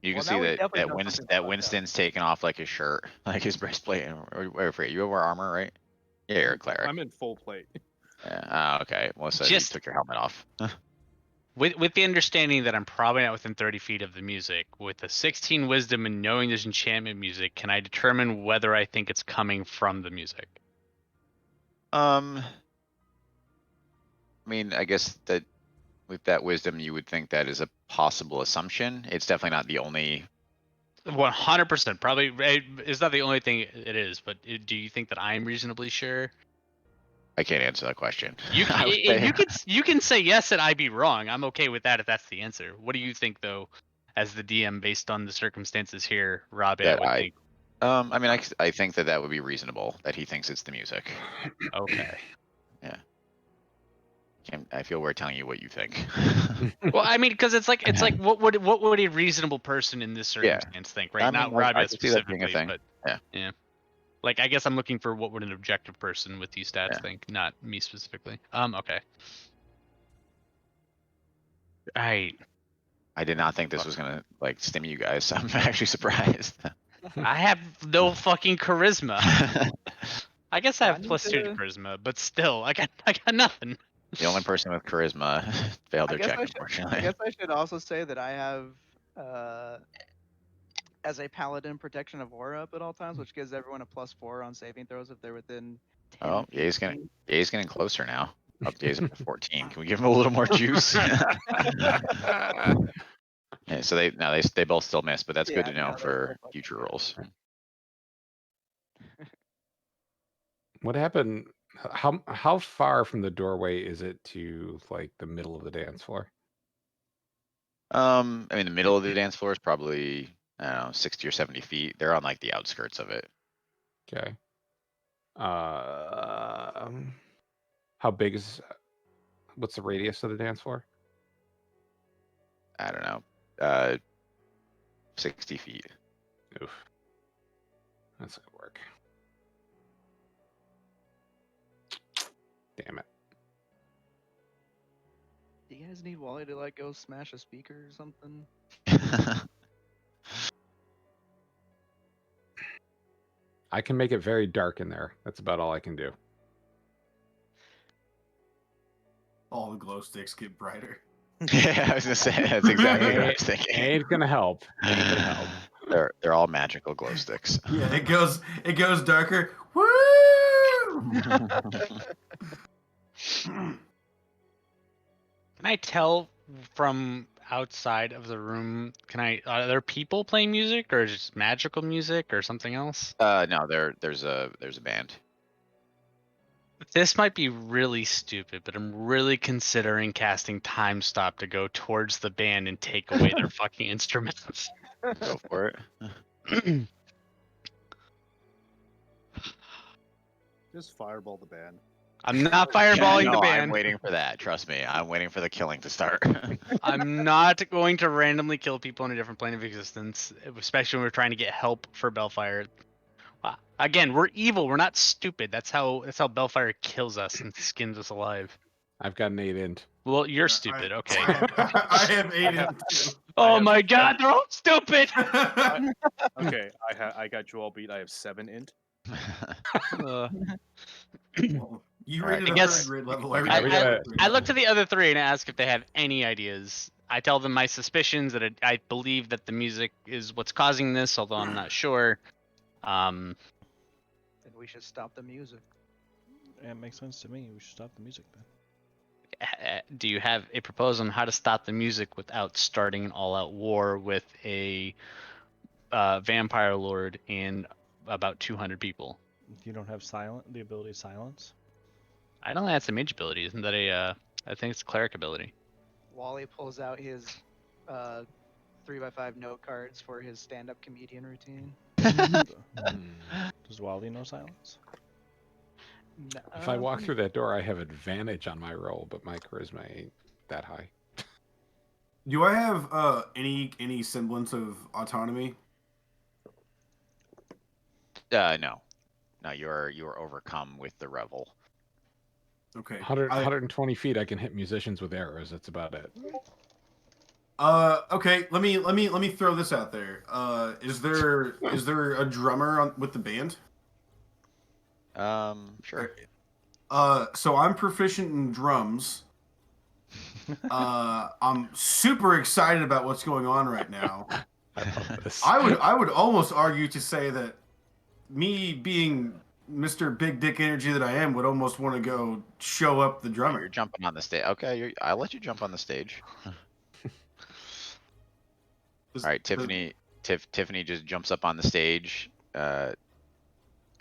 You can Well, see now we've that definitely done something fucked up. Winston's taking off like his shirt, like his breastplate. I forget, you wear armor, right? Yeah, you're a cleric. I'm in full plate. Yeah. Oh, okay. Well, so Just- you took your helmet off. With the understanding that I'm probably not within 30 feet of the music, with a 16 wisdom and knowing there's enchantment music, can I determine whether I think it's coming from the music? I mean, I guess that with that wisdom, you would think that is a possible assumption. It's definitely not the only. 100%. Probably it's not the only thing it is, but do you think that I'm reasonably sure? I can't answer that question. You can say yes and I be wrong. I'm okay with that if that's the answer. What do you think though, as the DM, based on the circumstances here, Rob? That would think. I mean, I think that would be reasonable. That he thinks it's the music. Okay. Yeah. I feel we're telling you what you think. Well, I mean, because it's like what would a reasonable person in this circumstance think, right? I Not mean, I Robbie can see that being a specifically, thing. but yeah. Like, I guess I'm looking for what would an objective person with these stats Yeah. think, not me specifically. Okay. I did not think this was gonna like stim you guys. So I'm actually surprised. have no fucking charisma. I guess I I have need +2 to to- charisma, but still, I got nothing. The only person with charisma failed their check, I unfortunately. guess I should also say that I have, as a paladin, protection of aura up at all times, which gives everyone a +4 on saving throws if they're within 10 Oh, feet. Ye's getting closer now. Up Ye's up to 14. Can we give him a little more juice? Yeah, so they both still miss, but that's good to Yeah, know no, for they're both future rolls. What happened? How far from the doorway is it to like the middle of the dance floor? I mean, the middle of the dance floor is probably, I don't know, 60 or 70 feet. They're on like the outskirts of it. Okay. How big is? What's the radius of the dance floor? I don't know, 60 feet. Oof. That's gonna work. Damn it. Do you guys need Wally to like go smash a speaker or something? I can make it very dark in there. That's about all I can do. All the glow sticks get brighter. Yeah, I was gonna say that's exactly what I was thinking. Ain't gonna help. Ain't gonna help. They're all magical glow sticks. Yeah, it goes darker. Woo! Can I tell from outside of the room? Are there people playing music, or just magical music, or something else? No, there's a band. This might be really stupid, but I'm really considering casting Time Stop to go towards the band and take away their fucking instruments. Go for it. Just fireball the band. I'm not Yeah, fireballing no, the I'm band. waiting for that. Trust me, I'm waiting for the killing to start. I'm not going to randomly kill people in a different plane of existence, especially when we're trying to get help for Bellfire. Again, we're evil. We're not stupid. That's how Bellfire kills us and skins us alive. I've got an 8 int. Well, you're Yeah, stupid. Okay. I have 8 have- too. Oh have- my God, they're all stupid. Okay, I got Joel beat. I have 7 int. Uh, Well, you All right, rated I a guess- third grade level. I- I rated I- a third grade I look to level. the other three and ask if they have any ideas. I tell them my suspicions that I believe that the music is what's causing this, although I'm not sure. Then we should stop the music. Yeah, it makes sense to me. We should stop the music then. Do you have a proposal on how to stop the music without starting an all-out war with a vampire lord and about 200 people? You don't have the ability to silence? I don't think that's a mage ability. Isn't that a? I think it's a cleric ability. Wally pulls out his 3x5 note cards for his stand-up comedian routine. Does Wally know silence? If I walk through that door, I have advantage on my roll, but my charisma ain't that high. Do I have any semblance of autonomy? No, you are overcome with the revel. Okay. 120 feet, I can hit musicians with arrows. That's about it. Okay. Let me throw this out there. Is there a drummer with the band? Sure. So I'm proficient in drums. I'm super excited about what's going on right now. I love this. I would almost argue to say that me being Mr. Big Dick Energy that I am would almost want to go show up the You're drummer. jumping on the stage. Okay, I'll let you jump on the stage. All right, Tiffany. Tiffany just jumps up on the stage. I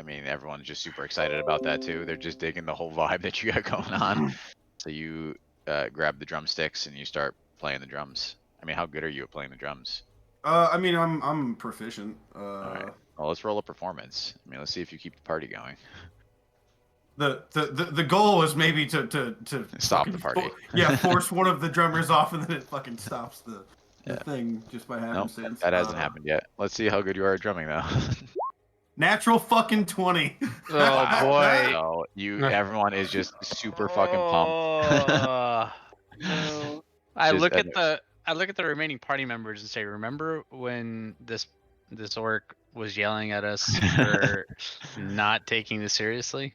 mean, everyone's just super excited about that too. They're just digging the whole vibe that you got going on. So you grab the drumsticks and you start playing the drums. I mean, how good are you at playing the drums? I mean, I'm proficient. All right. Well, let's roll a performance. I mean, let's see if you keep the party going. The goal is maybe to Stop fucking the party. force one of the drummers off, and then it fucking stops the Yeah. thing just by Nope, happenstance. that hasn't happened yet. Let's see how good you are at drumming though. Natural fucking 20. Oh boy. So everyone is just super fucking pumped. No. I Just look at editors. the remaining party members and say, "Remember when this orc was yelling at us for not taking this seriously?"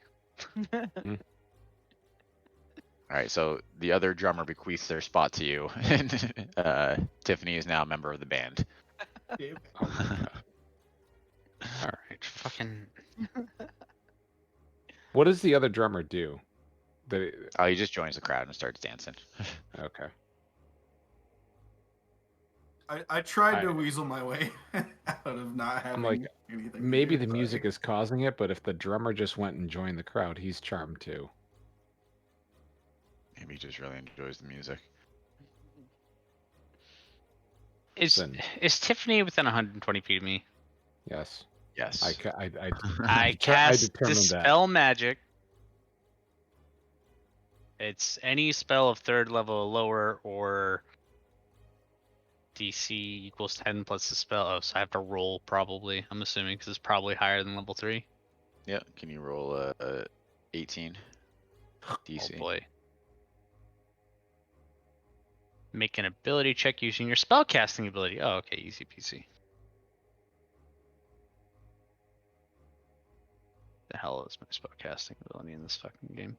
All right, so the other drummer bequeaths their spot to you, and Tiffany is now a member of the band. Oh my God. All right, fucking. What does the other drummer do? Oh, he just joins the crowd and starts dancing. Okay. I tried to weasel my way out of not having like, anything. to Maybe do, the but- music is causing it, but if the drummer just went and joined the crowd, he's charmed too. Maybe he just really enjoys the music. Is Tiffany within 120 feet of me? Yes. Yes. I cast determined Dispel Magic. It's any spell of 3rd level or lower, or DC equals 10 plus the spell. Oh, so I have to roll probably. I'm assuming because it's probably higher than level 3. Yeah. Can you roll a 18 DC? Oh boy. Make an ability check using your spellcasting ability. Oh, okay, easy peasy. The hell is my spellcasting ability in this fucking game?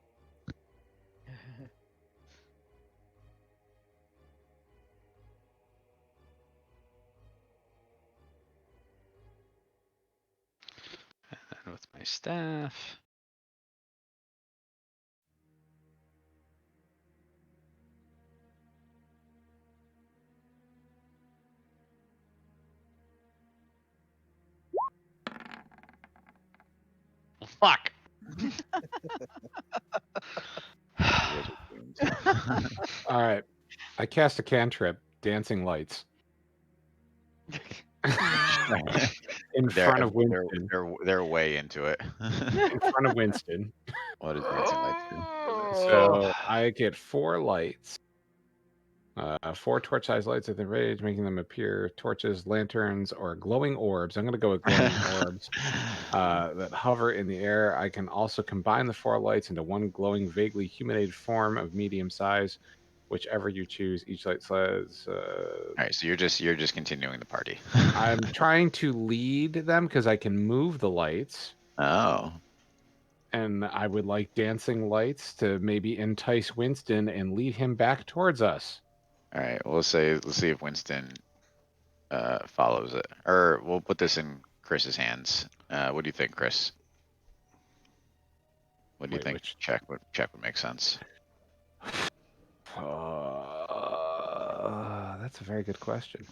my staff. Fuck. You guys are doomed. All right. I cast a cantrip, Dancing Lights, in front of Winston. They're way into it. In front of Winston. What does dancing lights do? So I get 4 lights. 4 torch-sized lights at the range, making them appear torches, lanterns, or glowing orbs. I'm going to go with glowing orbs that hover in the air. I can also combine the 4 lights into one glowing, vaguely humanoid form of medium size, whichever you choose. Each light says. All right, so you're just continuing the party. I'm trying to lead them because I can move the lights. Oh. And I would like dancing lights to maybe entice Winston and lead him back towards us. All right. Let's see if Winston follows it, or we'll put this in Chris's hands. What do you think, Chris? What do you Wait, think? which- Check would make sense. That's a very good question.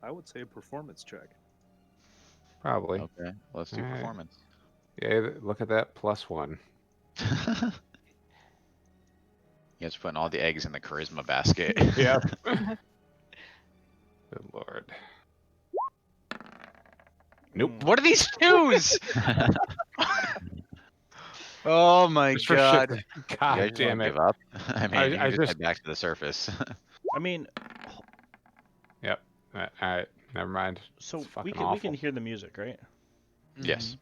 I would say a performance check. Probably. Okay, let's do All right. performance. Yeah, look at that, +1. You guys putting all the eggs in the charisma basket. Yeah. Good lord. Nope. What are these twos? Oh my Just for god. shit. You God guys just damn wanna it. give up? I mean, you I can just just- head back to the surface. I mean, Yep. All right. Never mind. so It's we fucking can awful. hear the music, right? Yes.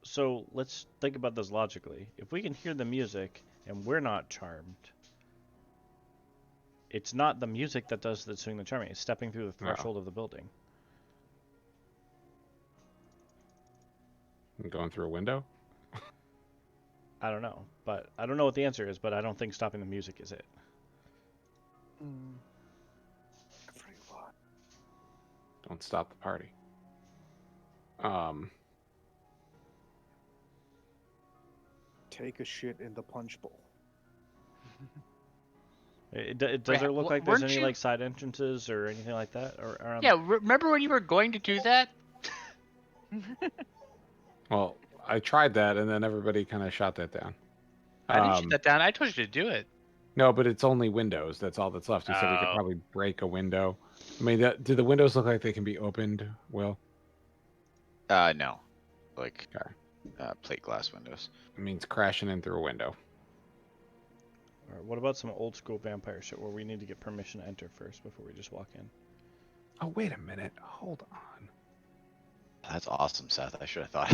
So let's think about this logically. If we can hear the music and we're not charmed, it's not the music that does the doing the charming. It's stepping through the No. threshold of the building. I'm going through a window? I don't know, but I don't know what the answer is. But I don't think stopping the music is it. Mm. Don't stop the party. Take a shit in the punch bowl. Does Wait, there look like there's weren't any you- like side entrances or anything like that? Or Yeah, remember when you were going to do that? Well, I tried that, and then everybody kind of shot that down. I didn't shoot that down. I told you to do it. No, but it's only windows. That's all that's left. He said we could Oh. probably break a window. I mean, do the windows look like they can be opened, Will? No, like Okay. plate glass windows. It means crashing in through a window. Or what about some old school vampire shit where we need to get permission to enter first before we just walk in? Oh, wait a minute. Hold on. That's awesome, Seth. I should have thought.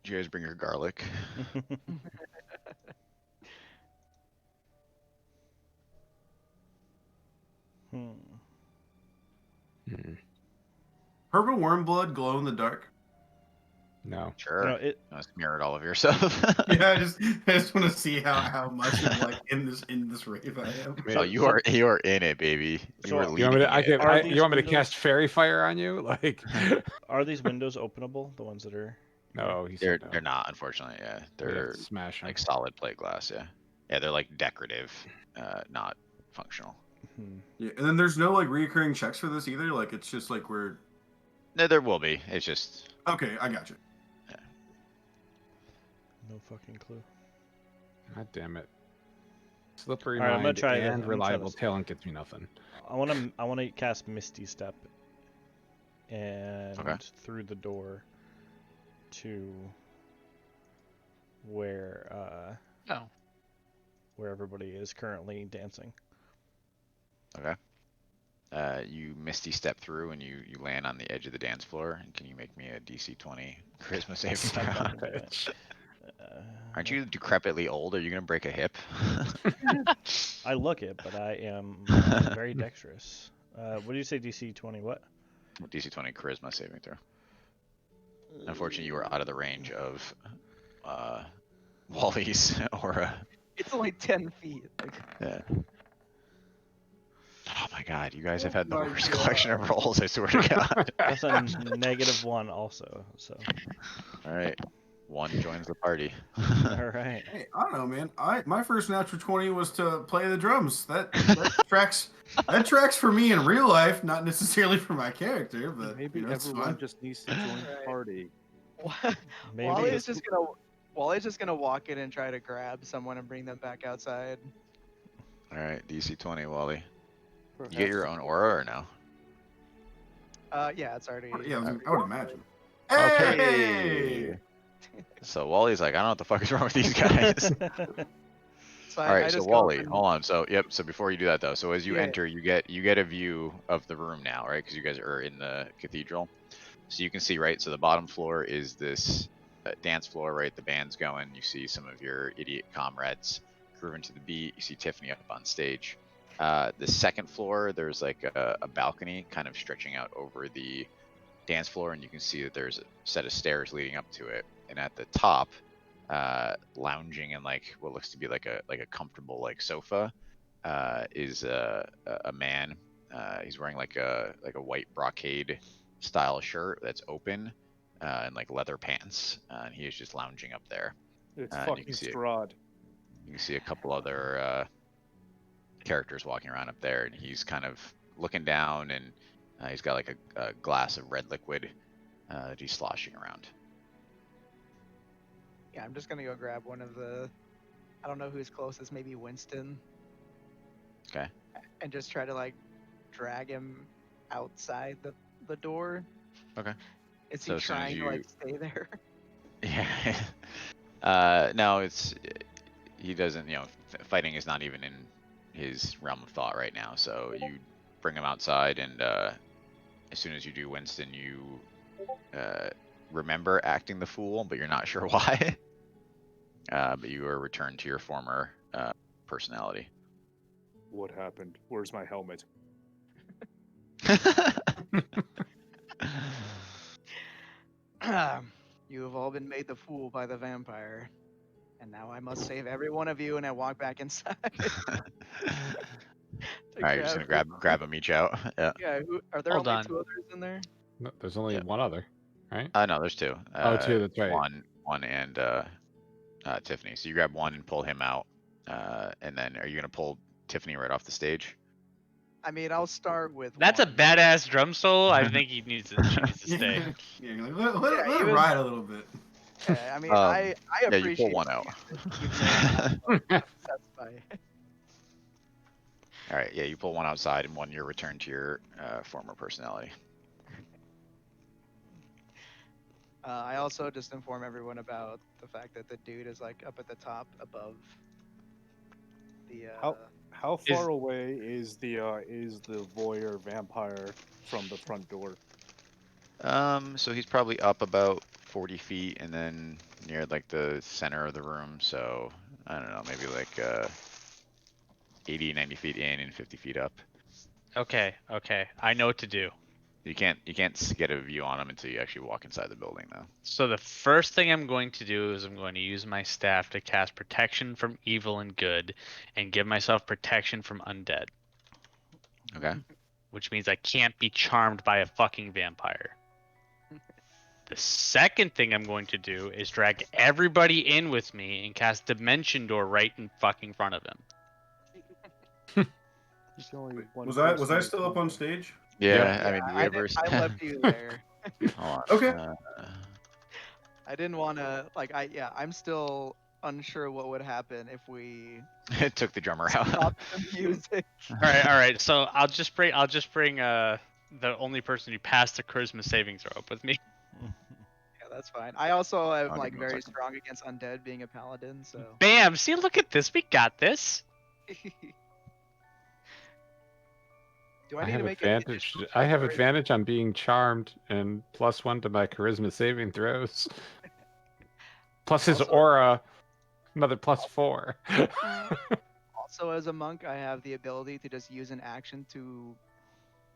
Did you guys bring your garlic? Hmm. Purple worm blood glow in the dark. No. Sure. You know, it, Smear it all over yourself. Yeah, I just want to see how much of like in this rave I am. Oh, you are in it, baby. You So, are you leading You want me to, it. Are you these want me to windows- cast fairy fire on you? Like, are these windows openable? The ones that are. no, he They're said no. they're not, unfortunately. Yeah, We'd have they're to smash 'em. like solid plate glass. Yeah, yeah, they're like decorative, not functional. Hmm. Yeah, and then there's no like reoccurring checks for this either. Like it's just like we're No, there will be. It's just okay. I got you. No fucking clue. God damn it. Slippery All right, I'm gonna mind try this. and I'm gonna try reliable this. talent gets me nothing. I want to cast Misty Step, and through the door to where Oh. where everybody is currently dancing. okay. You misty step through and you land on the edge of the dance floor. And can you make me a DC 20 charisma saving I'm throw? not gonna do it. Aren't you decrepitly old? Are you gonna break a hip? I look it, but I am very dexterous. What do you say, DC 20? What? DC 20 charisma saving throw. Unfortunately, you are out of the range of Wally's or It's only 10 feet. Like, yeah. Oh my god, God, you guys have had the my worst God. collection of rolls. I swear to God. That's a -1 also. So. All right, one joins the party. All right. Hey, I don't know, man. My first natural 20 was to play the drums. That tracks. That tracks for me in real life, not necessarily for my character, but Maybe you know, it's everyone fun. just needs to join the Right. party. Maybe. Wally's just gonna walk in and try to grab someone and bring them back outside. All right, DC 20, Wally. You get Perhaps your own aura or no? Yeah, it's already. Yeah, it's I would already imagine. Okay. Hey! So Wally's like, I don't know what the fuck is wrong with these guys. So All right, I so just go up Wally, and- hold on. So yep. So before you do that though, so as you Yeah. enter, you get a view of the room now, right? Because you guys are in the cathedral, so you can see right. So the bottom floor is this dance floor, right? The band's going. You see some of your idiot comrades grooving to the beat. You see Tiffany up on stage. The second floor, there's like a balcony kind of stretching out over the dance floor, and you can see that there's a set of stairs leading up to it. And at the top, lounging in like what looks to be like a comfortable like sofa, is a man. He's wearing like a white brocade style shirt that's open, and like leather pants, and he is just lounging up there. it's and fucking Strahd. You can see a couple other characters walking around up there, and he's kind of looking down, and he's got like a glass of red liquid that he's sloshing around. Yeah, I'm just gonna go grab one of the. I don't know who's closest. Maybe Winston. Okay. And just try to like drag him outside the door. Okay. Is So he as soon as trying to you- like stay there? Yeah. No, he doesn't. You know, fighting is not even in his realm of thought right now. So you bring him outside, and as soon as you do, Winston, you remember acting the fool, but you're not sure why. But you are returned to your former personality. What happened? Where's my helmet? You have all been made the fool by the vampire, and now I must save every one of you. And I walk back inside. All right, you're just gonna grab them each out. Yeah. Yeah, are there Hold only on. 2 others in there? No, there's only Yep. one other, right? No, there's two. Oh, two, that's right. One and Tiffany. So you grab one and pull him out, and then are you gonna pull Tiffany right off the stage? I mean, I'll start with. That's a one. badass drum solo. I think she needs to stay. Yeah, let Yeah, it even- ride a little bit. Yeah, I mean, Um, I yeah, appreciate. you pull one out. All right, yeah, you pull one outside and one you're returned to your former personality. I also just inform everyone about the fact that the dude is like up at the top above the. How far away is the voyeur vampire from the front door? So he's probably up about 40 feet and then near like the center of the room. So I don't know, maybe like 80, 90 feet in and 50 feet up. Okay, I know what to do. You can't get a view on him until you actually walk inside the building, though. So the first thing I'm going to do is I'm going to use my staff to cast protection from evil and good, and give myself protection from undead. Okay. Which means I can't be charmed by a fucking vampire. The second thing I'm going to do is drag everybody in with me and cast Dimension Door right in fucking front of him. There's only one Was I person still up on stage? Yeah, Yeah. I mean, do we ever... I left you there. Hold on. Okay. I didn't want to like. I'm still unsure what would happen if we It took the drummer out. stopped the music. All right. So I'll just bring the only person who passed the charisma saving throw up with me. Yeah, that's fine. I also am I'll like give him a very second. strong against undead, being a paladin. So. Bam! See, look at this. We got this. Do I I need have to make any advantage. additional I have checks or- advantage on being charmed and +1 to my charisma saving throws. Plus his Also- aura, another +4. Also, as a monk, I have the ability to just use an action to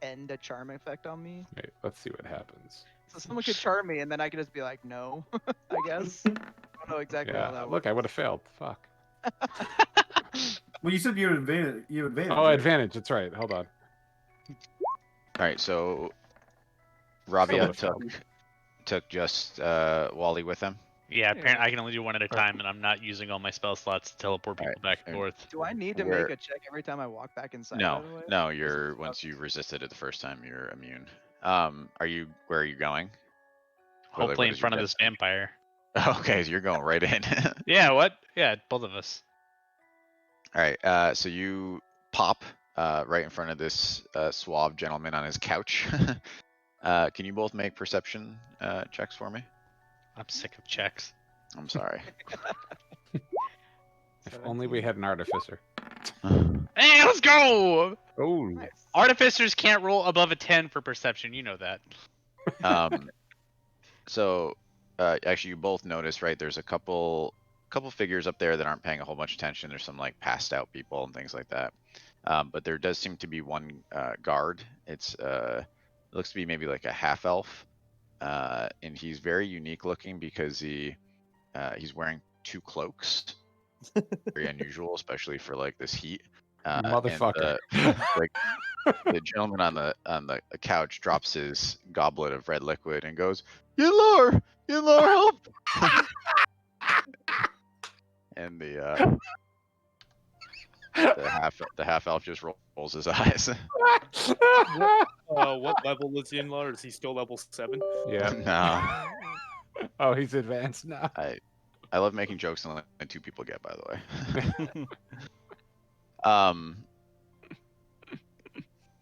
end a charm effect on me. Wait, let's see what happens. So someone could charm me, and then I could just be like, no, I guess. I don't know exactly how Yeah, that look, I would have failed. Fuck. Well, you said you have advantage. Oh, right? advantage. That's right. Hold on. All right, so Rabia would've failed. took just Wally with him. Yeah, apparently Yeah. I can only do one at a time, and I'm not using all my spell slots to teleport people Alright, back and and forth. Do I need to Where- make a check every time I walk back inside? By No, the way. no, you're once you resisted it the first time, you're immune. Where are you going? Hopefully in is your front of this destination? vampire. Okay, so you're going right in. Yeah, what? Yeah, both of us. All right, so you pop right in front of this suave gentleman on his couch. Can you both make perception checks for me? I'm sick of checks. I'm sorry. If only we 17. had an artificer. Hey, let's go! Oh, Nice. Artificers can't roll above a 10 for perception. You know that. So actually, you both notice, right? There's a couple figures up there that aren't paying a whole bunch of attention. There's some like passed out people and things like that. But there does seem to be one guard. It looks to be maybe like a half elf, and he's very unique looking because he's wearing 2 cloaks. Very unusual, especially for like this heat. motherfucker. And, like the gentleman on the couch drops his goblet of red liquid and goes, Yinlar, help! And the half elf just rolls his eyes. What level is Yinlar? Is he still level 7? Yeah. No, Oh, he's advanced now. I love making jokes and only 2 people get, by the way.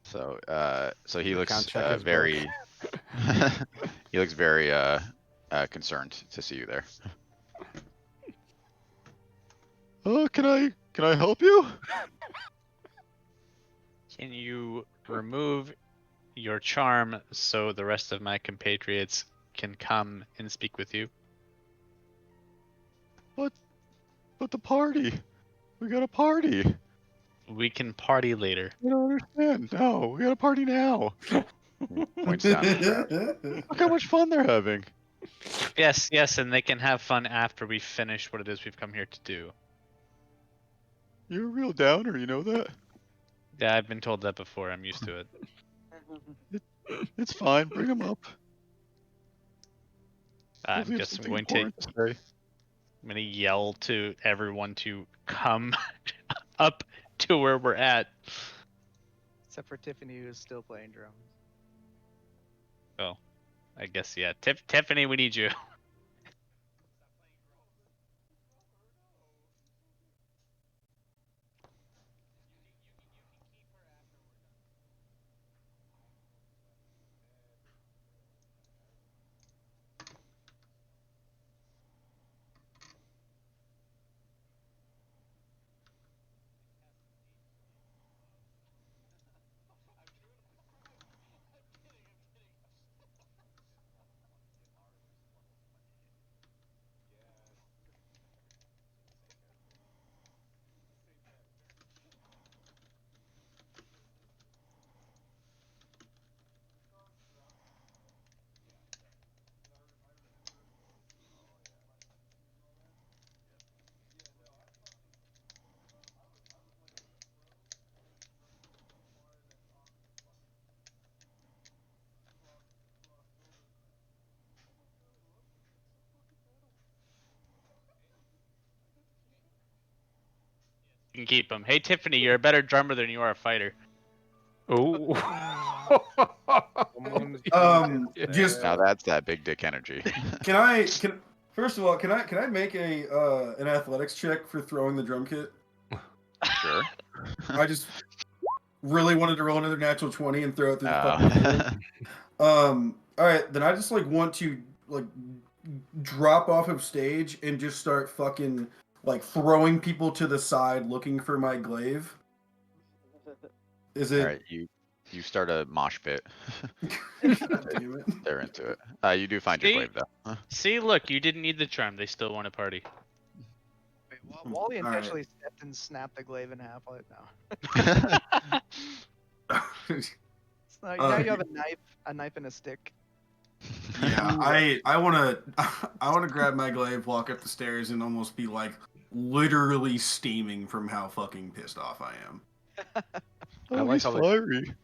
So he looks Can't check his very he looks very concerned to see you there. Can I help you? Can you remove your charm so the rest of my compatriots can come and speak with you? But the party. We got a party. We can party later. I don't understand. No, we got a party now. Points down at the crowd. Look how much fun they're having. Yes, and they can have fun after we finish what it is we've come here to do. You're a real downer, you know that? Yeah, I've been told that before. I'm used to it. It's fine. Bring them up. I'm Hopefully just something going to important say. I'm gonna yell to everyone to come up to where we're at. Except for Tiffany, who's still playing drums. Oh, I guess yeah. Tiffany, we need you. You can keep him. Hey Tiffany, you're a better drummer than you are a fighter. Oh. Someone's Just Now that's that big dick energy. first of all, can I make an athletics check for throwing the drum kit? Sure. I just really wanted to roll another natural 20 and throw it through the fucking ceiling. All right, then I just like want to like drop off of stage and just start fucking like throwing people to the side looking for my glaive. Is it? All right, you start a mosh pit. God damn it. They're into it. You do find your See? glaive though. See, look, you didn't need the charm. They still want to party. Wait, Wally All right. intentionally stepped and snapped the glaive in half. Like, no. So now you have a knife and a stick. Yeah, I wanna grab my glaive, walk up the stairs, and almost be like literally steaming from how fucking pissed off I am. I like how fiery.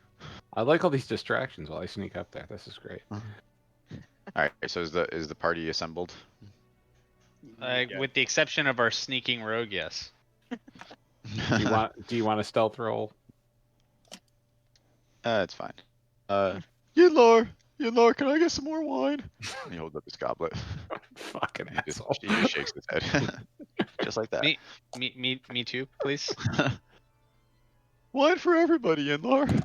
I like all these distractions while I sneak up there. This is great. All right. So is the party assembled? Yeah. With the exception of our sneaking rogue, yes. Do you want a stealth roll? It's fine. Yinlar, can I get some more wine? And he holds up his goblet. Fucking He asshole. just shakes his head, just like that. Me too, please. Wine for everybody, Yinlar.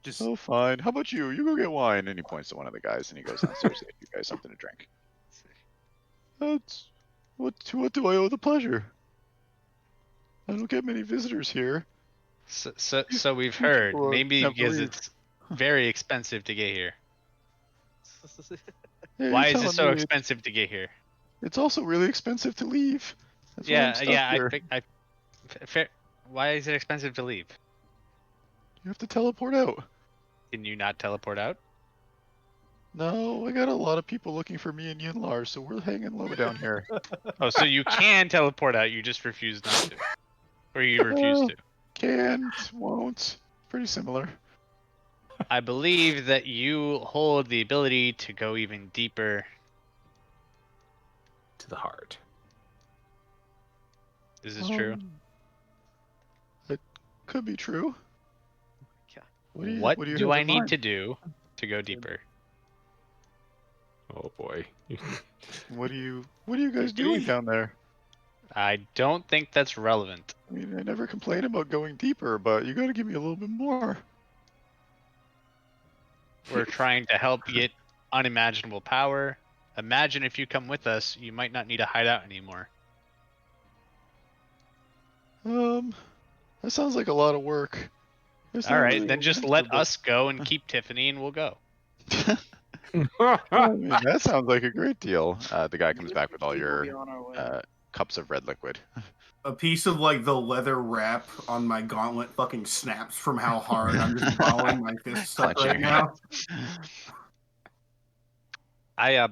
Just Oh, fine. How about you? You go get wine. And he points to one of the guys, and he goes downstairs to get you guys something to drink. That's what do I owe the pleasure? I don't get many visitors here. So we've heard. People Maybe have to because leave. it's very expensive to get here. Hey, Why you're is it telling so me expensive to get here? it's also really expensive to leave. That's why I'm stuck here. Fair. Why is it expensive to leave? You have to teleport out. Can you not teleport out? No, I got a lot of people looking for me and Yinlar, so we're hanging low down here. Oh, so you can teleport out, you just refuse not to. Or you refuse to. Can't, won't. Pretty similar. I believe that you hold the ability to go even deeper. To the heart. Is this true? It could be true. God. What do you do have I in need mind? to do to go deeper? Oh boy. What are you guys doing down there? I don't think that's relevant. I mean, I never complain about going deeper, but you gotta give me a little bit more. We're trying to help get unimaginable power. Imagine if you come with us, you might not need to hide out anymore. That sounds like a lot of work. It's All not right, really then just an let answer, but- us go and keep Tiffany, and we'll go. I mean, that sounds like a great deal. The guy comes back with all We'll your be on our way. cups of red liquid. A piece of like the leather wrap on my gauntlet fucking snaps from how hard I'm just balling my fists up Clenching right your now. I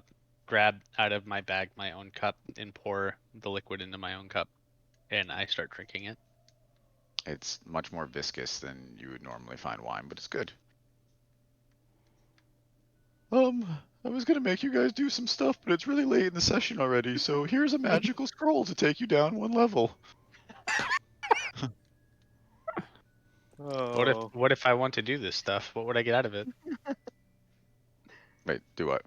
grab out of my bag my own cup and pour the liquid into my own cup, and I start drinking it. It's much more viscous than you would normally find wine, but it's good. I was gonna make you guys do some stuff, but it's really late in the session already, so here's a magical scroll to take you down one level. oh, What if I want to do this stuff? What would I get out of it? Wait, do what?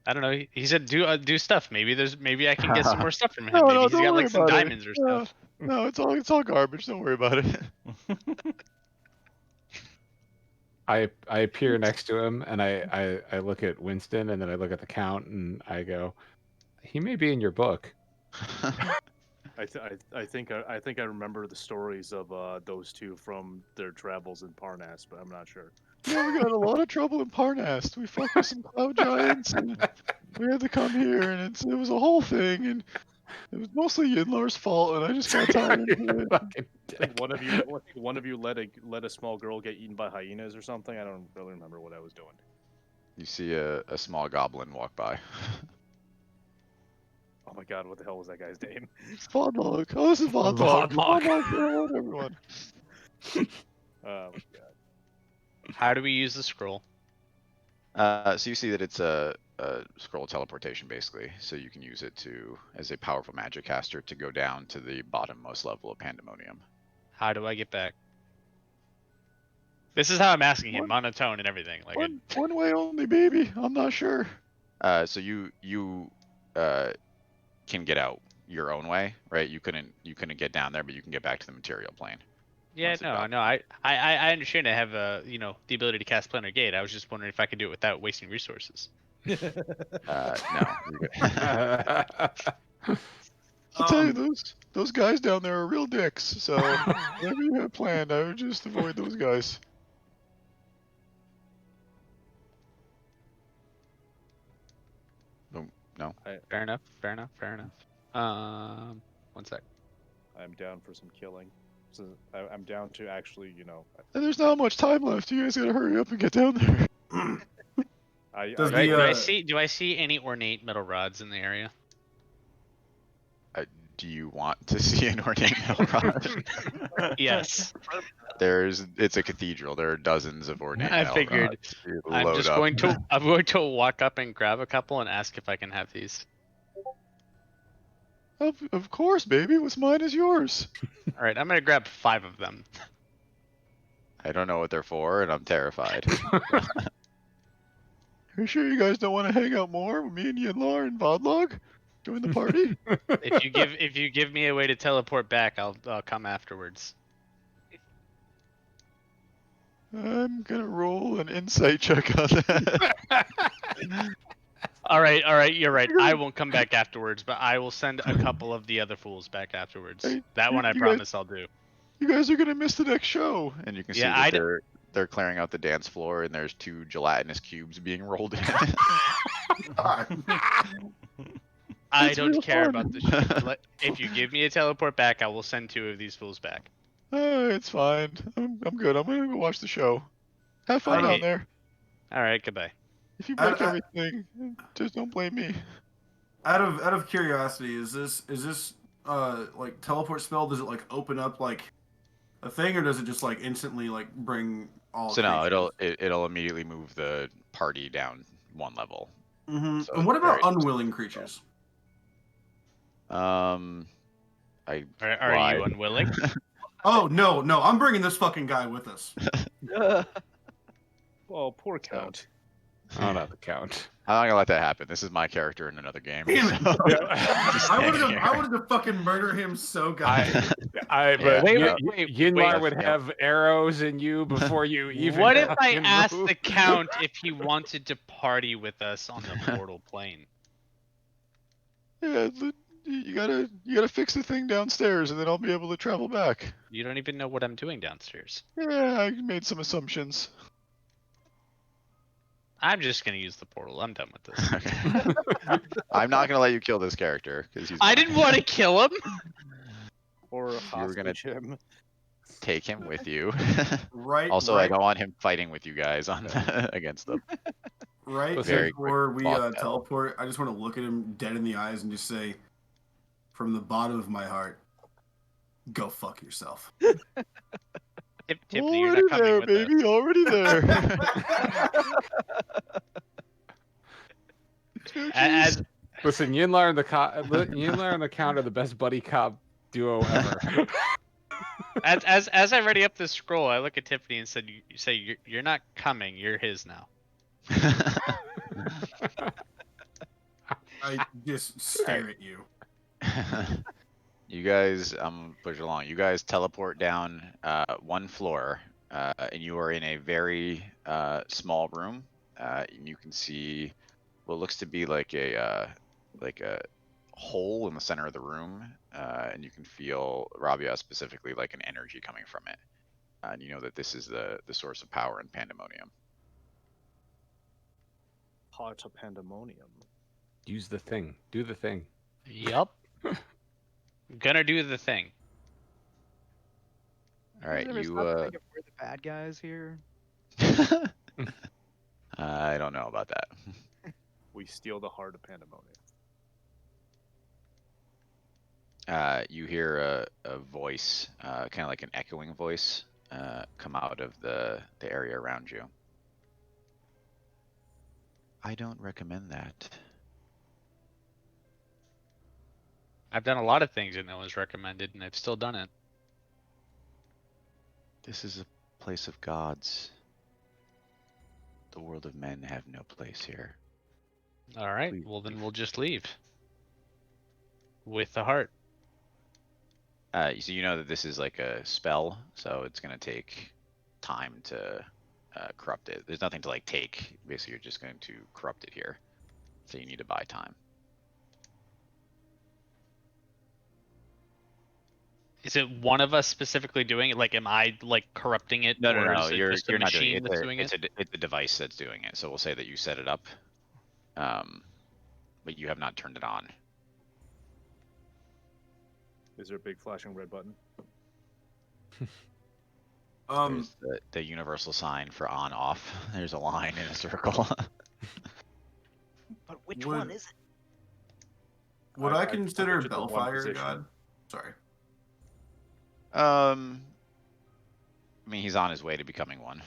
I don't know. He said do stuff. Maybe I can get some more stuff from him. No, Maybe no, he's don't got worry like some about it. diamonds or No, stuff. no, it's all garbage. Don't worry about it. I appear next to him and I look at Winston and then I look at the count and I go, he may be in your book. I think I remember the stories of those two from their travels in Parnas, but I'm not sure. Yeah, we got a lot of trouble in Parnas. We fucked with some cloud giants, and we had to come here, and it was a whole thing, and it was mostly Yinlar's fault, and I just got tied into it. Fucking I think dick. one of you let a small girl get eaten by hyenas or something. I don't really remember what I was doing. You see a small goblin walk by. Oh my god, what the hell was that guy's name? Vodlog. Oh, this is Vodlog. Vodlog. Vodlog, say hello to everyone. Oh my god. How do we use the scroll? So you see that it's a scroll teleportation, basically. So you can use it as a powerful magic caster to go down to the bottommost level of Pandemonium. How do I get back? This is how I'm asking him, What? monotone and everything. Like, One way only, baby. I'm not sure. So you can get out your own way, right? You couldn't get down there, but you can get back to the material plane. yeah, once it no. drops. I understand. I have the ability to cast Planar Gate. I was just wondering if I could do it without wasting resources. No. You're good. I'll tell you, those guys down there are real dicks. So whatever you have planned, I would just avoid those guys. No. Fair enough. One sec. I'm down for some killing. So I'm down to actually, And there's not much time left. You guys gotta hurry up and get down there. Does Do I, the, do I see? Do I see any ornate metal rods in the area? Do you want to see an ornate metal rod? Yes. It's a cathedral. There are dozens of ornate I metal figured. rods. You load up. I'm going to walk up and grab a couple and ask if I can have these. Of course, baby. What's mine is yours. All right, I'm gonna grab 5 of them. I don't know what they're for, and I'm terrified. Are you sure you guys don't want to hang out more with me and Yinlar and Vodlog? Join the party? If you give me a way to teleport back, I'll come afterwards. I'm gonna roll an insight check on that. All right, you're right. I won't come back afterwards, but I will send a couple of the other fools back afterwards. Hey, That one I you promise I'll do. You guys are gonna miss the next show. And you can see Yeah, that they're clearing out the dance floor, and there's 2 gelatinous cubes being rolled in. I It's don't real care fun. about the show. If you give me a teleport back, I will send 2 of these fools back. It's fine. I'm good. I'm gonna go watch the show. Have fun Okay. down there. All right, goodbye. If you break everything, just don't blame me. Out of curiosity, is this like teleport spell? Does it like open up like a thing, or does it just like instantly like bring all? So no, creatures? it'll immediately move the party down 1 level. Mm-hmm. So And what it's about very unwilling creatures? Are you unwilling? Oh no, I'm bringing this fucking guy with us. Well, poor Count. Oh, not the count. I'm not gonna let that happen. This is my character in another game. Damn it. so- I wanted to fucking murder him so goddamn. But Wait, Yinlar wait. would have arrows in you before you even. What if I fucking asked move? the Count if he wanted to party with us on the portal plane? Yeah, you gotta fix the thing downstairs, and then I'll be able to travel back. You don't even know what I'm doing downstairs. Yeah, I made some assumptions. I'm just gonna use the portal. I'm done with this. Okay. I'm not gonna let you kill this character because he's. I didn't want to kill him. Or You were gonna hostage him. take him with you. Right. Also, right, I don't want him fighting with you guys on right against them. Very before we thought that. teleport, I just want to look at him dead in the eyes and just say, from the bottom of my heart, go fuck yourself. Tiffany, you're not coming there, with baby. us. Already there. As Listen, Yinlar and the count are the best buddy cop duo ever. as I ready up this scroll, I look at Tiffany and said, "You say you're not coming. You're his now." I just stare at you. You guys, push along. You guys teleport down 1 floor, and you are in a very small room. And you can see what looks to be like a hole in the center of the room, and you can feel Rabia specifically like an energy coming from it. And you know that this is the source of power in Pandemonium. Heart of Pandemonium. Use the thing. Do the thing. Yup. Gonna do the thing. All right, Ever you. stop to think if we're the bad guys here? I don't know about that. We steal the heart of Pandemonium. You hear a voice, kind of like an echoing voice, come out of the area around you. I don't recommend that. I've done a lot of things that no one's recommended, and I've still done it. This is a place of gods. The world of men have no place here. All right. Please Well, then leave. we'll just leave with the heart. So you know that this is like a spell, so it's gonna take time to corrupt it. There's nothing to like take. Basically, you're just going to corrupt it here. So you need to buy time. Is it one of us specifically doing it? Like, am I like corrupting it? No, or no. is it You're just a not doing machine it. that's doing it? It's a device that's doing it. So we'll say that you set it up, but you have not turned it on. Is there a big flashing red button? There's the universal sign for on off. There's a line in a circle. But which Would- one is it? Would I I consider pictured the one Bellfire a position. god? Sorry. I mean, he's on his way to becoming one.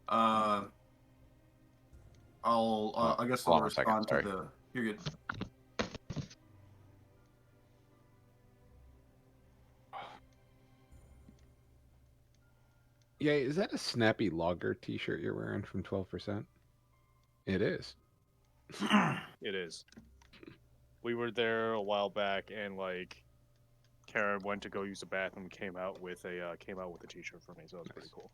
I guess Hold I'll on 1 second, respond to sorry. the. You're good. Yeah, is that a Snappy Logger t-shirt you're wearing from 12%? It is. It is. We were there a while back, and like, Karen went to go use the bathroom, came out with a t-shirt for me, so it was pretty cool.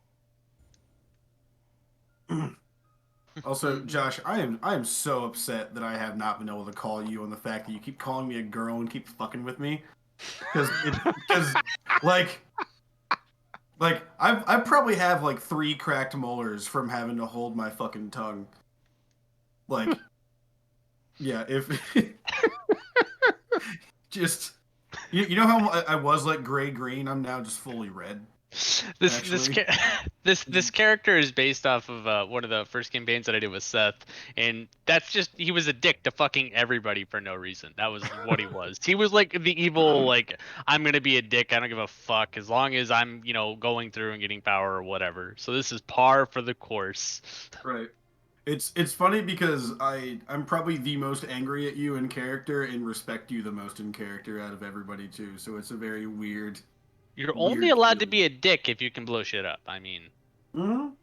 Also, Josh, I am so upset that I have not been able to call you on the fact that you keep calling me a girl and keep fucking with me, because like I probably have like 3 cracked molars from having to hold my fucking tongue. Like, yeah, if just you know how I was like gray green, I'm now just fully red. Actually. This character is based off of one of the first campaigns that I did with Seth, and that's just he was a dick to fucking everybody for no reason. That was what he was. He was like the evil, like, I'm gonna be a dick. I don't give a fuck as long as I'm going through and getting power or whatever. So this is par for the course. Right. It's funny because I'm probably the most angry at you in character and respect you the most in character out of everybody too. So it's a very weird. You're only Weird allowed to feeling. be a dick if you can blow shit up. I mean, Well,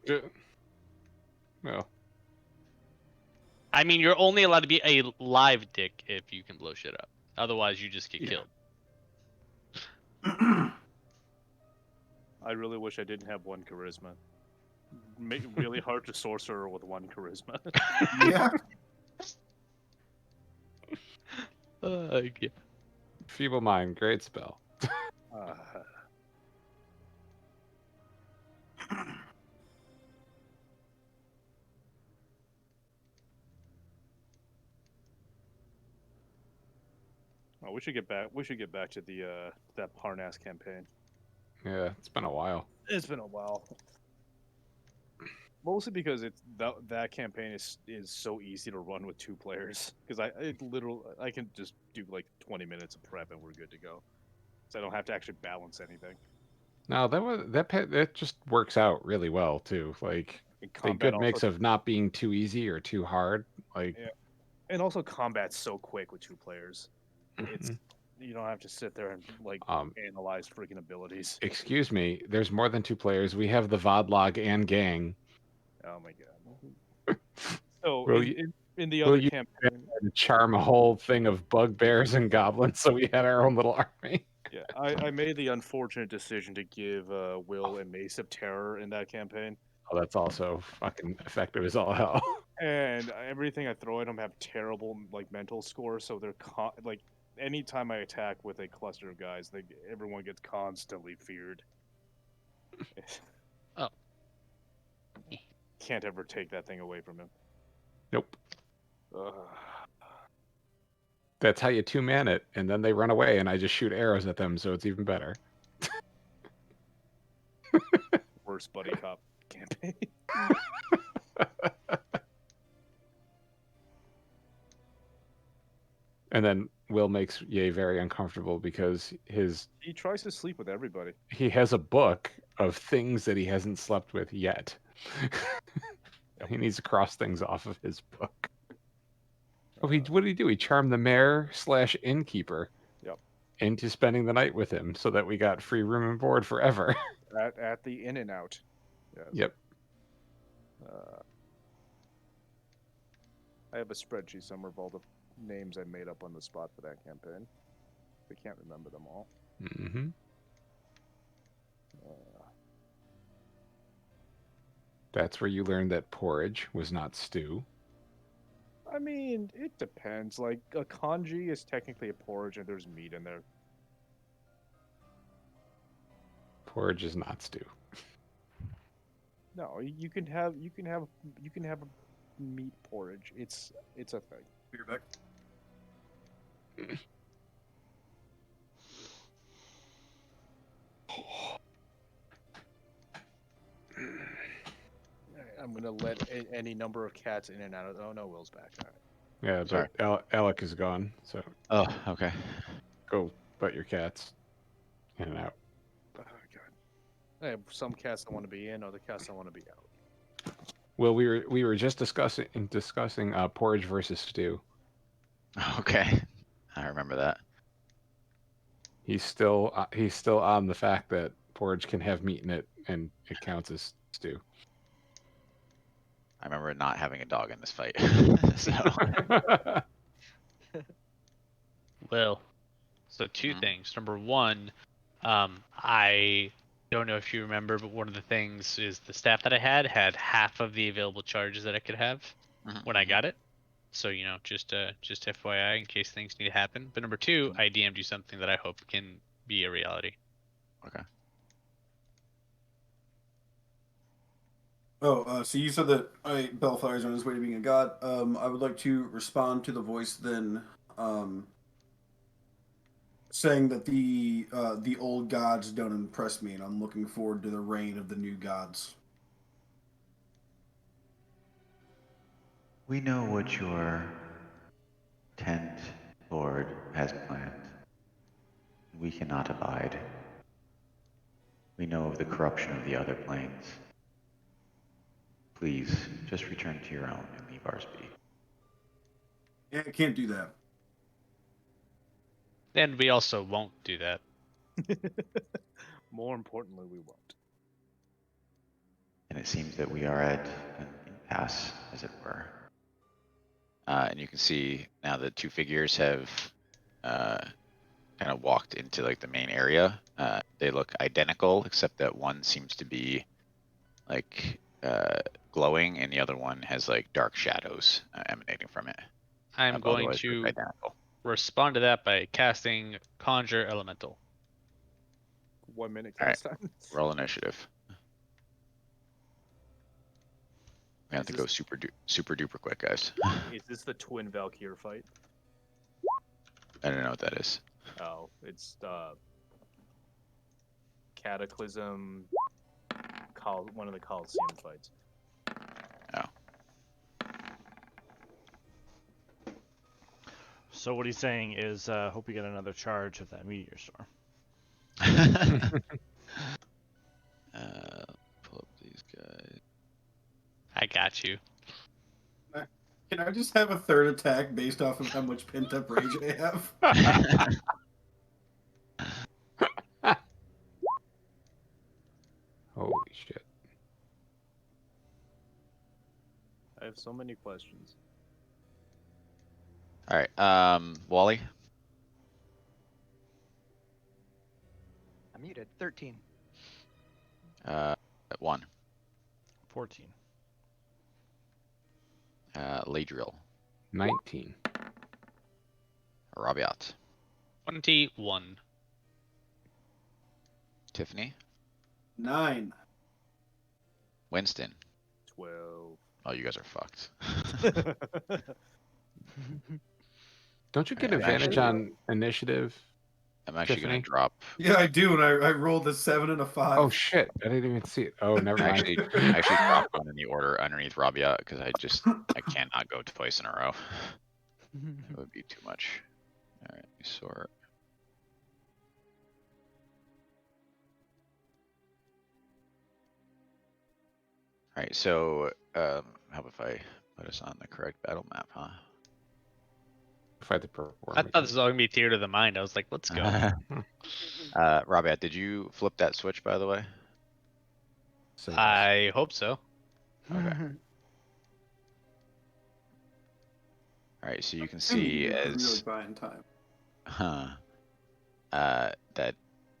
you're only allowed to be a live dick if you can blow shit up. Otherwise, you just get killed. I really wish I didn't have 1 charisma. Make it really hard to sorcerer with 1 charisma. Yeah. Yeah. Feeble Mind, great spell. Oh, we should get back. We should get back to the that Parnas campaign. Yeah, it's been a while. It's been a while. Mostly because it's that campaign is so easy to run with 2 players. Because I can just do like 20 minutes of prep and we're good to go. So I don't have to actually balance anything. No, that just works out really well too. Like And a combat good mix also, of not being too easy or too hard. Like, yeah, and also combat's so quick with 2 players. It's you don't have to sit there and like analyze freaking abilities. excuse me, there's more than 2 players. We have the Vodlog and gang. Oh my god. So Will in the will other you campaign, to charm a whole thing of bugbears and goblins, so we had our own little army. yeah, I made the unfortunate decision to give Will a Mace of Terror in that campaign. Oh, that's also fucking effective as all hell. And everything I throw at them have terrible like mental scores, so they're like anytime I attack with a cluster of guys, everyone gets constantly feared. Oh. Can't ever take that thing away from him. Nope. That's how you 2-man it, and then they run away, and I just shoot arrows at them, so it's even better. Worst buddy cop campaign. And then Will makes Ye very uncomfortable because He tries to sleep with everybody. he has a book of things that he hasn't slept with yet. He needs to cross things off of his book. Oh, what did he do? He charmed the mayor/innkeeper into spending the night with him, so that we got free room and board forever. At the In and Out. Yes. Yep. I have a spreadsheet somewhere of all the names I made up on the spot for that campaign. I can't remember them all. Mm-hmm. That's where you learned that porridge was not stew. I mean, it depends. Like, a kanji is technically a porridge and there's meat in there. Porridge is not stew. No, you can have a meat porridge. It's a thing. You're back. I'm gonna let any number of cats in and out of. Oh no, Will's back. All right. Yeah, Sorry. but Alec is gone, so Oh, okay. go butt your cats in and out. Oh Some casts I want to be in, other casts I want to be out. Well, we were just discussing porridge versus stew. Okay, I remember that. He's still on the fact that porridge can have meat in it and it counts as stew. I remember not having a dog in this fight. So Well, so two things. Number one, I don't know if you remember, but one of the things is the staff that I had half of the available charges that I could have when I got it. So just FYI in case things need to happen. But number two, I DM'd you something that I hope can be a reality. Okay. Oh, so you said that Bellfire is on his way to being a god. I would like to respond to the voice then, saying that the old gods don't impress me, and I'm looking forward to the reign of the new gods. We know what your tent lord has planned. We cannot abide. We know of the corruption of the other planes. Please, just return to your own and leave ours be. Yeah, I can't do that. And we also won't do that. More importantly, we won't. And it seems that we are at an impasse, as it were. And you can see now the two figures have kind of walked into like the main area. They look identical, except that one seems to be like glowing, and the other one has like dark shadows emanating from it. I'm going Otherwise, they're to identical. respond to that by casting Conjure Elemental. 1 minute All right. cast time. Roll initiative. We have Is to this- go super duper quick, guys. Is this the twin Valkyr fight? I don't know what that is. Oh, it's Cataclysm, one of the Coliseum fights. So what he's saying is, hope you get another charge of that meteor storm. Pull up these guys. I got you. Can I just have a third attack based off of how much pent up rage I have? Holy shit. I have so many questions. All right, Wally. I'm muted. 13. 1. 14. Ladriel. 19. Rabiat. 21. Tiffany. 9. Winston. 12. Oh, you guys are fucked. Don't you get Alright, advantage actually- on initiative? I'm actually Tiffany? gonna drop. Yeah, I do, and I rolled a 7 and a 5. Oh shit! I didn't even see it. Oh, never mind. Actually drop them in the order underneath Rabiat because I cannot go twice in a row. It would be too much. All right, sort. All right, so how about if I put us on the correct battle map, huh? Fight the purple. I thought this was all gonna be Tear to the Mind. I was like, let's go. Rabiat, did you flip that switch by the way? So I hope so. Okay. All right, so you can see really as buying time. that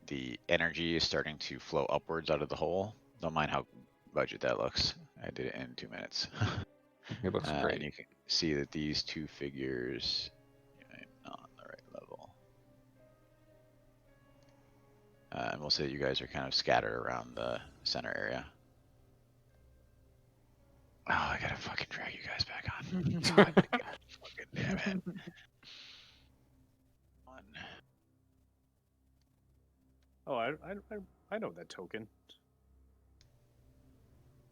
the energy is starting to flow upwards out of the hole. Don't mind how budget that looks. I did it in 2 minutes. it looks And great. you can see that these two figures are not on the right level. And we'll say that you guys are kind of scattered around the center area. Oh, I gotta fucking drag you guys back on. Fucking damn it. One. Oh, I know that token.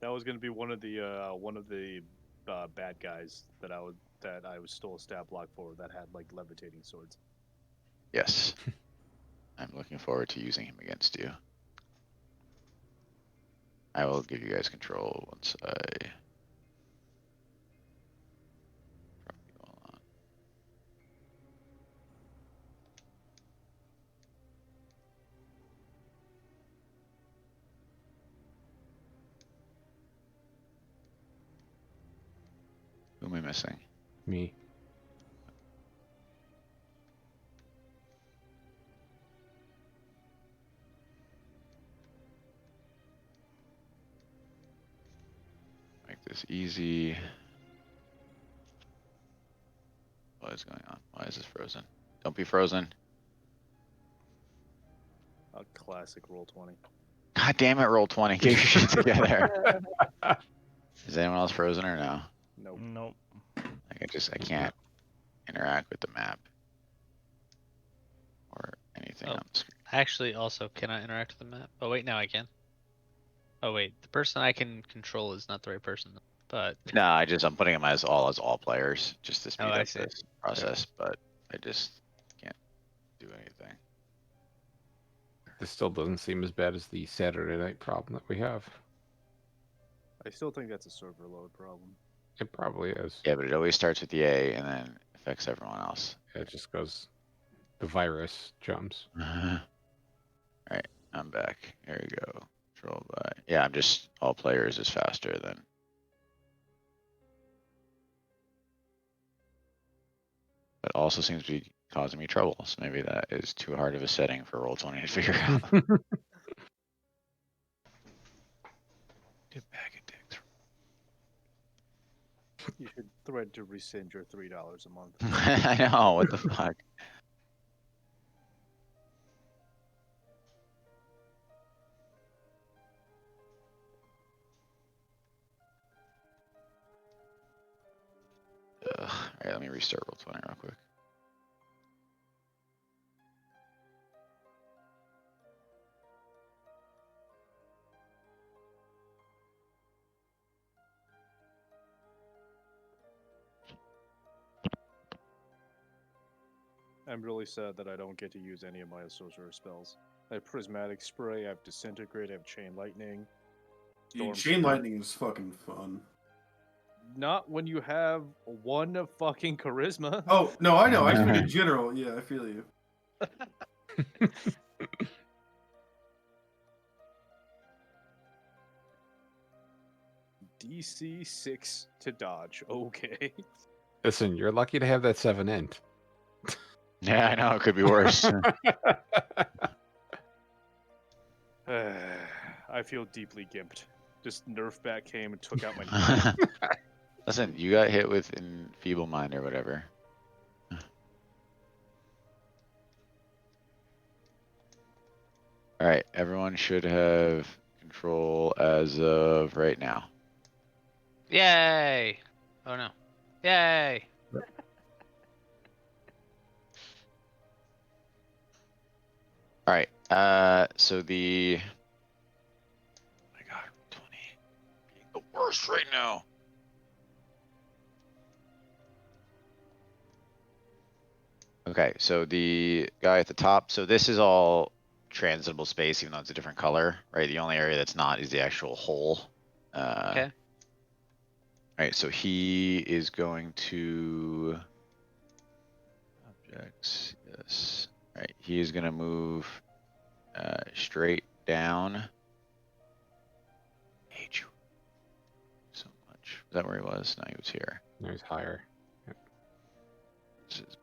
That was gonna be one of the bad guys that I was still a stat block for that had like levitating swords. Yes. I'm looking forward to using him against you. I will give you guys control once I. Drop you all on. Who am I missing? Me. Make this easy. What is going on? Why is this frozen? Don't be frozen. A classic roll 20. God damn it, roll 20. Get your shit together. Is anyone else frozen or no? Nope. Nope. Like I can't interact with the map. Or anything Oh. on the screen. I actually also cannot interact with the map. Oh wait, now I can. Oh wait, the person I can control is not the right person, but No, I'm putting them as all players just to speed I up see. this process, but I just can't do anything. This still doesn't seem as bad as the Saturday night problem that we have. I still think that's a server load problem. It probably is. Yeah, but it always starts with the A and then affects everyone else. It just goes. The virus jumps. Alright, I'm back. Here we go. Control by. Yeah, I'm just all players is faster than. But also seems to be causing me trouble. So maybe that is too hard of a setting for Roll20 to figure out. Get back at dicks. You should thread to rescind your $3 a month. I know, what the fuck? Alright, let me restart Roll20 real quick. I'm really sad that I don't get to use any of my sorcerer spells. I have Prismatic Spray, I have Disintegrate, I have Chain Lightning. Dude, Storm Chain Spirit. Lightning is fucking fun. Not when you have one fucking charisma. Oh, no, I know. I just mean in general. Yeah, I feel you. DC 6 to dodge. Okay. Listen, you're lucky to have that 7 int. Yeah, I know, it could be worse. I feel deeply gimped. Just Nerf bat came and took out my. Listen, you got hit with Enfeeble Mind or whatever. Alright, everyone should have control as of right now. yay! Oh no, yay! Alright, so the. Oh my god, 20. Being the worst right now. Okay, so the guy at the top, so this is all transitable space, even though it's a different color, right? The only area that's not is the actual hole. Okay. Alright, so he is going to. Objects, yes. Alright, he is gonna move straight down. Hate you so much. Is that where he was? No, he was here. No, he's higher. This is...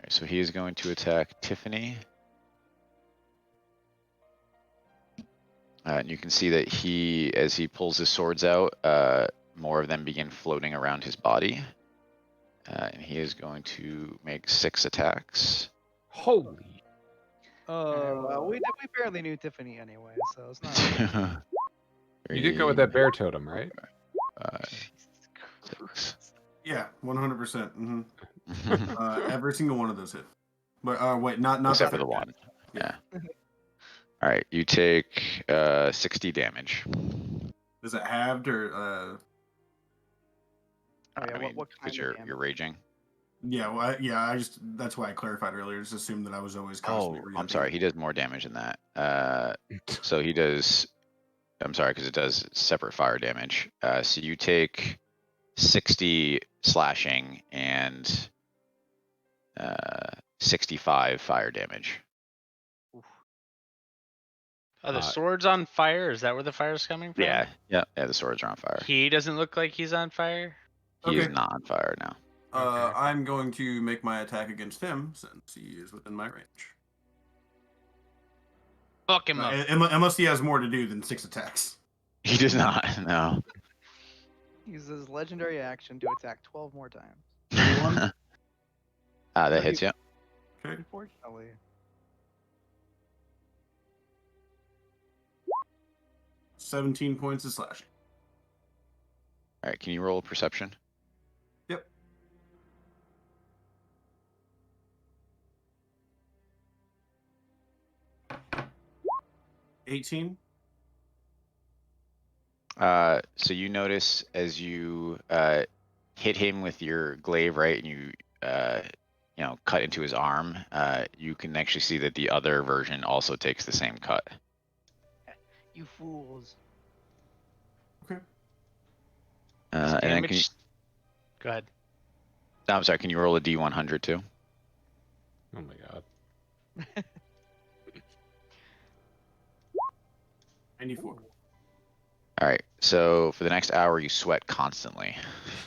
Alright, so he is going to attack Tiffany. And you can see that as he pulls his swords out, more of them begin floating around his body. And he is going to make 6 attacks. Holy. Well, we barely knew Tiffany anyway, so it's not. You did go with that bear totem, right? 6. Yeah, 100%. Mm-hmm. Every single one of those hit. But wait, not Except that for the hit. one. Yeah. All right, you take 60 damage. Is it halved or? Oh, yeah, I mean, what kind because of you're damage? raging. Yeah, well, I just that's why I clarified earlier. Just assumed that I was always constantly Oh, I'm re-upping sorry. it. He does more damage than that. So he does. I'm sorry, because it does separate fire damage. So you take 60 slashing and 65 fire damage. Are the Uh, swords on fire? Is that where the fire's coming from? Yeah, yeah. The swords are on fire. He doesn't look like he's on fire. He is Okay. not on fire now. Okay. I'm going to make my attack against him since he is within my range. Fuck him up. Unless he has more to do than 6 attacks. He does not. No. Use his legendary action to attack 12 more times. 21. That hits you. Okay. Unfortunately. 17 points of slashing. All right. Can you roll perception? Yep. $18. So you notice as you hit him with your glaive, right, and you cut into his arm, you can actually see that the other version also takes the same cut. You fools. Okay. And then can you, Damage. Go ahead. no, I'm sorry. Can you roll a D100 too? oh my god. 94. All right. So for the next hour, you sweat constantly.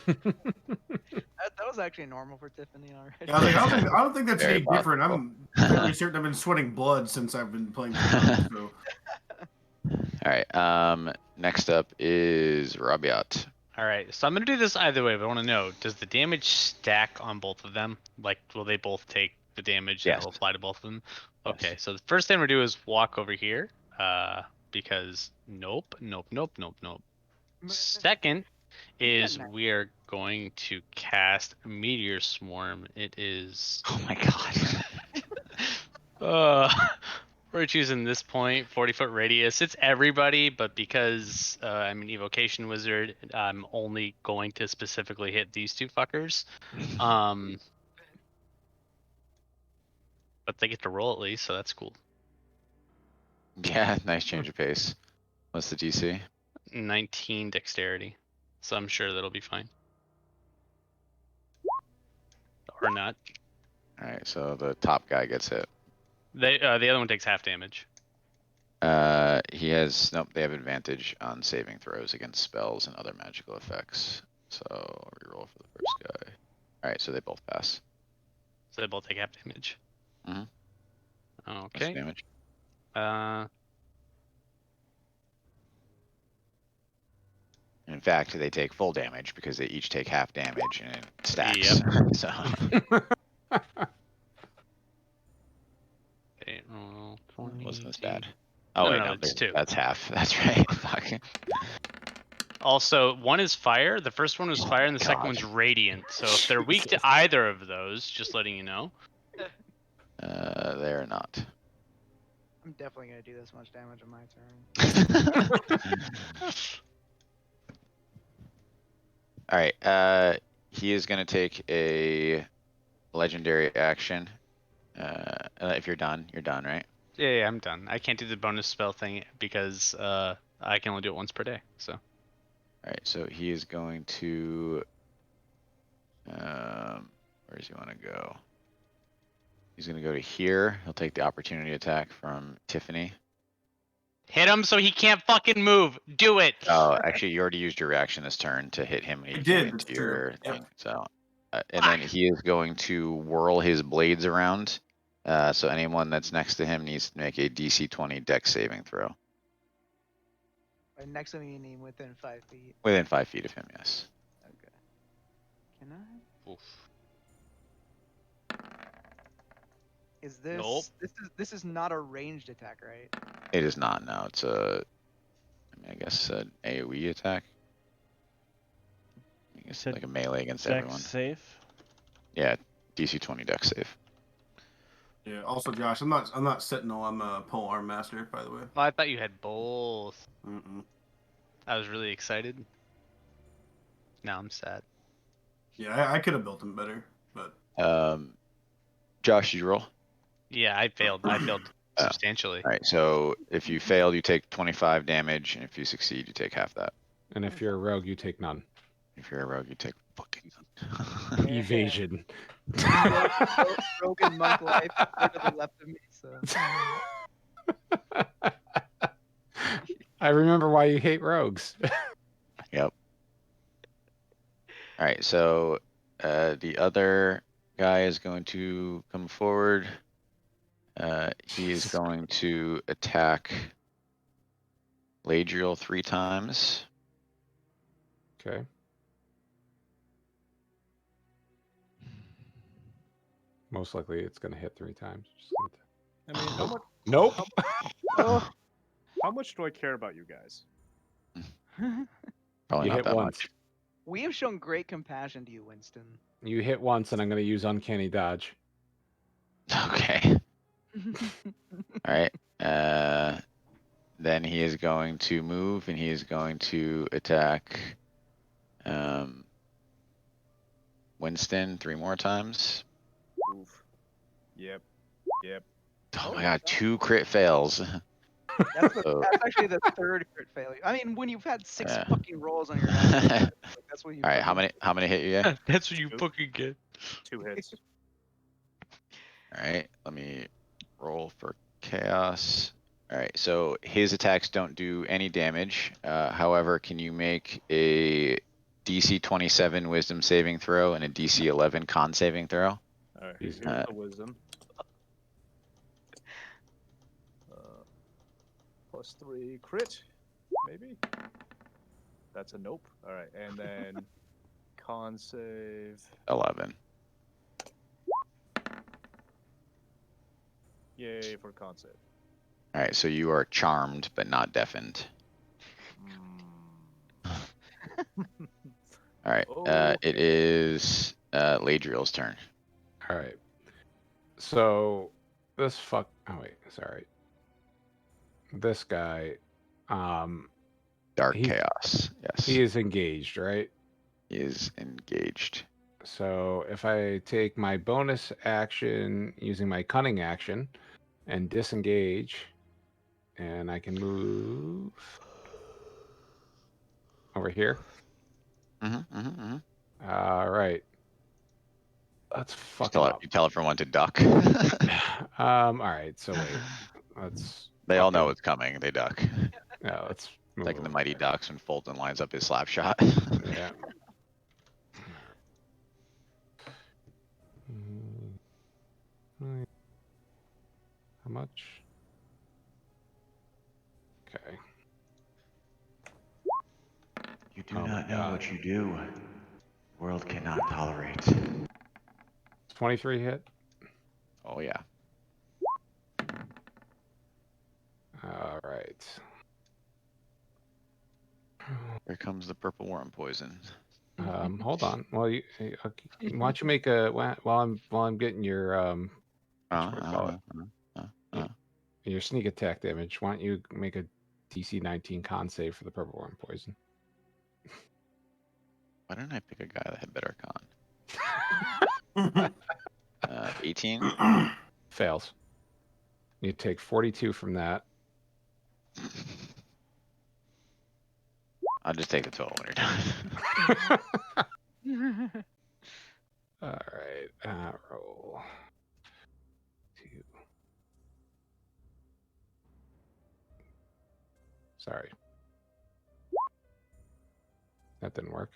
That was actually normal for Tiffany already. Yeah, I was like, I don't think that's Very any different. possible. I'm fairly certain I've been sweating blood since I've been playing the game, so. All right. Next up is Rabiat. All right. So I'm gonna do this either way, but I want to know: does the damage stack on both of them? Like, will they both take the damage and Yes. it'll apply to both of them? Yes. Okay. So the first thing we're gonna do is walk over here. Because nope. Second is nice. we are going to cast Meteor Swarm. It is Oh my god. we're choosing this point, 40-foot radius. It's everybody, but because I'm an evocation wizard, I'm only going to specifically hit these two fuckers. But they get to roll at least, so that's cool. Yeah. Nice change of pace. What's the DC? 19 dexterity. So I'm sure that'll be fine. Or not. All right. So the top guy gets hit. The other one takes half damage. He has nope. They have advantage on saving throws against spells and other magical effects. So reroll for the first guy. All right. So they both pass. So they both take half damage. Mhm. What's the Okay. damage? In fact, they take full damage because they each take half damage and it stacks. So Okay, roll 20. wasn't as bad. Oh No, wait, no, no, it's 2. that's half. That's right. Fuck. Also, one is fire. The first one was Oh fire, my and the second God. one's radiant. So if they're weak to Jesus. either of those, just letting you know. They're not. I'm definitely gonna do this much damage on my turn. All right. He is gonna take a legendary action. If you're done, right? Yeah, I'm done. I can't do the bonus spell thing because I can only do it once per day. So. All right. So he is going to. Where does he want to go? He's gonna go to here. He'll take the opportunity attack from Tiffany. Hit him so he can't fucking move. Do it. Oh, actually, you already used your reaction this turn to hit him when he I came did, into that's true. your Yep. thing. So, and then he is going to whirl his blades around. So anyone that's next to him needs to make a DC 20 Dex saving throw. Right next to me, you mean within 5 feet. Within 5 feet of him, yes. Okay. Can I? Oof. Is this? Nope. This is not a ranged attack, right? It is not. No, it's I guess an AOE attack. I guess Said like a melee against Dex everyone. safe. Yeah, DC 20 Dex save. Yeah. Also, Josh, I'm not Sentinel. I'm a pole arm master, by the way. Well, I thought you had both. Mm-mm. I was really excited. Now I'm sad. Yeah, I could have built him better, but Josh, did you roll? Yeah, I failed. I failed Oh. substantially. All right. So if you fail, you take 25 damage, and if you succeed, you take half that. And if you're a rogue, you take none. If you're a rogue, you take fucking Yeah. Evasion. Rogue and monk life are to the left of me, so. I remember why you hate rogues. Yep. All right. So the other guy is going to come forward. He is Jesus going to attack Ladriel 3 times. Okay. Most likely it's going to hit 3 times. I mean, how much? Nope. Oh. How much do I care about you guys? Probably You not hit that once. much. We have shown great compassion to you, Winston. You hit once, and I'm going to use Uncanny Dodge. Okay. All right. Then he is going to move, and he is going to attack Winston 3 more times. Oof. Yep. Yep. Oh Oh, my god, yeah. 2 crit fails. So, That's actually the third crit failure. I mean, when you've had 6 Yeah. fucking rolls on your ass, like, that's what you. All right, how fucking- many hit you get? That's what you Two. fucking get. 2 hits. All right, let me roll for chaos. All right, so his attacks don't do any damage. However, can you make a DC 27 Wisdom saving throw and a DC 11 Con saving throw? All right. Here's Uh, the wisdom. +3 crit, maybe. That's a nope. All right, and then con save. 11. Yay for con save. All right, so you are charmed but not deafened. All right, it Okay. is Ladriel's turn. All right. So this Oh wait, sorry. This guy, Dark He's- chaos. Yes, he is engaged, right? he is engaged. So if I take my bonus action using my cunning action and disengage, and I can move over here. All right. Let's fuck him up. You tell everyone to duck. All right. So wait. Let's. They all fuck know him. it's coming. They duck. Yeah. Let's move Like in the over Mighty there. Ducks when Fulton lines up his slap shot. Yeah. How much? Okay. You do Oh my not know God. what you do. The world cannot tolerate. 23 hit. Oh yeah. All right. Here comes the purple worm poison. Hold on. Well, why don't you make a while I'm getting your your sneak attack damage? Why don't you make a DC 19 con save for the purple worm poison? Why didn't I pick a guy that had better con? 18. Fails. You take 42 from that. I'll just take the total when you're done. All right. Roll. 2. Sorry. That didn't work.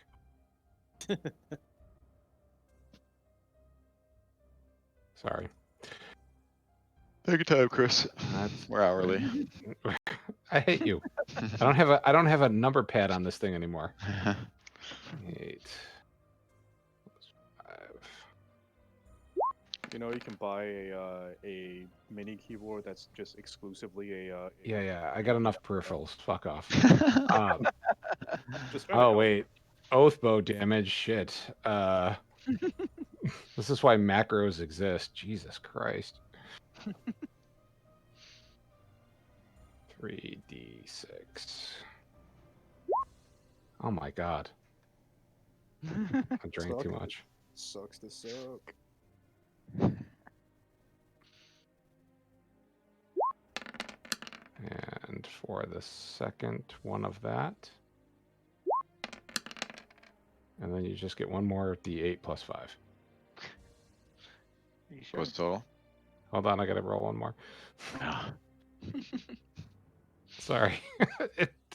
Sorry. Take your time, Chris. We're hourly. I hate you. I don't have a number pad on this thing anymore. 8 + 5. You know, you can buy a mini keyboard that's just exclusively a. Yeah. I got enough peripherals. Fuck off. Just trying to Oh help. wait. Oath bow damage. Shit. This is why macros exist. Jesus Christ. 3d6. Oh my God. I drank too much. Sucks to suck. And for the second one of that, and then you just get one more D8 plus 5. Are you sure? What's the total? Hold on, I gotta roll one more. Oh. Sorry.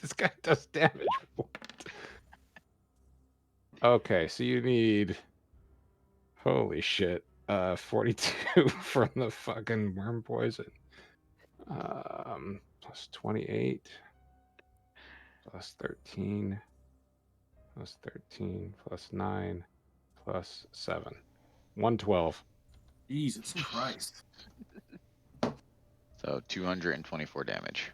This guy does damage. Okay, so you need, holy shit, 42 from the fucking worm poison. Plus 28, plus 13, plus 13, plus 9, plus 7. 112. Jesus Christ. So 224 damage.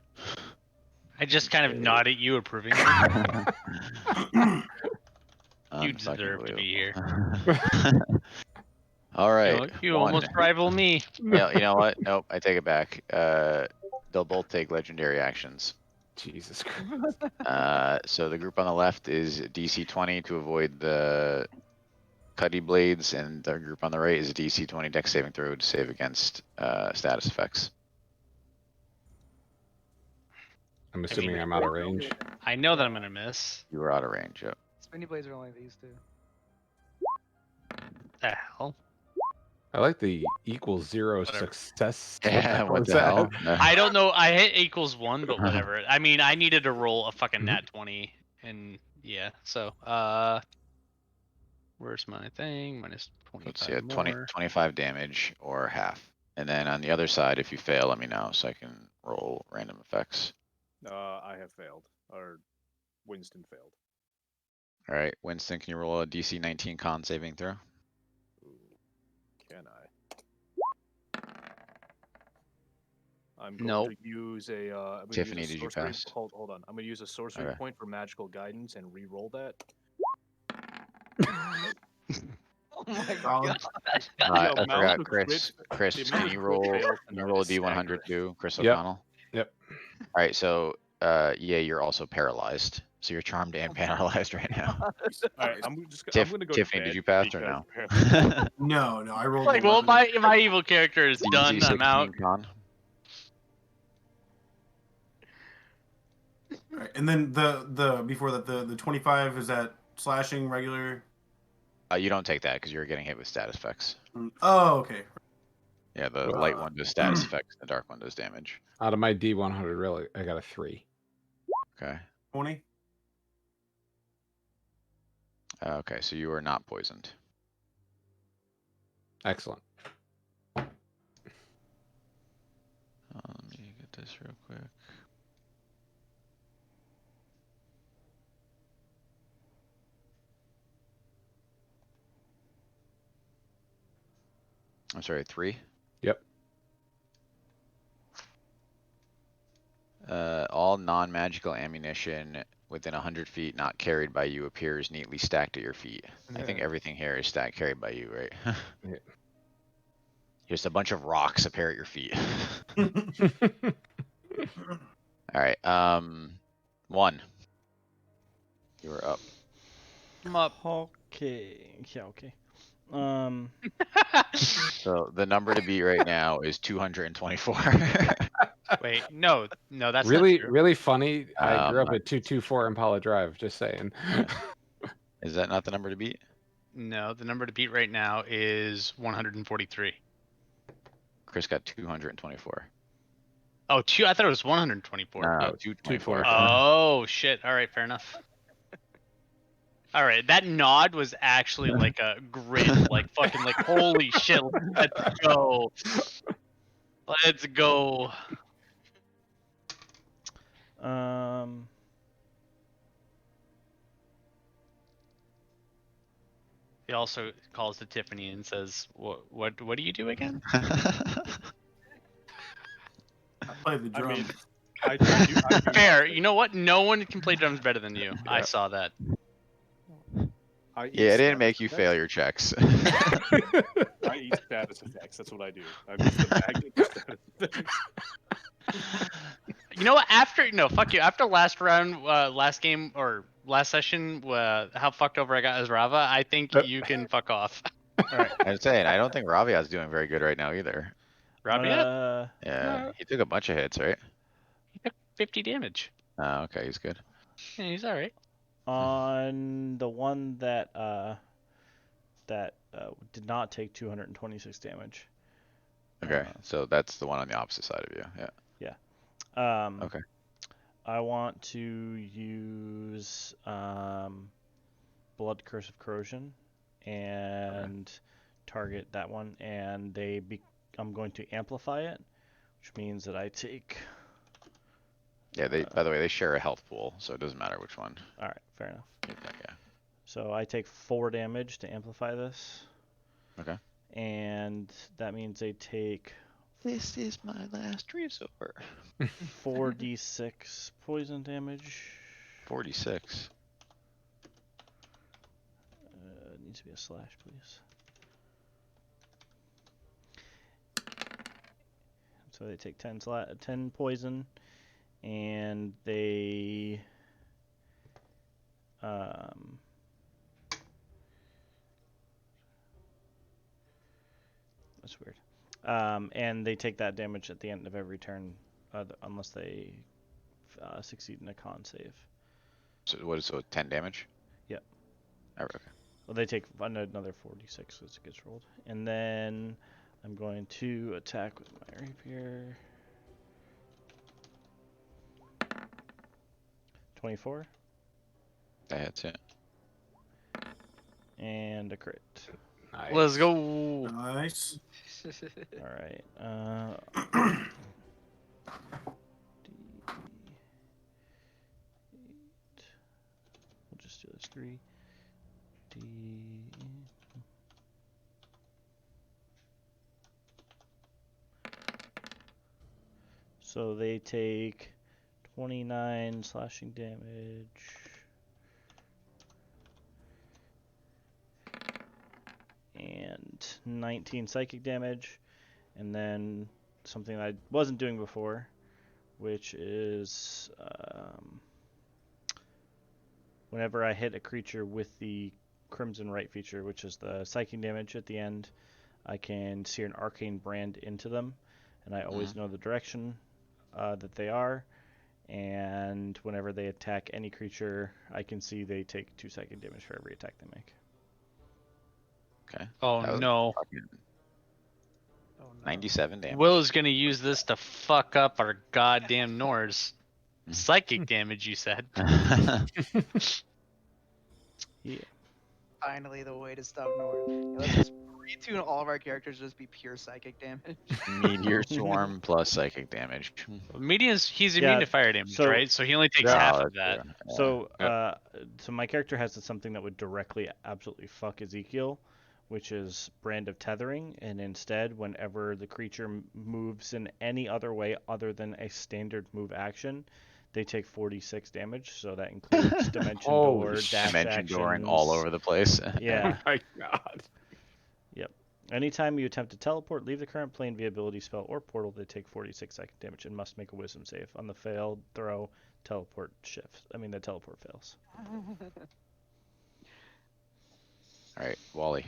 I just kind of nod at you approvingly. You deserve to be here. All You, right. know, you one. almost rival me. You know what? Nope, I take it back. They'll both take legendary actions. Jesus Christ. So the group on the left is DC 20 to avoid the Cuddy Blades, and the group on the right is DC 20 Dex saving throw to save against status effects. I'm assuming I'm out of range. I know that I'm gonna miss. You are out of range. Yep. Spinny blades are only these two. The hell? I like the equals 0 Whatever. success. Yeah, what was the that? hell? I don't know. I hit equals 1, but whatever. I mean, I needed to roll a fucking nat 20, and yeah. So, where's my thing? Minus Let's 25 see, more. 25 damage or half. And then on the other side, if you fail, let me know so I can roll random effects. I have failed, or Winston failed. All right, Winston, can you roll a DC 19 con saving throw? Ooh, can I? I'm going Nope. to use a. I'm gonna Tiffany, use a did you sorcery. pass? Hold on. I'm gonna use a sorcery Okay. point for magical guidance and re-roll that. Oh my Solid. god. The I amount forgot, of Chris. crits- Chris, the can amount you of crit roll? fails Can you tonight roll a is D100 staggering. too, Chris Yep. O'Connell? Yep. All right, so yeah, you're also paralyzed. So you're charmed and paralyzed right now. Jesus All right, Christ. I'm gonna go to Tiffany, bed did you pass or because no? apparently- No, I rolled Like, well, 11. my evil character is DC done. I'm out. 16 con. All right, and then the before that the 25 is that slashing regular. You don't take that because you're getting hit with status effects. Oh, okay. Yeah, the light one does status effects, the dark one does damage. Out of my D100, really, I got a 3. Okay. 20. Okay, so you are not poisoned. Excellent. Let me get this real quick. I'm sorry, 3? Yep. All non-magical ammunition within 100 feet not carried by you appears neatly stacked at your feet. I think Yeah. everything here is carried by you, right? Yeah. Just a bunch of rocks appear at your feet. All right, 1. You are up. I'm up. Okay. Yeah. Okay. So the number to beat right now is 224. Wait, no, that's really, not true. really funny. I grew up Um, at 224 Impala Drive. Just saying. Is that not the number to beat? No, the number to beat right now is 143. Chris got 224. Oh, I thought it was 124. No, No, 224. 224. Oh shit! All right, fair enough. All right, that nod was actually like a grin, like fucking, like holy shit, let's go, let's go. He also calls to Tiffany and says, "What do you do again?" I play the I drum. mean, I do Fair. You know what? No one can play drums better than you. I Yeah. saw that. I eat Yeah, it didn't status make you effects. fail your checks. I eat status effects. That's what I do. I'm just the magnet for status effects. You know what? Fuck you. After last round, last game or last session, how fucked over I got as Rava, I think you can fuck off. All right. I'm saying, I don't think Ravia's doing very good right now either. Rabia? Yeah, he took a bunch of hits, right? 50 damage. Okay, he's good. Yeah, he's all right. On the one that did not take 226 damage. Okay, so that's the one on the opposite side of you. Yeah. Okay. I want to use Blood Curse of Corrosion and target that one, and I'm going to amplify it, which means that I take. Yeah. By the way, they share a health pool, so it doesn't matter which one. All right, fair enough. Yeah. So I take 4 damage to amplify this. Okay. And that means they take. This is my last resort. 4d6 poison damage. 46. It needs to be a slash, please. So they take 10 poison, and they that's weird. And they take that damage at the end of every turn, unless they succeed in a con save. So what is 10 damage? Yep. Okay. Well, they take another 46 as it gets rolled. And then I'm going to attack with my rapier. 24. That hits it. And a crit. Nice. Let's go. Nice. All right. We'll just do this 3. So they take 29 slashing damage. And 19 psychic damage. And then something I wasn't doing before, which is whenever I hit a creature with the Crimson Right feature, which is the psychic damage at the end, I can sear an arcane brand into them, and I always know the direction that they are. And whenever they attack any creature, I can see they take 2 psychic damage for every attack they make. Okay. Oh no. 97 damage. Will is gonna use this to fuck up our goddamn Nors. Psychic damage, you said. Yeah. Finally, the way to stop North. Let's just retune all of our characters to just be pure psychic damage. Meteor Swarm plus psychic damage. He's immune to fire damage, right? So he only takes half of that. So, so my character has something that would directly, absolutely fuck Ezekiel, which is Brand of Tethering, and instead, whenever the creature moves in any other way other than a standard move action, they take 46 damage. So that includes Dimension Door, dash Dimension actions, dooring all over the place. Yeah. Oh my god. Yep. Anytime you attempt to teleport, leave the current plane via ability, spell, or portal, they take 46 psychic damage and must make a wisdom save. On the failed throw, the teleport fails. Alright, Wally.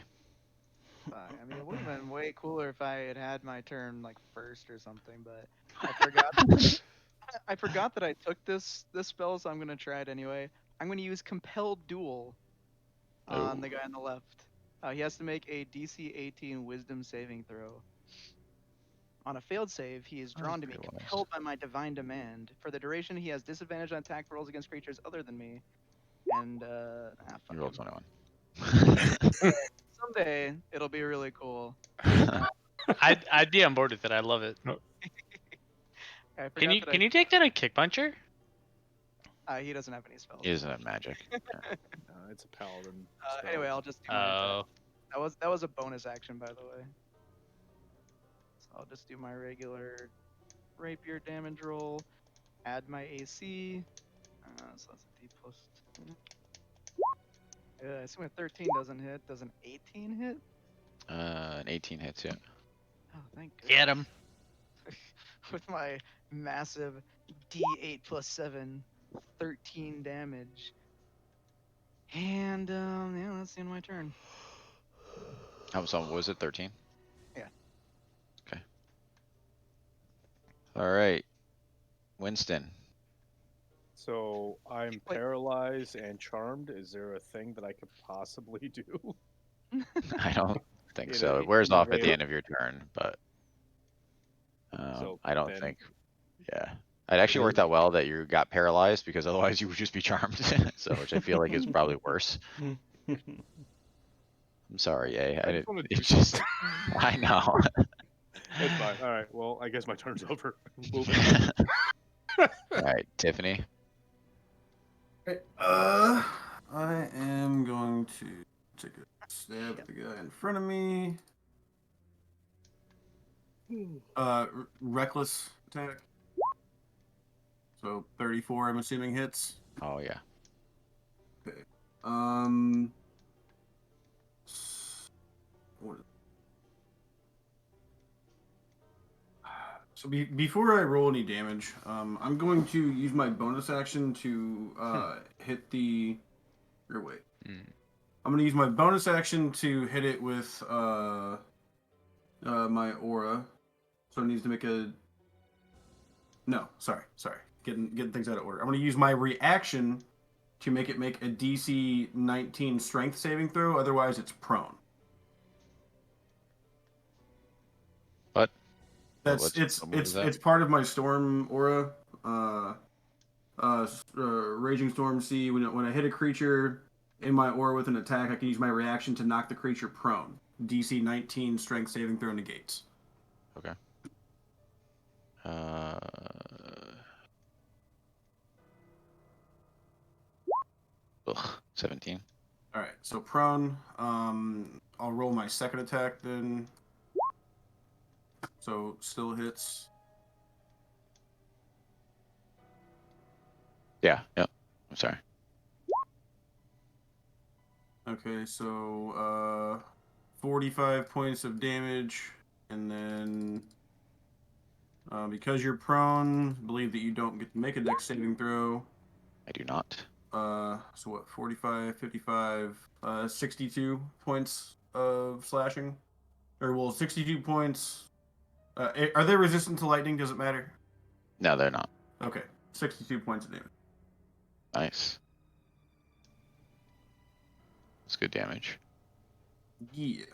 Fuck, I mean, it would have been way cooler if I had my turn like first or something, but I forgot. I forgot that I took this spell, so I'm gonna try it anyway. I'm gonna use Compelled Duel on the guy on the left. He has to make a DC 18 Wisdom saving throw. On a failed save, he is drawn to be compelled by my divine demand. For the duration, he has disadvantage on attack rolls against creatures other than me. And You rolled 21. Someday it'll be really cool. I'd be on board with it. I love it. Can you take that on Kick Puncher? He doesn't have any spells. He doesn't have magic. It's a paladin. Anyway, I'll just do my attack. That was a bonus action, by the way. So I'll just do my regular rapier damage roll, add my AC. So that's a D plus 2. I assume a 13 doesn't hit. Does an 18 hit? An 18 hits, yeah. Oh, thank goodness. Get him. With my massive D8 plus 7, 13 damage. And yeah, that's the end of my turn. So what was it, 13? Yeah. Okay. Alright. Winston, So I'm Wait. paralyzed and charmed. Is there a thing that I could possibly do? I don't think In so. a- It wears in a off at way the of- end of your turn, but So I don't then- think. Yeah, it actually worked out well that you got paralyzed because otherwise you would just be charmed. So, which I feel like is probably worse. I'm sorry, I I just wanna do it's just, something. I know. It's fine. All right. Well, I guess my turn's over. Moving. All right, Tiffany. I am going to take a stab at the guy in front of me. Reckless attack. So 34, I'm assuming hits. Oh yeah. Okay. What is- So before I roll any damage, I'm going to use my bonus action to hit the. Or wait. I'm going to use my bonus action to hit it with my aura. So it needs to make a. No, sorry. Getting things out of order. I'm going to use my reaction to make it make a DC 19 strength saving throw. Otherwise, it's prone. What? That's what was that? it's part of my storm aura. Raging Storm C. When I hit a creature in my aura with an attack, I can use my reaction to knock the creature prone. DC 19 strength saving throw negates. Okay. 17. All right, so prone. I'll roll my second attack then. So still hits. Yeah. Yep. I'm sorry. Okay, so 45 points of damage, and then because you're prone, believe that you don't get to make a dex saving throw. I do not. So what? 45, 55, 62 points of slashing, or well, 62 points. Are they resistant to lightning? Does it matter? No, they're not. Okay, 62 points of damage. Nice. That's good damage. Yeah.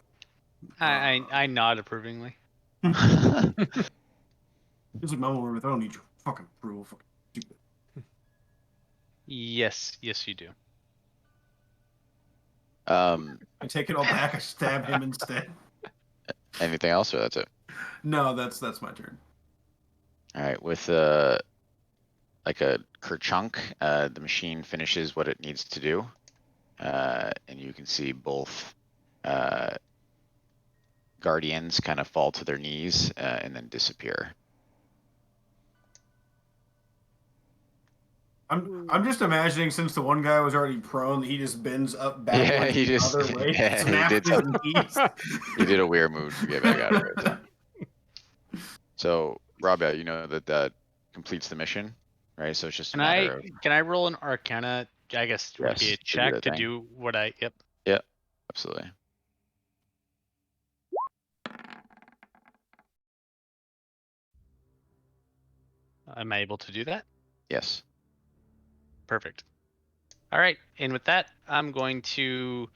I nod approvingly. This is my room. I don't need your fucking approval. Fucking stupid. Yes, you do. I take it all back. I stab him instead. Anything else, or that's it? No, that's my turn. All right. With like a kerchunk, the machine finishes what it needs to do, and you can see both guardians kind of fall to their knees and then disappear. I'm just imagining, since the one guy was already prone, he just bends up backwards Yeah, he the just other way, yeah, he snaps did. his knees. He did a weird move to get back out of it. So, Rabia, you know that completes the mission, right? So it's just a matter of Can I roll an Arcana? I guess would be a yes, to do check that to thing. do what I. Yep. Yep, absolutely. Am I able to do that? Yes. Perfect. All right, and with that, I'm going to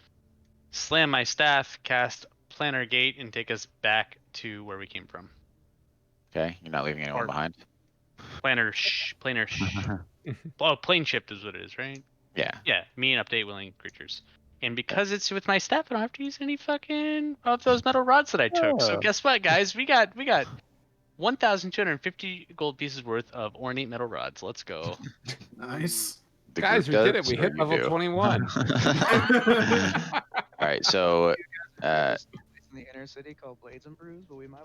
slam my staff, cast Planar Gate, and take us back to where we came from. Okay, you're not leaving anyone Or- behind. Oh, plane shift is what it is, right? Yeah. Yeah, me and update willing creatures. And because it's with my staff, I don't have to use any fucking of those metal rods that I took. So Oh. guess what, guys? We got 1,250 gold pieces worth of ornate metal rods. Let's go. Nice. The Guys, group we did does, it. We or hit you level do? 21. All right, so There's a place in the inner city called Blades and Brews, but we might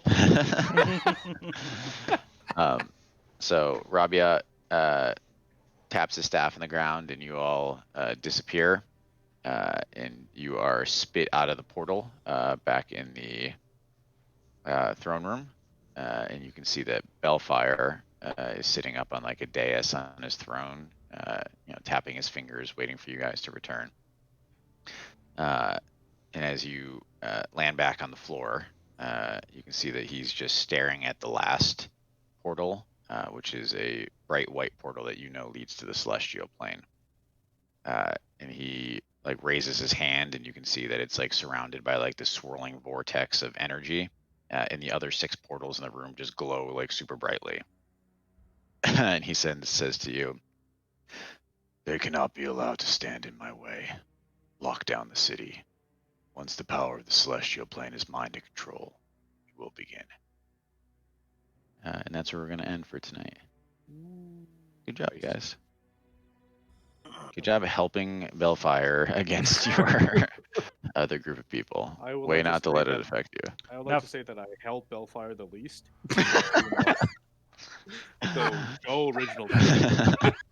want so Rabia taps his staff in the ground, and you all disappear, and you are spit out of the portal back in the throne room, and you can see that Bellfire is sitting up on like a dais on his throne, tapping his fingers, waiting for you guys to return. And as you land back on the floor, you can see that he's just staring at the last portal which is a bright white portal that you know leads to the celestial plane. And he like raises his hand, and you can see that it's like surrounded by like this swirling vortex of energy. And the other 6 portals in the room just glow like super brightly. And he says to you, "They cannot be allowed to stand in my way. Lock down the city. Once the power of the celestial plane is mine to control, it will begin." And that's where we're going to end for tonight. Good job, you guys. Good job helping Bellfire against your other group of people. I would Way like to not to say let it that- affect you. I would Now- like to say that I helped Bellfire the least. So go original.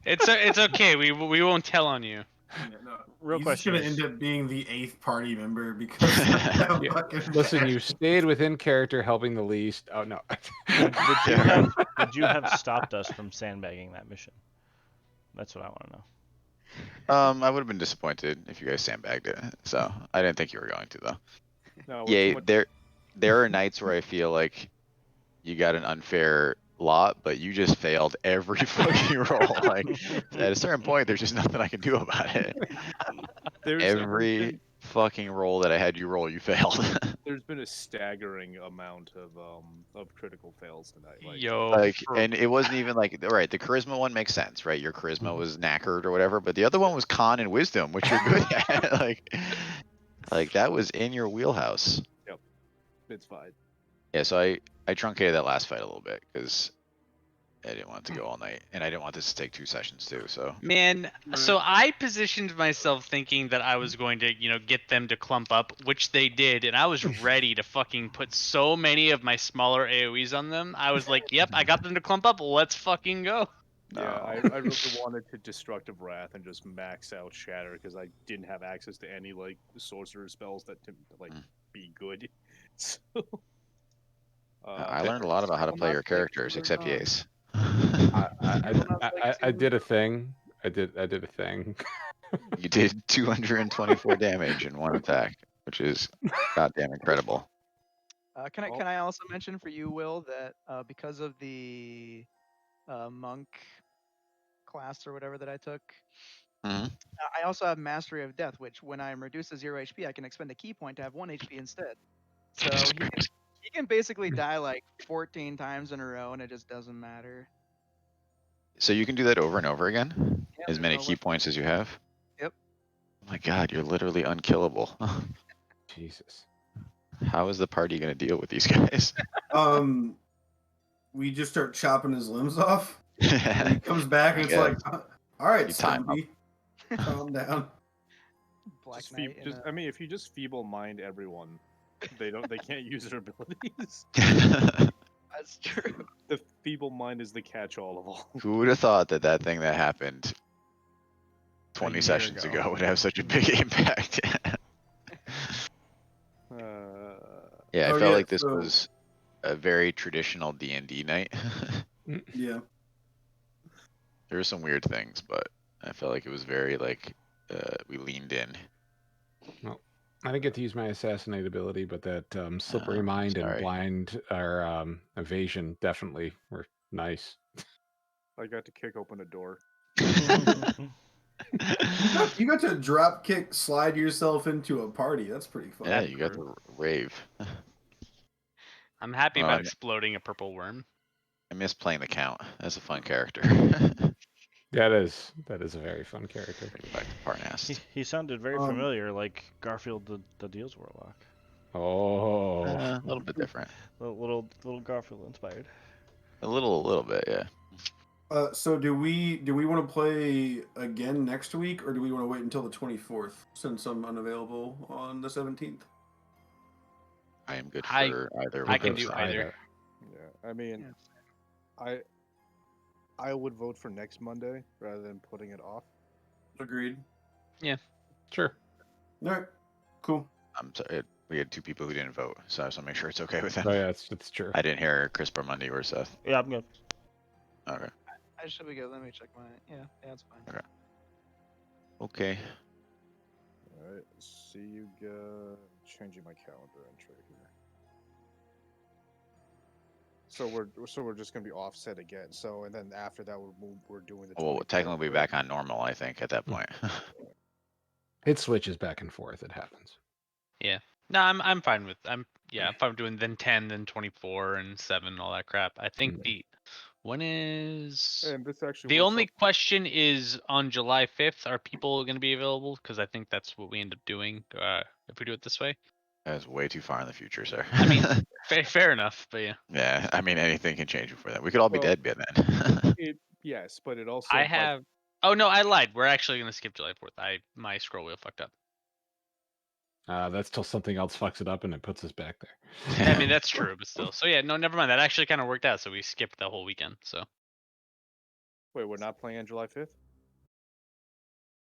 It's okay. We won't tell on you. Yeah, no, Real he's question just gonna is- end up being the 8th party member because Yeah. fucking Listen, you stayed within character, helping the least. Oh no. Would you have stopped us from sandbagging that mission? That's what I want to know. I would have been disappointed if you guys sandbagged it. So I didn't think you were going to though. No, with Yeah, too much- there are nights where I feel like you got an unfair lot, but you just failed every fucking roll. Like at a certain point, there's just nothing I can do about it. Every fucking roll that I had you roll, you failed. there's been a staggering amount of critical fails tonight. Like, Yo, Like, and it wasn't even like, all right, the charisma one makes sense, right? Your charisma was knackered or whatever, but the other one was con and wisdom, which you're good at. like that was in your wheelhouse. it's fine. Yeah, so I truncated that last fight a little bit because I didn't want it to go all night, and I didn't want this to take 2 sessions too. So man. So I positioned myself thinking that I was going to, get them to clump up, which they did, and I was ready to fucking put so many of my smaller AoEs on them. I was like, "Yep, I got them to clump up. Let's fucking go." Yeah, I No. really wanted to Destructive Wrath and just max out Shatter because I didn't have access to any like sorcerer spells that to like be good. So I learned a lot about how to play your characters, except Yace. I did a thing. I did a thing. You did 224 damage in 1 attack, which is goddamn incredible. Can I also mention for you, Will, that because of the monk class or whatever that I took, Mhm. I also have Mastery of Death, which when I'm reduced to 0 HP, I can expend a key point to have 1 HP instead. So he can basically die like 14 times in a row, and it just doesn't matter. So you can do that over and over again? Yeah, As there's many no key limit. points as you have? Yep. Oh my god, you're literally unkillable. Jesus. How is the party going to deal with these guys? we just start chopping his limbs off. And he comes back and it's Yeah. like, all right, You time Stumpy, calm down. Black just Knight. in I mean, if you just feeble mind everyone, they can't use their abilities. That's true. The feeble mind is the catch-all of all. Who would have thought that thing that happened 20 year sessions ago. ago would have such a big impact? Yeah, I Oh, felt yeah, like this so- was a very traditional D&D night. Yeah. There were some weird things, but I felt like it was very like we leaned in. Well, I didn't get to use my assassinate ability, but that slippery Oh, mind and sorry. blind or evasion definitely were nice. I got to kick open a door. You got to drop kick slide yourself into a party. That's pretty fun. Yeah, you got to rave. I'm happy Well, about I'm- exploding a purple worm. I miss playing the Count. That's a fun character. That is a very fun character. Back to Parnast. He sounded very familiar, like Garfield the Deals Warlock. Oh, A little bit different. Little Garfield inspired. A little bit, yeah. So do we want to play again next week, or do we want to wait until the 24th since I'm unavailable on the 17th? I am good I- for either. I can one. do either. Yeah, I mean, Yeah. I would vote for next Monday rather than putting it off. Agreed. sure. All right. Cool. I'm sorry. We had 2 people who didn't vote, so I just want to make sure it's okay with them. Oh yeah, it's true. I didn't hear Chris Monday or Seth. Yeah, I'm good. Okay. I should be good. Let me check my. Yeah, that's fine. Okay. Okay. All right, see you guys. Changing my calendar entry here. So we're just gonna be offset again. So and then after that we're doing the. Well, 24th, technically we'll be right? back on normal, I think, at that point. It switches back and forth. It happens. Yeah. No, I'm fine with I'm fine with doing then 10, then 24, and 7, all that crap. I think the when is And this actually the works only out. question is on July 5th. Are people going to be available? Because I think that's what we end up doing if we do it this way. That's way too far in the future, sir. I mean, fair enough, but yeah. Yeah, I mean, anything can change before that. We could all be Well, dead by then. Yes, but it also I like have. Oh no, I lied. We're actually going to skip July 4th. My scroll wheel fucked up. That's till something else fucks it up and it puts us back there. I mean, that's true, but still. So yeah, no, never mind. That actually kind of worked out. So we skipped the whole weekend. So wait, we're not playing on July 5th?